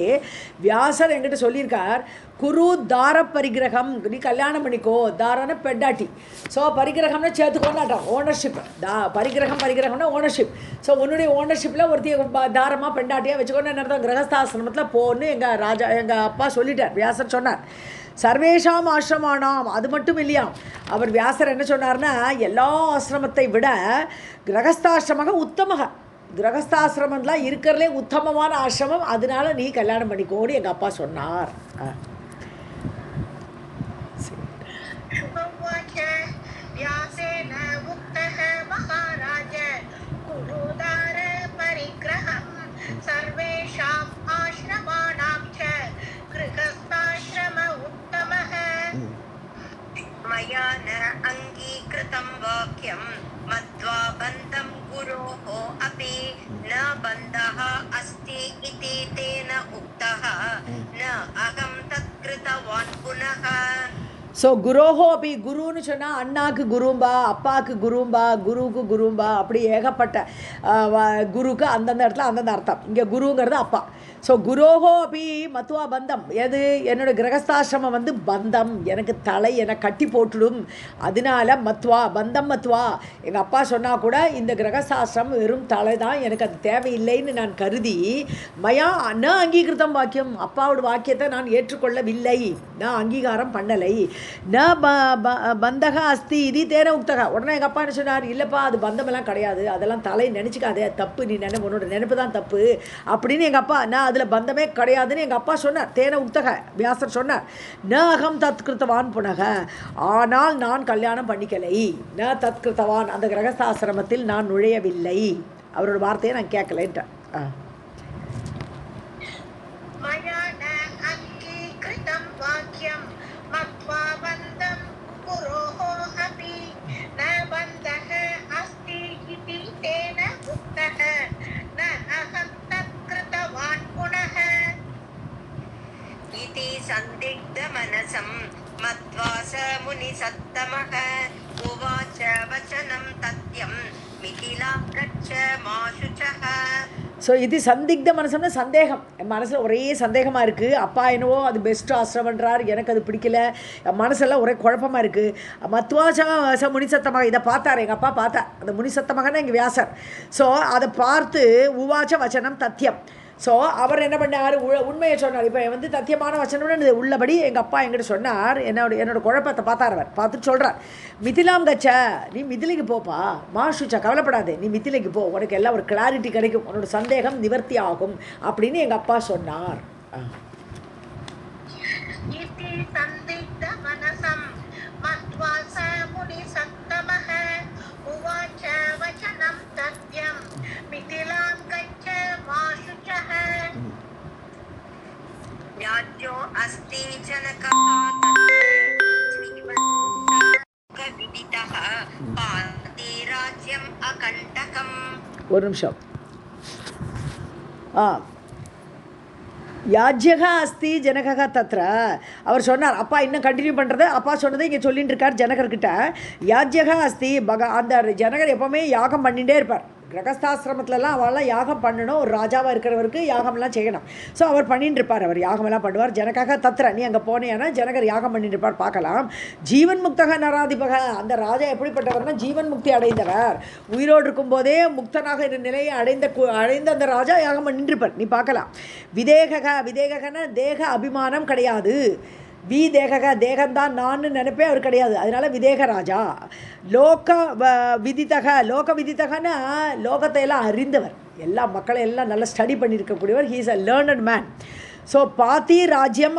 வியாசர் என்கிட்ட சொல்லியிருக்கார், குரு தார பரிகிரகம், நீ கல்யாணம் பண்ணிக்கோ, தாரான பெண்டாட்டி. ஸோ பரிகிரகம்னா சேர்த்து கொண்டாட்டம், ஓனர்ஷிப். பரிகிரகம்னா ஓனர்ஷிப். ஸோ உன்னுடைய ஓனர்ஷிப்பில் ஒருத்தி தாரமாக பெண்டாட்டியாக வச்சுக்கொண்டு என்ன அர்த்தம், கிரகஸ்தாசிரமத்தில் போன்னு எங்கள் அப்பா சொல்லிட்டார், வியாசர் சொன்னார். சர்வேஷாம் ஆசிரமானாம், அது மட்டும் இல்லையாம், அவர் வியாசர் என்ன சொன்னார்னா, எல்லா ஆசிரமத்தை விட கிரகஸ்தாசிரமக உத்தமக, கிரகஸ்தாசிரமம்லாம் இருக்கிறதுலே உத்தமமான ஆசிரமம், அதனால நீ கல்யாணம் பண்ணிக்கோன்னு எங்கள் அப்பா சொன்னார். शुभवाच व्यासेन उक्तः महाराज कुरुदार परिग्रहं सर्वेषाम् आश्रमाणां च गृहस्थाश्रम उत्तमः. मया न अङ्गीकृतं वाक्यं मत्वा बन्धं गुरोः अपि न बन्धः अस्ति इति तेन उक्तः न अहं तत्कृतवान् पुनः. ஸோ குரோஹோ அப்படி, குருன்னு சொன்னால் அண்ணாக்கு குரும்பா, அப்பாவுக்கு குரும்பா, குருவுக்கு குரும்பா, அப்படி ஏகப்பட்ட குருக்கு அந்தந்த இடத்துல அந்தந்த அர்த்தம். இங்கே குருங்கிறது அப்பா. ஸோ குரோஹோ அப்படி மத்துவா பந்தம், எது என்னோடய கிரகஸ்தாசிரமம் வந்து பந்தம், எனக்கு தலை என்னை கட்டி போட்டுடும், அதனால மத்வா பந்தம் மத்வா, எங்கள் அப்பா சொன்னால் கூட இந்த கிரகஸ்தாசிரமம் வெறும் தலை தான், எனக்கு அது தேவையில்லைன்னு நான் கருதி, மயா ந அங்கீகிருத்தம் வாக்கியம், அப்பாவோட வாக்கியத்தை நான் ஏற்றுக்கொள்ளவில்லை, நான் அங்கீகாரம் பண்ணலை. ந பந்தக அஸ்தி இது தேன உக்தகா. உடனே எங்கள் அப்பா என்ன சொன்னார், இல்லைப்பா அது பந்தமெல்லாம் கிடையாது, அதெல்லாம் தலை நினச்சிக்காதே, தப்பு, நீ உன்னோட நினைப்பு தான் தப்பு அப்படின்னு எங்கள் அப்பா, நான் அதில் பந்தமே கிடையாதுன்னு எங்கள் அப்பா சொன்னார். தேன உக்தக, வியாசர் சொன்னார். ந அகம் தத்கிருத்தவான் புனக, ஆனால் நான் கல்யாணம் பண்ணிக்கலை. ந தத்கிருத்தவான், அந்த கிரகஸ்தாசிரமத்தில் நான் நுழையவில்லை, அவரோட வார்த்தையை நான் கேட்கலேன்ட்டேன். मया न अङ्गीकृतं वाक्यं मत्वा बन्धं गुरोः अपि न बन्धः अस्ति इति तेन उक्तः न अहं तत्कृतवान् पुनः. इति सन्दिग्धमनसं मत्वा स मुनिसत्तमः उवाच वचनं तथ्यं मिथिलां गच्छ मा शुचः ஸோ இது சந்திக்த மனசுன்னா சந்தேகம், என் மனசில் ஒரே சந்தேகமாக இருக்குது. அப்பா என்னவோ அது பெஸ்ட்டு ஆசிரமன்றார், எனக்கு அது பிடிக்கல, என் மனசெல்லாம் ஒரே குழப்பமாக இருக்குது. மத்வாச முனிசத்தமாக இதை பார்த்தார், எங்கள் அப்பா பார்த்தா அந்த முனிசத்தமகன்னா எங்கள் வியாசர். ஸோ அதை பார்த்து உவாச்ச வச்சனம் தத்தியம். ஸோ அவர் என்ன பண்ணார், உண்மையை சொன்னார். இப்போ வந்து தத்தியமான வச்சனம்னு உள்ளபடி எங்கள் அப்பா என்கிட்ட சொன்னார். என்னோட குழப்பத்தை பார்த்தார். அவர் பார்த்துட்டு சொல்கிறார், மிதிலாம் கச்ச, நீ மிதிலைக்கு போப்பா, மாஷுச்சா கவலைப்படாதே, நீ மிதிலைக்கு போ, உனக்கு எல்லாம் ஒரு கிளாரிட்டி கிடைக்கும், உன்னோட சந்தேகம் நிவர்த்தி ஆகும் அப்படின்னு எங்கள் அப்பா சொன்னார். याज्ञो अस्ति जनकः विदितः पाति राज्यम् अकण्टकम्. ஒரு நிமிஷம். யாஜ்யகா அஸ்தி ஜனகா தத்ர. அவர் சொன்னார், அப்பா இன்னும் கண்டினியூ பண்ணுறது, அப்பா சொன்னதை இங்கே சொல்லிட்டு இருக்கார் ஜனகர்கிட்ட. யாஜ்யகா அஸ்தி அந்த ஜனகர் எப்போவுமே யாகம் பண்ணிகிட்டே இருப்பார். கிரகஸ்தாசிரமத்துலலாம் அவெல்லாம் யாகம் பண்ணணும், ஒரு ராஜாவாக இருக்கிறவருக்கு யாகம்லாம் செய்யணும். ஸோ அவர் பண்ணிட்டு இருப்பார், அவர் யாகமெல்லாம் பண்ணுவார். ஜனகாக தத்ர, நீ அங்கே போனேன்னா ஜனகர் யாகம் பண்ணிட்டு இருப்பார், பார்க்கலாம். ஜீவன் முக்தக நராதிபக, அந்த ராஜா எப்படிப்பட்டவர்னா ஜீவன் முக்தி அடைந்தவர், உயிரோடு இருக்கும்போதே முக்தனாக நிலையை அடைந்த அந்த ராஜா யாகம் பண்ணிட்டு இருப்பார், நீ பார்க்கலாம். விதேகன தேக அபிமானம் கிடையாது. தேகந்தான் நான் நினைப்பே அவர் கிடையாது, அதனால விதேக ராஜா. லோக விதித்தகன்னா லோகத்தை எல்லாம் அறிந்தவர், எல்லா மக்களை எல்லாம் நல்லா ஸ்டடி பண்ணியிருக்கக்கூடியவர். He is a learned man. So பாத்தி ராஜ்யம்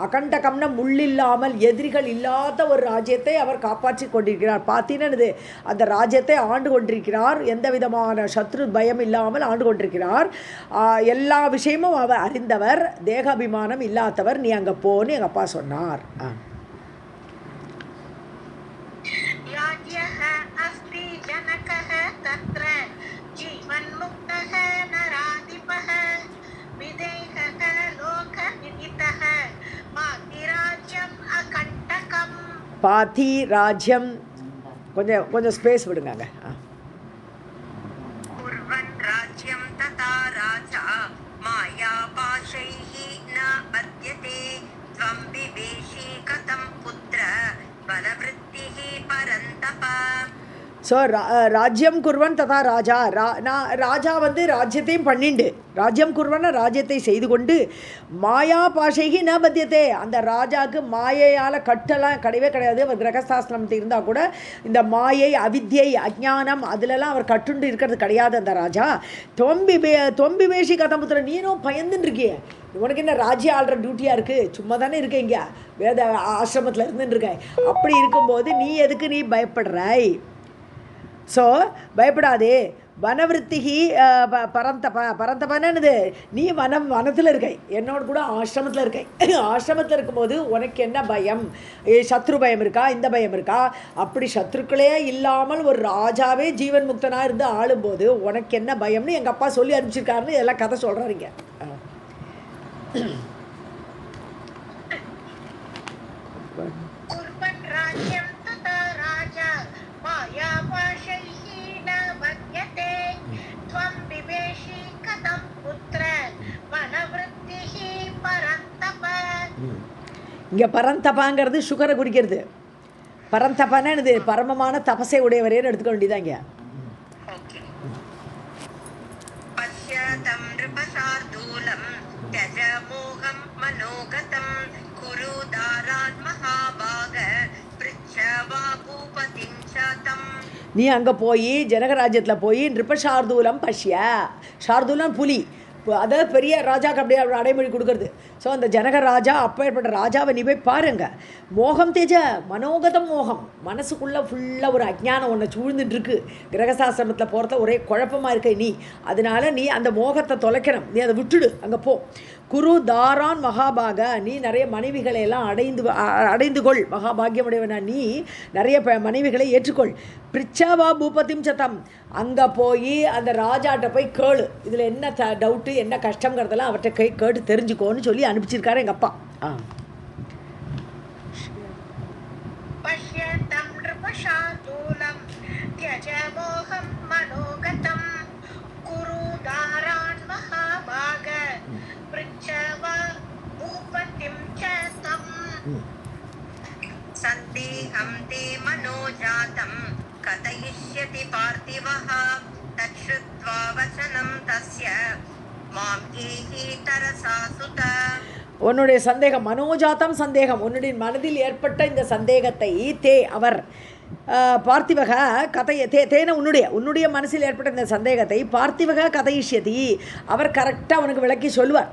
அகண்டகம்னா முள்ளில்லாமல் எதிரிகள் இல்லாத ஒரு ராஜ்யத்தை அவர் காப்பாற்றி கொண்டிருக்கிறார். பாத்தினது அந்த ராஜ்யத்தை ஆண்டு கொண்டிருக்கிறார், எந்த விதமான சத்ரு பயம் இல்லாமல் ஆண்டு கொண்டிருக்கிறார். எல்லா விஷயமும் அவர் அறிந்தவர், தேகாபிமானம் இல்லாதவர். நீ அங்கே போன்னு எங்கள் அப்பா சொன்னார். பாத்தி ராஜ்யம், கொஞ்சம் ஸ்பேஸ் விடுங்க. குர்வன் ராஜ்யம் ததா ராஜா மாயா பாஷைஹி ந பத்யதே த்வம் விவேஷி கதம் புத்ர பலவிருத்திஹி பரந்தப. ஸோ ராஜ்யம் குர்வன் ததா ராஜா, ராஜா வந்து ராஜ்யத்தையும் பண்ணிண்டு, ராஜ்யம் குர்வன ராஜ்யத்தை செய்து கொண்டு, மாயா பாஷைகி ந பத்தியத்தே, அந்த ராஜாவுக்கு மாயையால் கட்டெல்லாம் கிடையவே கிடையாது. அவர் கிரகஸ்தாசிரமத்தில் இருந்தால் கூட இந்த மாயை அவித்யை அஜ்ஞானம் அதிலெல்லாம் அவர் கட்டுண்டு இருக்கிறது கிடையாது அந்த ராஜா. தொம்பி பேஷி கதம்புத்திர, நீனும் பயந்துன்னு இருக்கிய, உனக்கு என்ன ராஜ்யம் ஆள்ற டியூட்டியாக இருக்குது, சும்மா தானே இருக்க, இங்கே வேத ஆசிரமத்தில் இருந்துன்னு இருக்க, அப்படி இருக்கும்போது நீ எதுக்கு நீ பயப்படுறாய்? ஸோ பயப்படாதே. வனவிருத்திகி பரந்தபனது, நீ வனத்தில் இருக்கை, என்னோட கூட ஆசிரமத்தில் இருக்கை. ஆசிரமத்தில் இருக்கும்போது உனக்கு என்ன பயம்? சத்ரு பயம் இருக்கா, இந்த பயம் இருக்கா? அப்படி சத்ருக்களே இல்லாமல் ஒரு ராஜாவே ஜீவன் முக்தனாக இருந்து ஆளும்போது உனக்கு என்ன பயம்னு எங்கள் அப்பா சொல்லி அனுப்பிச்சிருக்காருன்னு எல்லாம் கதை சொல்கிறாருங்க. இங்கே பரந்தபாங்கிறது சுகரை குடிக்கிறது, பரந்தபான இது பரமமான தபசை உடையவரேன்னு எடுத்துக்க வேண்டியதாங்க. நீ அங்கே போய் ஜனகராஜ்யத்தில் போய் நிருபசார்தூலம் பஷ்ய, சார்தூலம் புலி, அதாவது பெரிய ராஜாவுக்கு அப்படியே அடைமொழி கொடுக்குறது. ஸோ அந்த ஜனக ராஜா அப்பேற்பட்ட ராஜாவை நீ போய் பாருங்க. மோகம் தேஜ, மனோகதம் மோகம், மனசுக்குள்ளே ஃபுல்லாக ஒரு அஜ்ஞானம் ஒன்று சூழ்ந்துட்டுருக்கு. கிரகசாசிரமத்தில் போகிறத ஒரே குழப்பமாக இருக்க நீ, அதனால நீ அந்த மோகத்தை தொலைக்கணும், நீ அதை விட்டுடு, அங்கே போ. குரு தாரான் மகாபாக, நீ நிறைய மனைவிகளை எல்லாம் அடைந்து கொள், மகாபாகியமுடையவனா நீ நிறைய மனைவிகளை ஏற்றுக்கொள். பிரிச்சாவா பூபதிம் சத்தம், அங்கே போய் அந்த ராஜாட்ட போய் கேளு, இதில் என்ன டவுட்டு என்ன கஷ்டங்கிறதெல்லாம் அவர்கிட்ட கேட்டு தெரிஞ்சுக்கோன்னு சொல்லி அனுப்பிச்சிருக்காரு எங்கள் அப்பா. कुरुदारान् महाभाग पृच्छव भूपतिं च तम् सन्देहं ते मनोजातं कथयिष्यति पार्थिवः तच्छ्रुत्वा वचनं तस्य मां एहि तरसा सुत. உன்னுடைய சந்தேகம் மனோஜாத்தம் சந்தேகம், உன்னுடைய மனதில் ஏற்பட்ட இந்த சந்தேகத்தை தே அவர் பார்த்திவக கதைய தேன உன்னுடைய மனசில் ஏற்பட்ட இந்த சந்தேகத்தை பார்த்திவக கதையிஷ்யதி அவர் கரெக்டாக உனக்கு விளக்கி சொல்லுவார்.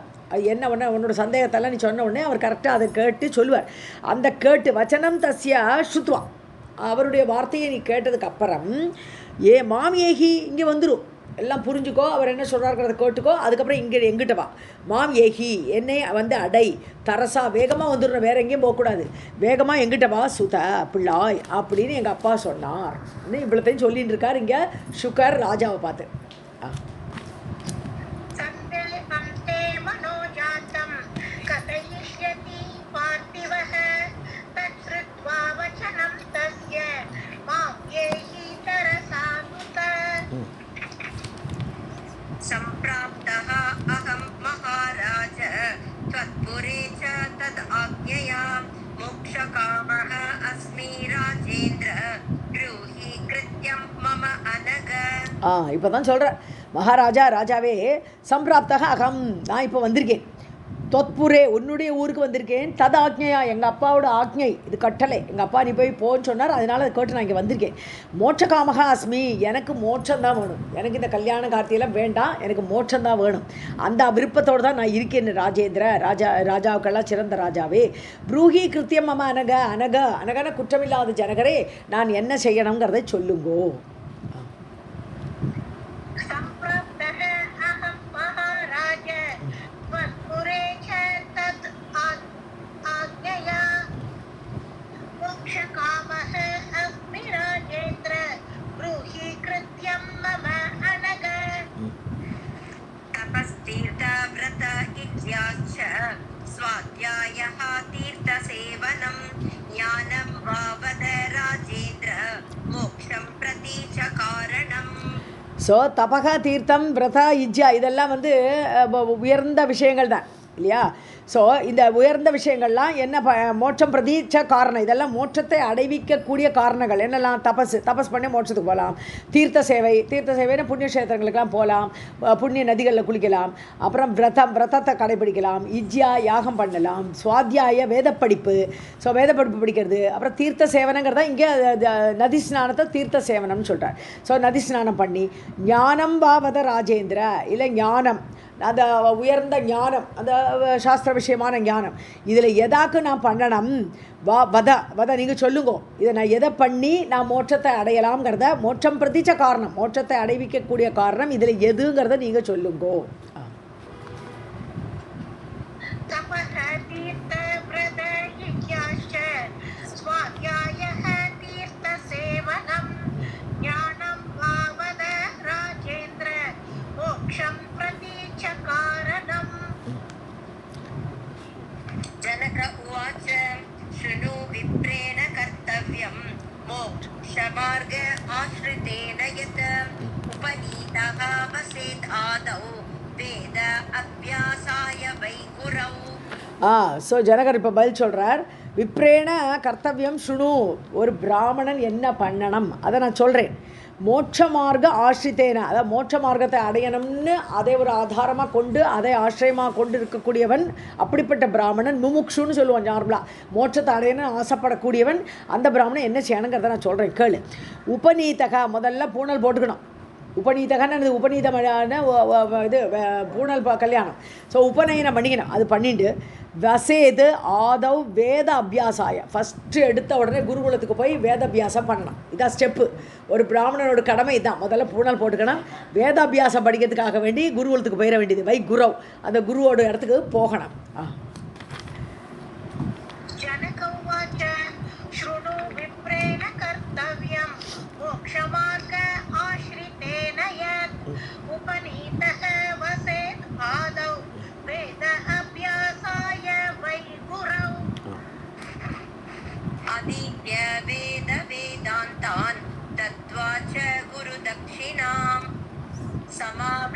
என்ன உன்னோட சந்தேகத்தெல்லாம் நீ சொன்ன உடனே அவர் கரெக்டாக அதை கேட்டு சொல்லுவார். அந்த கேட்டு வச்சனம் தஸ்ய ஸ்ருத்வா அவருடைய வார்த்தையை நீ கேட்டதுக்கு அப்புறம் மாமியேகி இங்கே வந்துடும், எல்லாம் புரிஞ்சுக்கோ, அவர் என்ன சொல்கிறாருக்கிறத கேட்டுக்கோ, அதுக்கப்புறம் இங்கே எங்கிட்ட வா, மாம் ஏகி என்னை வந்து அடை தரசா வேகமாக வந்துடணும், வேற எங்கேயும் போகக்கூடாது, வேகமாக எங்கிட்ட வா சுத பிள்ளாய் அப்படின்னு எங்கள் அப்பா சொன்னார். இன்னும் இவ்வளோத்தையும் சொல்லிட்டு இருக்கார் இங்கே சுகர் ராஜாவை பார்த்து. सम्प्राप्तः अहं महाराज त्वत्पुरे च तद् आज्ञया मोक्षकामः अस्मि राजेन्द्र ब्रूहि कृत्यं मम अनग. இப்போ தான் சொல்கிறேன், மகாராஜா ராஜாவே சம்பிராப்தக அகம் நான் இப்போ வந்திருக்கேன், தொத்புரே உன்னுடைய ஊருக்கு வந்திருக்கேன், தது ஆக்ஞையா எங்கள் அப்பாவோட ஆக்ஞை, இது கட்டளை, எங்கள் அப்பா நீ போய் போன்னு சொன்னார், அதனால் அதை கேட்டு நான் இங்கே வந்திருக்கேன். மோட்சகாமகா அஸ்மி எனக்கு மோட்சம்தான் வேணும், எனக்கு இந்த கல்யாண கார்த்தியெல்லாம் வேண்டாம், எனக்கு மோட்சம்தான் வேணும், அந்த விருப்பத்தோடு தான் நான் இருக்கேன் ராஜேந்திர ராஜாவுக்கெல்லாம் சிறந்த ராஜாவே. ப்ரூஹி கிருத்தியம் மம அனகன குற்றமில்லாத ஜனகரே நான் என்ன செய்யணுங்கிறதை சொல்லுங்கோ. स्वाध्यायः तीर्थसेवनं ज्ञानं वावद राजेन्द्र मोक्षं प्रति च कारणम्. ஸோ தபக தீர்த்தம் விரதா இஜ்யா இதெல்லாம் வந்து உயர்ந்த விஷயங்கள் தான் இல்லையா? ஸோ இந்த உயர்ந்த விஷயங்கள்லாம் என்ன மோட்சம் பிரதீட்ச காரணம், இதெல்லாம் மோட்சத்தை அடைவிக்கக்கூடிய காரணங்கள் என்னெல்லாம்? தபஸ் பண்ணி மோட்சத்துக்கு போகலாம், தீர்த்த சேவைன்னு புண்ணிய கஷேத்திரங்களுக்கெல்லாம் போகலாம், புண்ணிய நதிகளில் குளிக்கலாம், அப்புறம் விரதத்தை கடைபிடிக்கலாம், இஜ்யா யாகம் பண்ணலாம், சுவாத்தியாய வேதப்படிப்பு, ஸோ வேதப்படிப்பு படிக்கிறது, அப்புறம் தீர்த்த சேவனங்கிறதா இங்கே நதி ஸ்நானத்தை தீர்த்த சேவனம்னு சொல்கிறார். ஸோ நதி ஸ்நானம் பண்ணி ஞானம் வாவத ராஜேந்திர இல்லை ஞானம் அந்த உயர்ந்த ஞானம் அந்த சாஸ்திர விஷயமான ஞானம் இதில் எதாக்கு நான் பண்ணணும் வத நீங்கள் சொல்லுங்கோ, இதை நான் எதை பண்ணி நான் மோட்சத்தை அடையலாம்ங்கிறத மோட்சம் பிரதிச்ச காரணம் மோட்சத்தை அடைவிக்கக்கூடிய காரணம் இதில் எதுங்கிறத நீங்கள் சொல்லுங்கோ. जनक उवाच शृणु विप्रेण कर्तव्यं मोक्षमार्ग आश्रितेन यत् उपनीतः वसेत् आदौ वेद अभ्यासाय वै गुरौ. ஸோ ஜனகர் இப்போ பதில் சொல்கிறார், விப்ரேண கர்த்தவியம் சுணு, ஒரு பிராமணன் என்ன பண்ணணும் அதை நான் சொல்கிறேன். மோட்ச மார்க்க ஆசிரித்தேன, அதாவது மோட்ச மார்க்கத்தை அடையணும்னு அதை ஒரு ஆதாரமாக கொண்டு அதை ஆசிரியமாக கொண்டு இருக்கக்கூடியவன் அப்படிப்பட்ட பிராமணன் முமுக்ஷுன்னு சொல்லுவான். நார்மலாக மோட்சத்தை அடையணும்னு ஆசைப்படக்கூடியவன் அந்த பிராமணன் என்ன செய்யணுங்கிறத நான் சொல்கிறேன் கேளு. உபநீதக முதல்ல பூணல் போட்டுக்கணும். உபநீதகன்னு உபநீதமான இது பூணல் கல்யாணம். ஸோ உபநயனம் பண்ணிக்கணும். அது பண்ணிட்டு வசேது ஆதவ் வேத அபியாசாய, ஃபஸ்ட்டு எடுத்த உடனே குருகுலத்துக்கு போய் வேத அபியாசம் பண்ணணும். இதான் ஸ்டெப்பு. ஒரு பிராமணனோட கடமை இதுதான். முதல்ல பூணல் போட்டுக்கணும், வேத அபியாசம் படிக்கிறதுக்காக வேண்டி குருகுலத்துக்கு போயிட வேண்டியது. வை குரவ், அந்த குருவோட இடத்துக்கு போகணும். अधीत्य वेद वेदान्तान् दत्त्वा च गुरुदक्षिणां समाव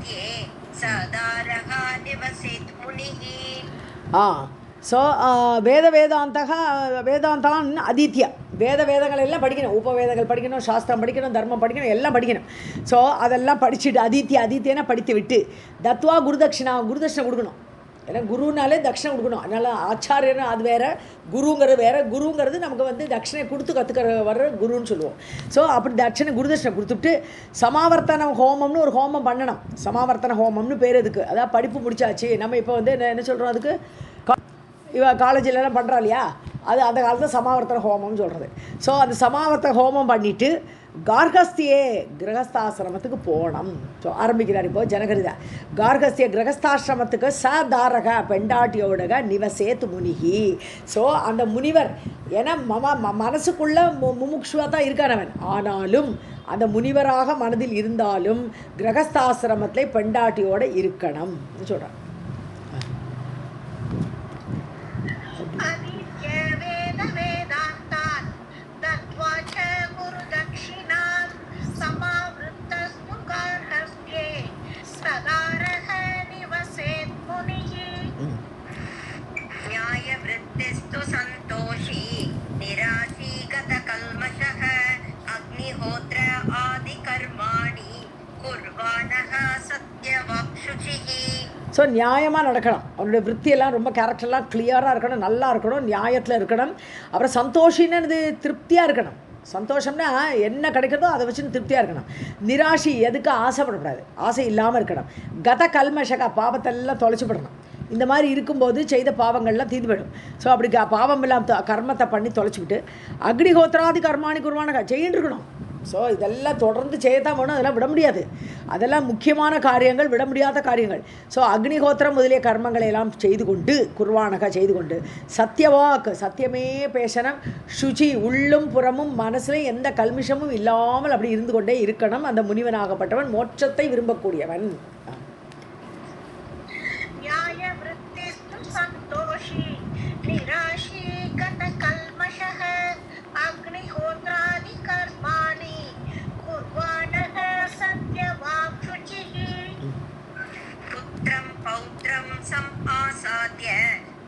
मध्ये सदारः निवसेत् मुनिः. ஸோ வேதாந்தான் அதித்யா வேதங்கள் எல்லாம் படிக்கணும். உபவேதங்கள் படிக்கணும், சாஸ்திரம் படிக்கணும், தர்மம் படிக்கணும், எல்லாம் படிக்கணும். ஸோ அதெல்லாம் படிச்சுட்டு அதித்தியனா படித்து விட்டு தத்வா குருதட்சிணை கொடுக்கணும். ஏன்னா குருனாலே தட்சிணை கொடுக்கணும். அதனால் ஆச்சாரியன்னு அது வேறு, குருங்கிறது வேறு. குருங்கிறது நமக்கு வந்து தட்சிணை கொடுத்து கற்றுக்கிற வர்ற குருன்னு சொல்லுவோம். ஸோ அப்படி குருதட்சிணை கொடுத்துட்டு சமாவர்த்தன ஹோமம்னு ஒரு ஹோமம் பண்ணணும். சமாவர்த்தன ஹோமம்னு பேர் இதுக்கு. அதாவது படிப்பு முடிச்சாச்சு, நம்ம இப்போ வந்து என்ன சொல்கிறோம், அதுக்கு காலேஜிலலாம் பண்ணுறா இல்லையா, அது அந்த காலத்தில் சமாவர்த்தன ஹோமம்னு சொல்கிறது. ஸோ அந்த சமாவர்த்தன ஹோமம் பண்ணிவிட்டு கார்கஸ்தியே கிரகஸ்தாசிரமத்துக்கு போகணும். ஸோ ஆரம்பிக்கிறார் இப்போது ஜனகரிதா. கார்கஸ்திய கிரகஸ்தாசிரமத்துக்கு சதாரக பெண்டாட்டியோடக நிவசேத் முனிகி. ஸோ அந்த முனிவர் ஏன்னா மனசுக்குள்ள முமுக்ஷுவாக தான் இருக்கானவன், ஆனாலும் அந்த முனிவராக மனதில் இருந்தாலும் கிரகஸ்தாசிரமத்தில் பெண்டாட்டியோடு இருக்கணும் சொல்கிறான். न्यायवृत्तिस्तु सन्तोषी निराशीगतकल्मषः अग्निहोत्र आदिकर्माणि कुर्वाणः सत्यवाक्शुचिः. ஸோ நியாயமாக நடக்கணும். அவனுடைய விற்த்தியெல்லாம் ரொம்ப கேரக்டர்லாம் கிளியராக இருக்கணும், நல்லா இருக்கணும், நியாயத்தில் இருக்கணும். அப்புறம் சந்தோஷின்னு திருப்தியாக இருக்கணும். சந்தோஷம்னா என்ன கிடைக்கிறதோ அதை வச்சுன்னு திருப்தியாக இருக்கணும். நிராசி எதுக்கு ஆசைப்படக்கூடாது, ஆசை இல்லாமல் இருக்கணும். கத கல்மஷகா பாவத்தெல்லாம் தொலைச்சிப்படணும். இந்த மாதிரி இருக்கும்போது செய்த பாவங்கள்லாம் தீர்ந்து போயிடும். ஸோ அப்படி பாவம் இல்லாமல் கர்மத்தை பண்ணி தொலைச்சிவிட்டு அக்னிஹோத்திராதி கர்மாணி குருவான செய்யின்னு இருக்கணும். ஸோ இதெல்லாம் தொடர்ந்து செய்யத்தான் வேணும், அதெல்லாம் விட முடியாது. அதெல்லாம் முக்கியமான காரியங்கள், விட முடியாத காரியங்கள். ஸோ அக்னிஹோத்திரம் முதலிய கர்மங்களை எல்லாம் செய்து கொண்டு குர்வானக செய்து கொண்டு சத்தியவாக்கு சத்தியமே பேசணும். சுச்சி உள்ளும் புறமும் மனசுலையும் எந்த கல்மிஷமும் இல்லாமல் அப்படி இருந்து கொண்டே இருக்கணும். அந்த முனிவனாகப்பட்டவன் மோட்சத்தை விரும்பக்கூடியவன். पौत्रं समासाद्य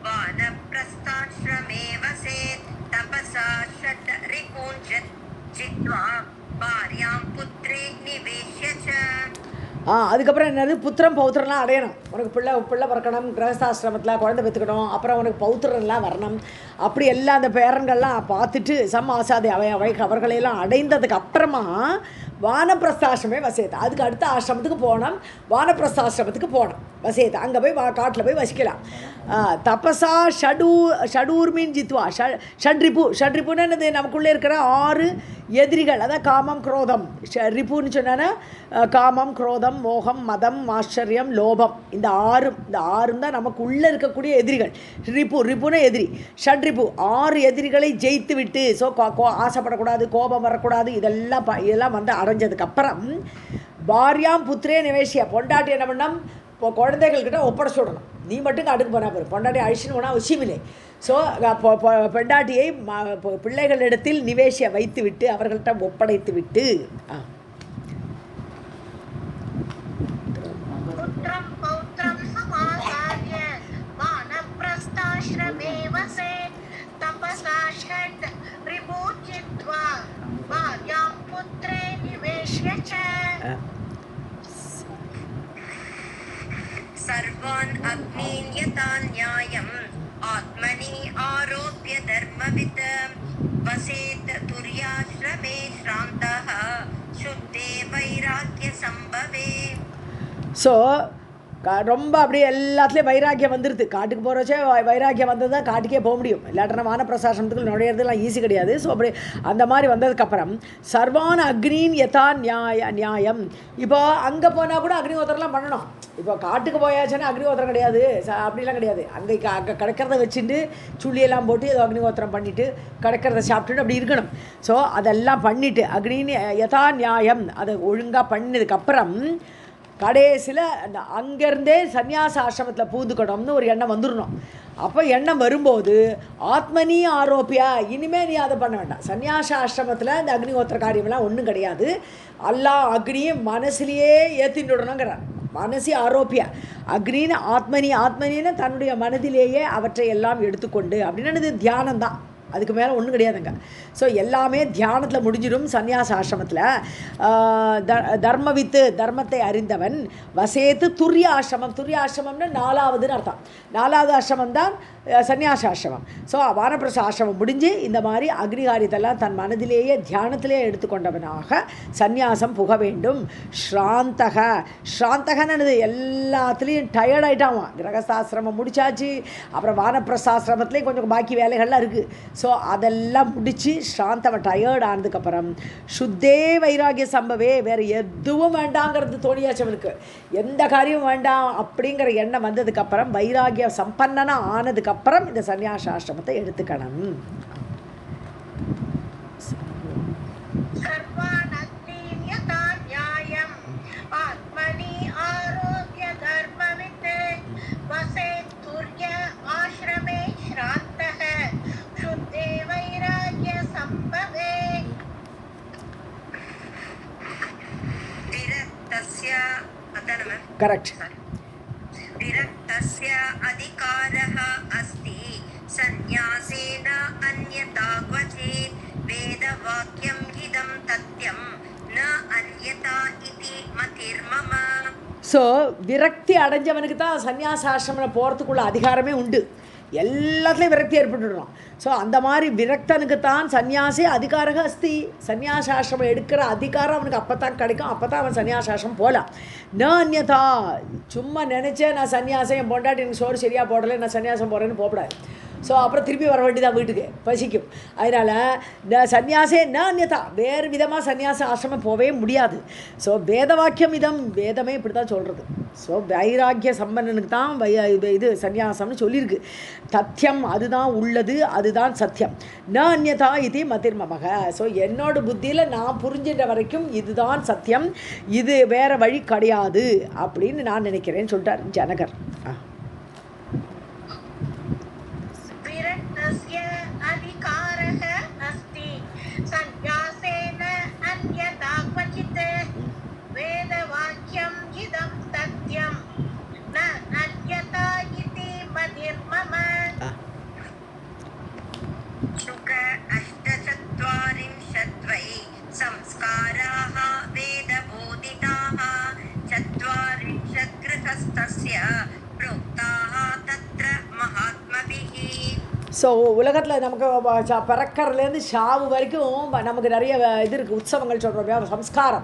वानप्रस्थाश्रमे वसेत् तपसा षट्रिपून् जित्वा भार्यां पुत्रे निवेश्य च. அதுக்கப்புறம் என்னது, புத்திரம் பௌத்திரம்லாம் அடையணும். உனக்கு பிள்ளை பிறக்கணும், கிரகஸ்தாசிரமத்தில் குழந்தை பெற்றுக்கணும், அப்புறம் உனக்கு பௌத்திரம்லாம் வரணும். அப்படி எல்லாம் அந்த பேரன்கள்லாம் பார்த்துட்டு ஆசாதி அவர்களையெல்லாம் அடைந்ததுக்கு அப்புறமா வானப்பிரஸ்தாசிரமே வசேத். அதுக்கு அடுத்த ஆசிரமத்துக்கு போனோம், வானப்பிரஸ்தாசிரமத்துக்கு போனோம் வசேத். அங்கே போய் காட்டில் போய் வசிக்கலாம். தபசா ஷடூர் மீன் ஜித்வா ஷட்ரிப்புன்னு என்னது, நமக்குள்ளே இருக்கிற 6 எதிரிகள். அதான் காமம் குரோதம். ரிப்புன்னு சொன்னா காமம் குரோதம் மோகம் மதம் ஆச்சரியம் லோபம். இந்த ஆறும் தான் நமக்கு உள்ளே இருக்கக்கூடிய எதிரிகள். ரிப்புன்னு எதிரி. ஷட்ரிப்பு 6 எதிரிகளை ஜெயித்து விட்டு, ஸோ ஆசைப்படக்கூடாது, கோபம் வரக்கூடாது, இதெல்லாம் வந்து அடைஞ்சதுக்கப்புறம் பாரியாம் புத்திரே நிவேசியா பொண்டாட்டி என்ன பண்ணோம், இப்போ குழந்தைகள்கிட்ட ஒப்படைச்சு விடணும். நீ மட்டும் காட்டுக்கு போனால் போகிற பொண்டாட்டி அழிச்சுன்னு போனால் அவசியமில்லை. ஸோ பெண்டாட்டியை பிள்ளைகளிடத்தில் நிவேசிய வைத்து விட்டு அவர்கள்ட்ட ஒப்படைத்து விட்டு सर्वान् अग्नीन् यथा न्यायम् आत्मनि आरोप्य धर्मवित् वसेत् तुर्याश्रमे श्रान्तः शुद्धे वैराग्य संभवे. ஸோ ரொம்ப அப்படியே எல்லாத்துலேயும் வைராக்கியம் வந்துடுது. காட்டுக்கு போகிறச்சே வைராக்கியம் வந்தது தான் காட்டுக்கே போக முடியும். இல்லாட்டனா வானப்பிரசாசனத்துக்குள்ள நுழையிறதுலாம் ஈஸி கிடையாது. ஸோ அப்படி அந்த மாதிரி வந்ததுக்கப்புறம் சர்வான அக்னின் யதா நியாயம். இப்போ அங்கே போனால் கூட அக்னிஹோத்திரம்லாம் பண்ணணும். இப்போ காட்டுக்கு போயாச்சுன்னா அக்னிஹோத்திரம் கிடையாது, அப்படிலாம் கிடையாது. அங்கே கிடைக்கிறத வச்சுட்டு சுள்ளியெல்லாம் போட்டு ஏதோ அக்னிஹோத்திரம் பண்ணிவிட்டு கிடைக்கிறத சாப்பிட்டுட்டு அப்படி இருக்கணும். ஸோ அதெல்லாம் பண்ணிவிட்டு அக்னின் யதா நியாயம் அதை ஒழுங்காக பண்ணதுக்கப்புறம் கடைசியில் அங்கேருந்தே சன்னியாச ஆசிரமத்தில் பூந்துக்கணும்னு ஒரு எண்ணம் வந்துடணும். அப்போ எண்ணம் வரும்போது ஆத்மனி ஆரோப்பியா, இனிமேல் நீ அதை பண்ண வேண்டாம். சன்னியாச ஆசிரமத்தில் இந்த அக்னிஹோத்திர காரியமெல்லாம் ஒன்றும் கிடையாது. எல்லா அக்னியும் மனசுலேயே ஏற்றிட்டு விடணுங்கிறார். மனசி ஆரோப்பிய அக்னின்னு ஆத்மனின்னு தன்னுடைய மனதிலேயே அவற்றை எல்லாம் எடுத்துக்கொண்டு அப்படின்னு தியானம் தான், அதுக்கு மேலே ஒன்றும் கிடையாதுங்க. ஸோ எல்லாமே தியானத்தில் முடிஞ்சிடும். சந்நியாச ஆசிரமத்தில் தர்மவித்து தர்மத்தை அறிந்தவன் வசேத்து துரிய ஆசிரமம், துரிய ஆசிரமம்னு 4வதுன்னு அர்த்தம். 4வது ஆசிரமம் தான் சந்நியாச ஆசிரமம். ஸோ வானப்பிரச ஆசிரமம் முடிஞ்சு இந்த மாதிரி அக்னிகாரியத்தெல்லாம் தன் மனதிலேயே தியானத்திலே எடுத்துக்கொண்டவனாக சந்நியாசம் புக வேண்டும். ஸ்ராந்தகன்னு எல்லாத்துலேயும் டயர்ட் ஆகிட்டான். கிரகஸ்தாசிரமம் முடிச்சாச்சு, அப்புறம் வானப்பிரசாசிரமத்துலேயும் கொஞ்சம் பாக்கி வேலைகள்லாம் இருக்குது. ஸோ அதெல்லாம் முடித்து ஸ்ராந்தவன் டயர்ட் ஆனதுக்கப்புறம் சுத்தே வைராகிய சம்பவே, வேறு எதுவும் வேண்டாங்கிறது தோணியாச்சு அவனுக்கு, எந்த காரியமும் வேண்டாம் அப்படிங்கிற எண்ணம் வந்ததுக்கப்புறம் வைராகிய சம்பன்னனாக ஆனதுக்கப்புறம் இந்த சந்நியாசாசிரமத்தை எடுத்துக்கணும். करेक्ट. विरक्तस्य अधिकारः अस्ति सन्न्यासेन अन्यथा क्वचित् वेदवाक्यम् इदं तथ्यं न अन्यथा इति मतिर्मम. ஸோ விரக்தி அடைஞ்சவனுக்கு தான் சந்நியாசாசிரமம் போகிறதுக்குள்ள அதிகாரமே உண்டு. எல்லாத்துலேயும் விரக்தி ஏற்பட்டுடணும். ஸோ அந்த மாதிரி விரக்தனுக்கு தான் சன்னியாசி அதிகாரக அஸ்தி, சன்னியாசாசிரமம் எடுக்கிற அதிகாரம் அவனுக்கு அப்போ தான் கிடைக்கும், அப்போ தான் அவன் சன்னியாசாசிரமம் போகலாம். ந அந்யதா சும்மா நினச்சேன் நான் சன்னியாசம் என் பொண்டாட்டி எனக்கு சோறு சரியாக போடலை நான் சன்னியாசம் போகிறேன்னு போகக்கூடாது. ஸோ அப்புறம் திருப்பி வர வேண்டியதான் வீட்டுக்கு, பசிக்கும். அதனால் சன்னியாசே ந அந்யதா, வேறு விதமாக சன்னியாச ஆசிரமம் போகவே முடியாது. ஸோ வேத வாக்கியம் இதம், வேதமே இப்படி தான் சொல்கிறது. ஸோ வைராக்கிய சம்பந்தனுக்கு தான் இது சன்னியாசம்னு சொல்லியிருக்கு. தத்தியம் அதுதான் உள்ளது, அதுதான் சத்தியம். ந அந்யதா இது மதிர்மமக. ஸோ என்னோட புத்தியில் நான் புரிஞ்சின்ற வரைக்கும் இதுதான் சத்தியம், இது வேறு வழி கிடையாது அப்படின்னு நான் நினைக்கிறேன்னு சொல்லிட்டார் ஜனகர். ஸோ உலகத்தில் நமக்கு பிறக்கிறதுலேருந்து சாவு வரைக்கும் நமக்கு நிறைய இது இருக்குது, உற்சவங்கள் சொல்கிறோம்.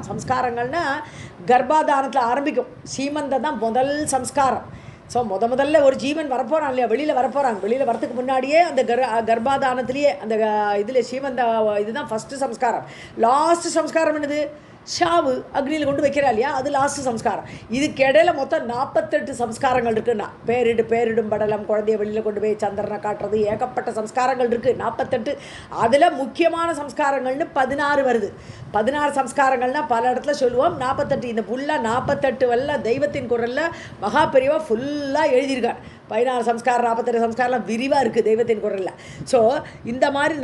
சம்ஸ்காரங்கள்னா கர்ப்பாதானத்தில் ஆரம்பிக்கும். சீமந்தம் தான் முதல் சம்ஸ்காரம். ஸோ முதல்ல ஒரு ஜீவன் வரப்போகிறான் இல்லையா, வெளியில் வரப்போகிறாங்க. வெளியில் வரத்துக்கு முன்னாடியே அந்த கர்ப்பாதானத்துலேயே அந்த இதில் சீமந்த இதுதான் ஃபஸ்ட்டு சம்ஸ்காரம். லாஸ்ட்டு சம்ஸ்காரம் என்னது, ஷாவு, அக்னியில் கொண்டு வைக்கிறா இல்லையா, அது லாஸ்ட்டு சம்ஸ்காரம். இதுக்கு இடையில மொத்தம் 48 சம்ஸ்காரங்கள் இருக்குன்னா, பேரிடும் படலம், குழந்தைய வெளியில் கொண்டு போய் சந்திரனை காட்டுறது, ஏகப்பட்ட சம்ஸ்காரங்கள் இருக்குது 48. அதில் முக்கியமான சம்ஸ்காரங்கள்னு 16 வருது. 16 சம்ஸ்காரங்கள்னால் பல இடத்துல சொல்லுவோம். 48 இந்த ஃபுல்லாக 48 வல்ல தெய்வத்தின் குரலில் மகா பெரியவா ஃபுல்லாக எழுதியிருக்கார். 16 சம்ஸ்காரம் 48 சம்ஸ்காரம்லாம் விரிவாக இருக்குது தெய்வத்தின் குரலில். ஸோ இந்த மாதிரி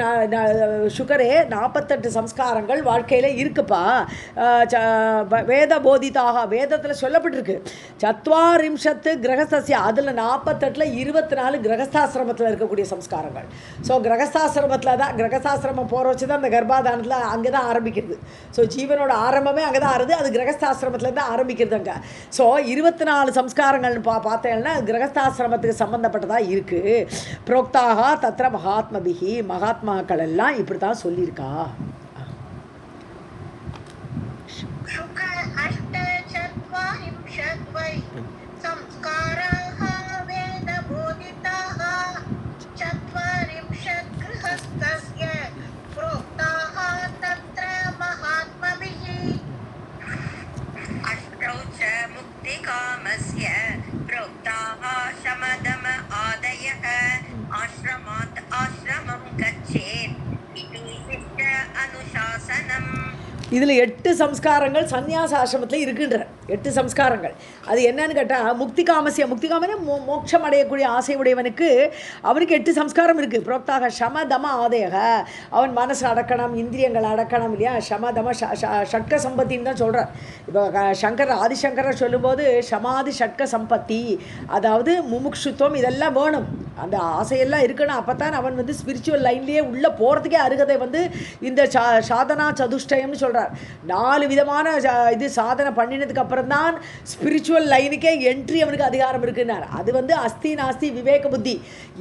சுகரே 48 சம்ஸ்காரங்கள் வாழ்க்கையில் இருக்குப்பா. வேத போதிதாக வேதத்தில் சொல்லப்பட்டிருக்கு. 4 கிரகஸ்தசிய, அதில் 48ல் 24 கிரகஸ்தாசிரமத்தில் இருக்கக்கூடிய சம்ஸ்காரங்கள். ஸோ கிரகஸ்தாசிரமத்தில் தான், கிரகஸ்தாசிரமம் போகிற வச்சு தான் அந்த கர்ப்பாதானத்தில் அங்கே தான் ஆரம்பிக்கிறது. ஸோ ஜீவனோட ஆரம்பமே அங்கே தான் ஆறுது, அது கிரகஸ்தாசிரமத்தில் தான் ஆரம்பிக்கிறது அங்கே. ஸோ 24 சம்ஸ்காரங்கள்னு பார்த்தேன்னா கிரகஸ்தாசிரமத்துக்கு சம்பந்தப்பட்டதாக இருக்குது. புரோக்தாக தத்ர மகாத்மபிகி, மகாத்மாக்கள் எல்லாம் இப்படி தான் சொல்லியிருக்கா. இதில் 8 சம்ஸ்காரங்கள் சந்நியாச ஆசிரமத்தில் இருக்குன்ற. 8 சம்ஸ்காரங்கள். அது என்னன்னு கேட்டால் முக்தி காமனே மோட்சம் அடையக்கூடிய ஆசை உடையவனுக்கு அவனுக்கு 8 சம்ஸ்காரம் இருக்குது. புரோக்தாக சம தம ஆதேக, அவன் மனசு அடக்கணும், இந்திரியங்கள் அடக்கணும் இல்லையா. சம தம ஷட்க சம்பத்தின்னு தான் சொல்கிறார். இப்போ ஆதிசங்கரர் சொல்லும்போது சமாதி ஷட்க சம்பத்தி, அதாவது முமுக்ஷுத்துவம் இதெல்லாம் வேணும், அந்த ஆசையெல்லாம் இருக்கணும். அப்போ தான் அவன் வந்து ஸ்பிரிச்சுவல் லைன்லேயே உள்ளே போகிறதுக்கே அருகதை வந்து இந்த சாதனா சதுஷ்டயம்னு சொல்கிறார். 4 விதமான இது சாதனை பண்ணினதுக்கு அப்புறம் தான் ஸ்பிரிச்சுவல் லைனுக்கே என்ட்ரி அவனுக்கு அதிகாரம் இருக்குன்னார். அது வந்து அஸ்தி நாஸ்தி விவேக புத்தி,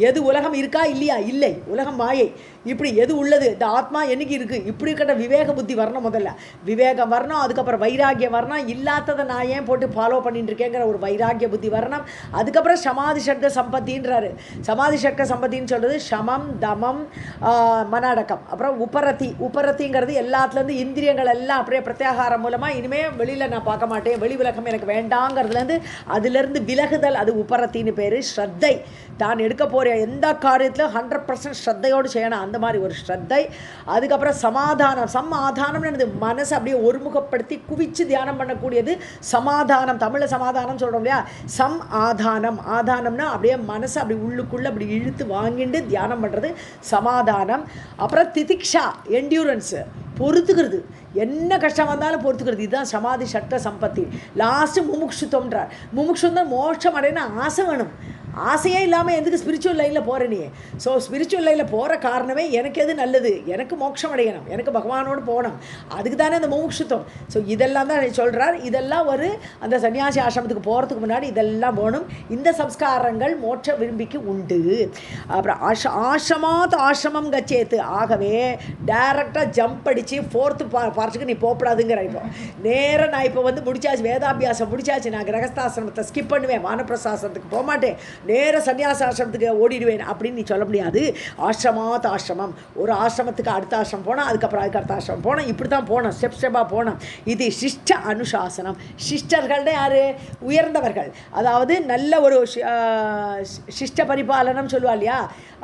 எது உலகம் இருக்கா இல்லையா, இல்லை, உலகம் மாயை, இப்படி எது உள்ளது, இந்த ஆத்மா என்னைக்கு இருக்குது, இப்படி இருக்கிற விவேக புத்தி வரணும். முதல்ல விவேகம் வரணும், அதுக்கப்புறம் வைராகியம் வரணும், இல்லாததை நான் ஏன் போட்டு ஃபாலோ பண்ணிட்டு இருக்கேங்கிற ஒரு வைராகிய புத்தி வரணும். அதுக்கப்புறம் சமாதி ஷட்க சம்பத்தின்றாரு. சமாதி ஷட்க சம்பத்தின்னு சொல்கிறது சமம் தமம் மன அடக்கம், அப்புறம் உபரத்திங்கிறது எல்லாத்துலேருந்து இந்திரியங்கள் எல்லாம் அப்படியே பிரத்யாகாரம் மூலமாக இனிமேல் வெளியில் நான் பார்க்க மாட்டேன், வெளி உலகம் எனக்கு வேண்டாங்கிறதுலேருந்து அதிலிருந்து விலகுதல், அது உபரத்தின்னு பேர். ஸ்ரத்தை, தான் எடுக்க போகிற எந்த காரியத்திலும் 100% ஸ்ரத்தையோடு செய்யணும், அந்த மாதிரி ஒரு ஸ்ரத்தை. அதுக்கப்புறம் சமாதானம், சமாதானம்னு மனசை அப்படியே ஒருமுகப்படுத்தி குவிச்சு தியானம் பண்ணக்கூடியது சமாதானம். தமிழில் சமாதானம் சொல்கிறோம் இல்லையா, ஆதானம்னா அப்படியே மனசை அப்படி உள்ளுக்குள்ளே அப்படி இழுத்து வாங்கிட்டு தியானம் பண்ணுறது சமாதானம். அப்புறம் திதிக்ஷா, என்டியூரன்ஸு, பொறுத்துக்கிறது, என்ன கஷ்டம் வந்தாலும் பொறுத்துக்கிறது, இதுதான் சமாதி சட்ட சம்பத்தி. லாஸ்ட்டு முமுக்ஷுத்தம்ன்றார். முமுக்ஷுத்தம் மோட்சம் அடையணும் ஆசை வேணும். ஆசையே இல்லாமல் எதுக்கு ஸ்பிரிச்சுவல் லைனில் போகிறேன் நீ? ஸோ ஸ்பிரிச்சுவல் லைனில் போகிற காரணமே எனக்கு எது நல்லது, எனக்கு மோட்சம் அடையணும், எனக்கு பகவானோடு போகணும், அதுக்கு தானே அந்த முமுக்ஷுத்தம். ஸோ இதெல்லாம் தான் சொல்கிறார். இதெல்லாம் ஒரு அந்த சன்னியாசி ஆசிரமத்துக்கு போகிறதுக்கு முன்னாடி இதெல்லாம் வேணும். இந்த சம்ஸ்காரங்கள் மோட்ச விரும்பிக்கு உண்டு. அப்புறம் ஆசிரமாத் ஆசிரமம் கச்சேத்து, ஆகவே டைரக்டாக ஜம்ப் அடித்து 4th பார்ட்டுக்கு நீ போகப்படாதுங்கிற. இப்போ நேராக நான் இப்போ வந்து முடிச்சாச்சு, வேதாபியாசம் முடிச்சாச்சு, நான் கிரகஸ்தாசிரமத்தை ஸ்கிப் பண்ணுவேன், வானப்பிரசாசனத்துக்கு போக மாட்டேன், நேர சன்னியாச ஆசிரமத்துக்கு ஓடிடுவேன் அப்படின்னு நீ சொல்ல முடியாது. ஆசிரமாத் ஆசிரமம், ஒரு ஆசிரமத்துக்கு அடுத்த ஆசிரமம் போனால், அதுக்கப்புறம் அதுக்கு அடுத்த ஆசிரமம் போனால், இப்படி தான் போனோம், ஸ்டெப்பாக போனோம். இது சிஷ்ட அனுசாசனம். சிஷ்டர்கள்னு யார்? உயர்ந்தவர்கள், அதாவது நல்ல ஒரு சிஷ்ட பரிபாலனம் சொல்லுவா இல்லையா,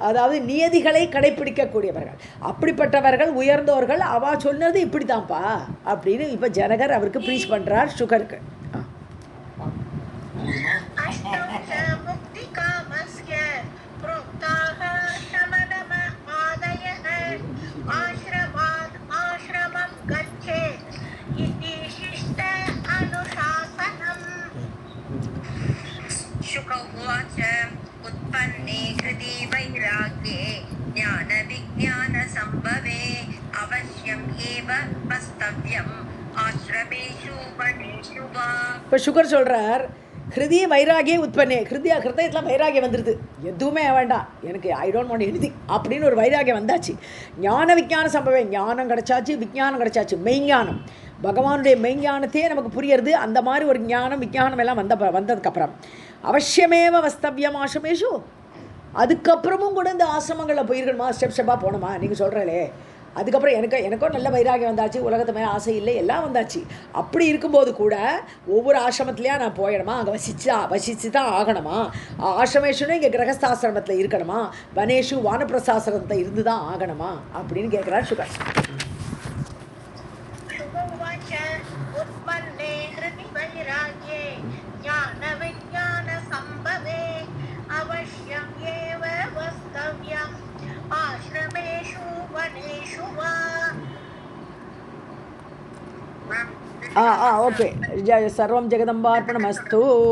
அதாவது நியதிகளை கடைப்பிடிக்கக்கூடியவர்கள், அப்படிப்பட்டவர்கள் உயர்ந்தவர்கள். அவ சொன்னது இப்படி தான்ப்பா அப்படின்னு இப்போ ஜனகர் அவருக்கு ப்ரீச் பண்ணுறார் சுகருக்கு. शुकौवाच उत्पन्ने हृदि वैराग्ये ज्ञानविज्ञानसम्भवे अवश्यम् एव वस्तव्यम् आश्रमेषु वनेषु वा. இப்போ சுகர் சொல்கிறார், ஹிருதய வைராகியே உற்பத்தி, ஹிருதயத்தில் வைராகியம் வந்துடுது, எதுவுமே வேண்டாம் எனக்கு, ஐ டோன்ட் வாண்ட் எனிதிங் அப்படின்னு ஒரு வைராகியம் வந்தாச்சு. ஞான விஞ்ஞான சம்பவே, ஞானம் கிடச்சாச்சு, விஞ்ஞானம் கிடச்சாச்சு, மெய்ஞானம், பகவானுடைய மெய்ஞானத்தையே நமக்கு புரியறது. அந்த மாதிரி ஒரு ஞானம் விஞ்ஞானம் எல்லாம் வந்ததுக்கப்புறம் அவசியமேவ வஸ்தவ்யம் ஆசிரமேஷு, அதுக்கப்புறமும் கூட இந்த ஆசிரமங்களில் போயிருக்கணுமா, ஸ்டெப்பாக போகணுமா நீங்கள் சொல்கிறே. அதுக்கப்புறம் எனக்கும் நல்ல வைராகியம் வந்தாச்சு, உலகத்து மேலே ஆசை இல்லை, எல்லாம் வந்தாச்சு. அப்படி இருக்கும்போது கூட ஒவ்வொரு ஆசிரமத்துலையா நான் போயிடணுமா, அங்கே வசிச்சு தான் ஆகணுமா, ஆசிரமேஷனும் இங்கே கிரகஸ்தாசிரமத்தில் இருக்கணுமா, வனேஷு வானப்பிரசாசிரமத்தில் இருந்து தான் ஆகணுமா அப்படின்னு கேட்குறார் சுகர். ஓகே, சர்வம் ஜெகதம்பார்ப்பணமஸ்து.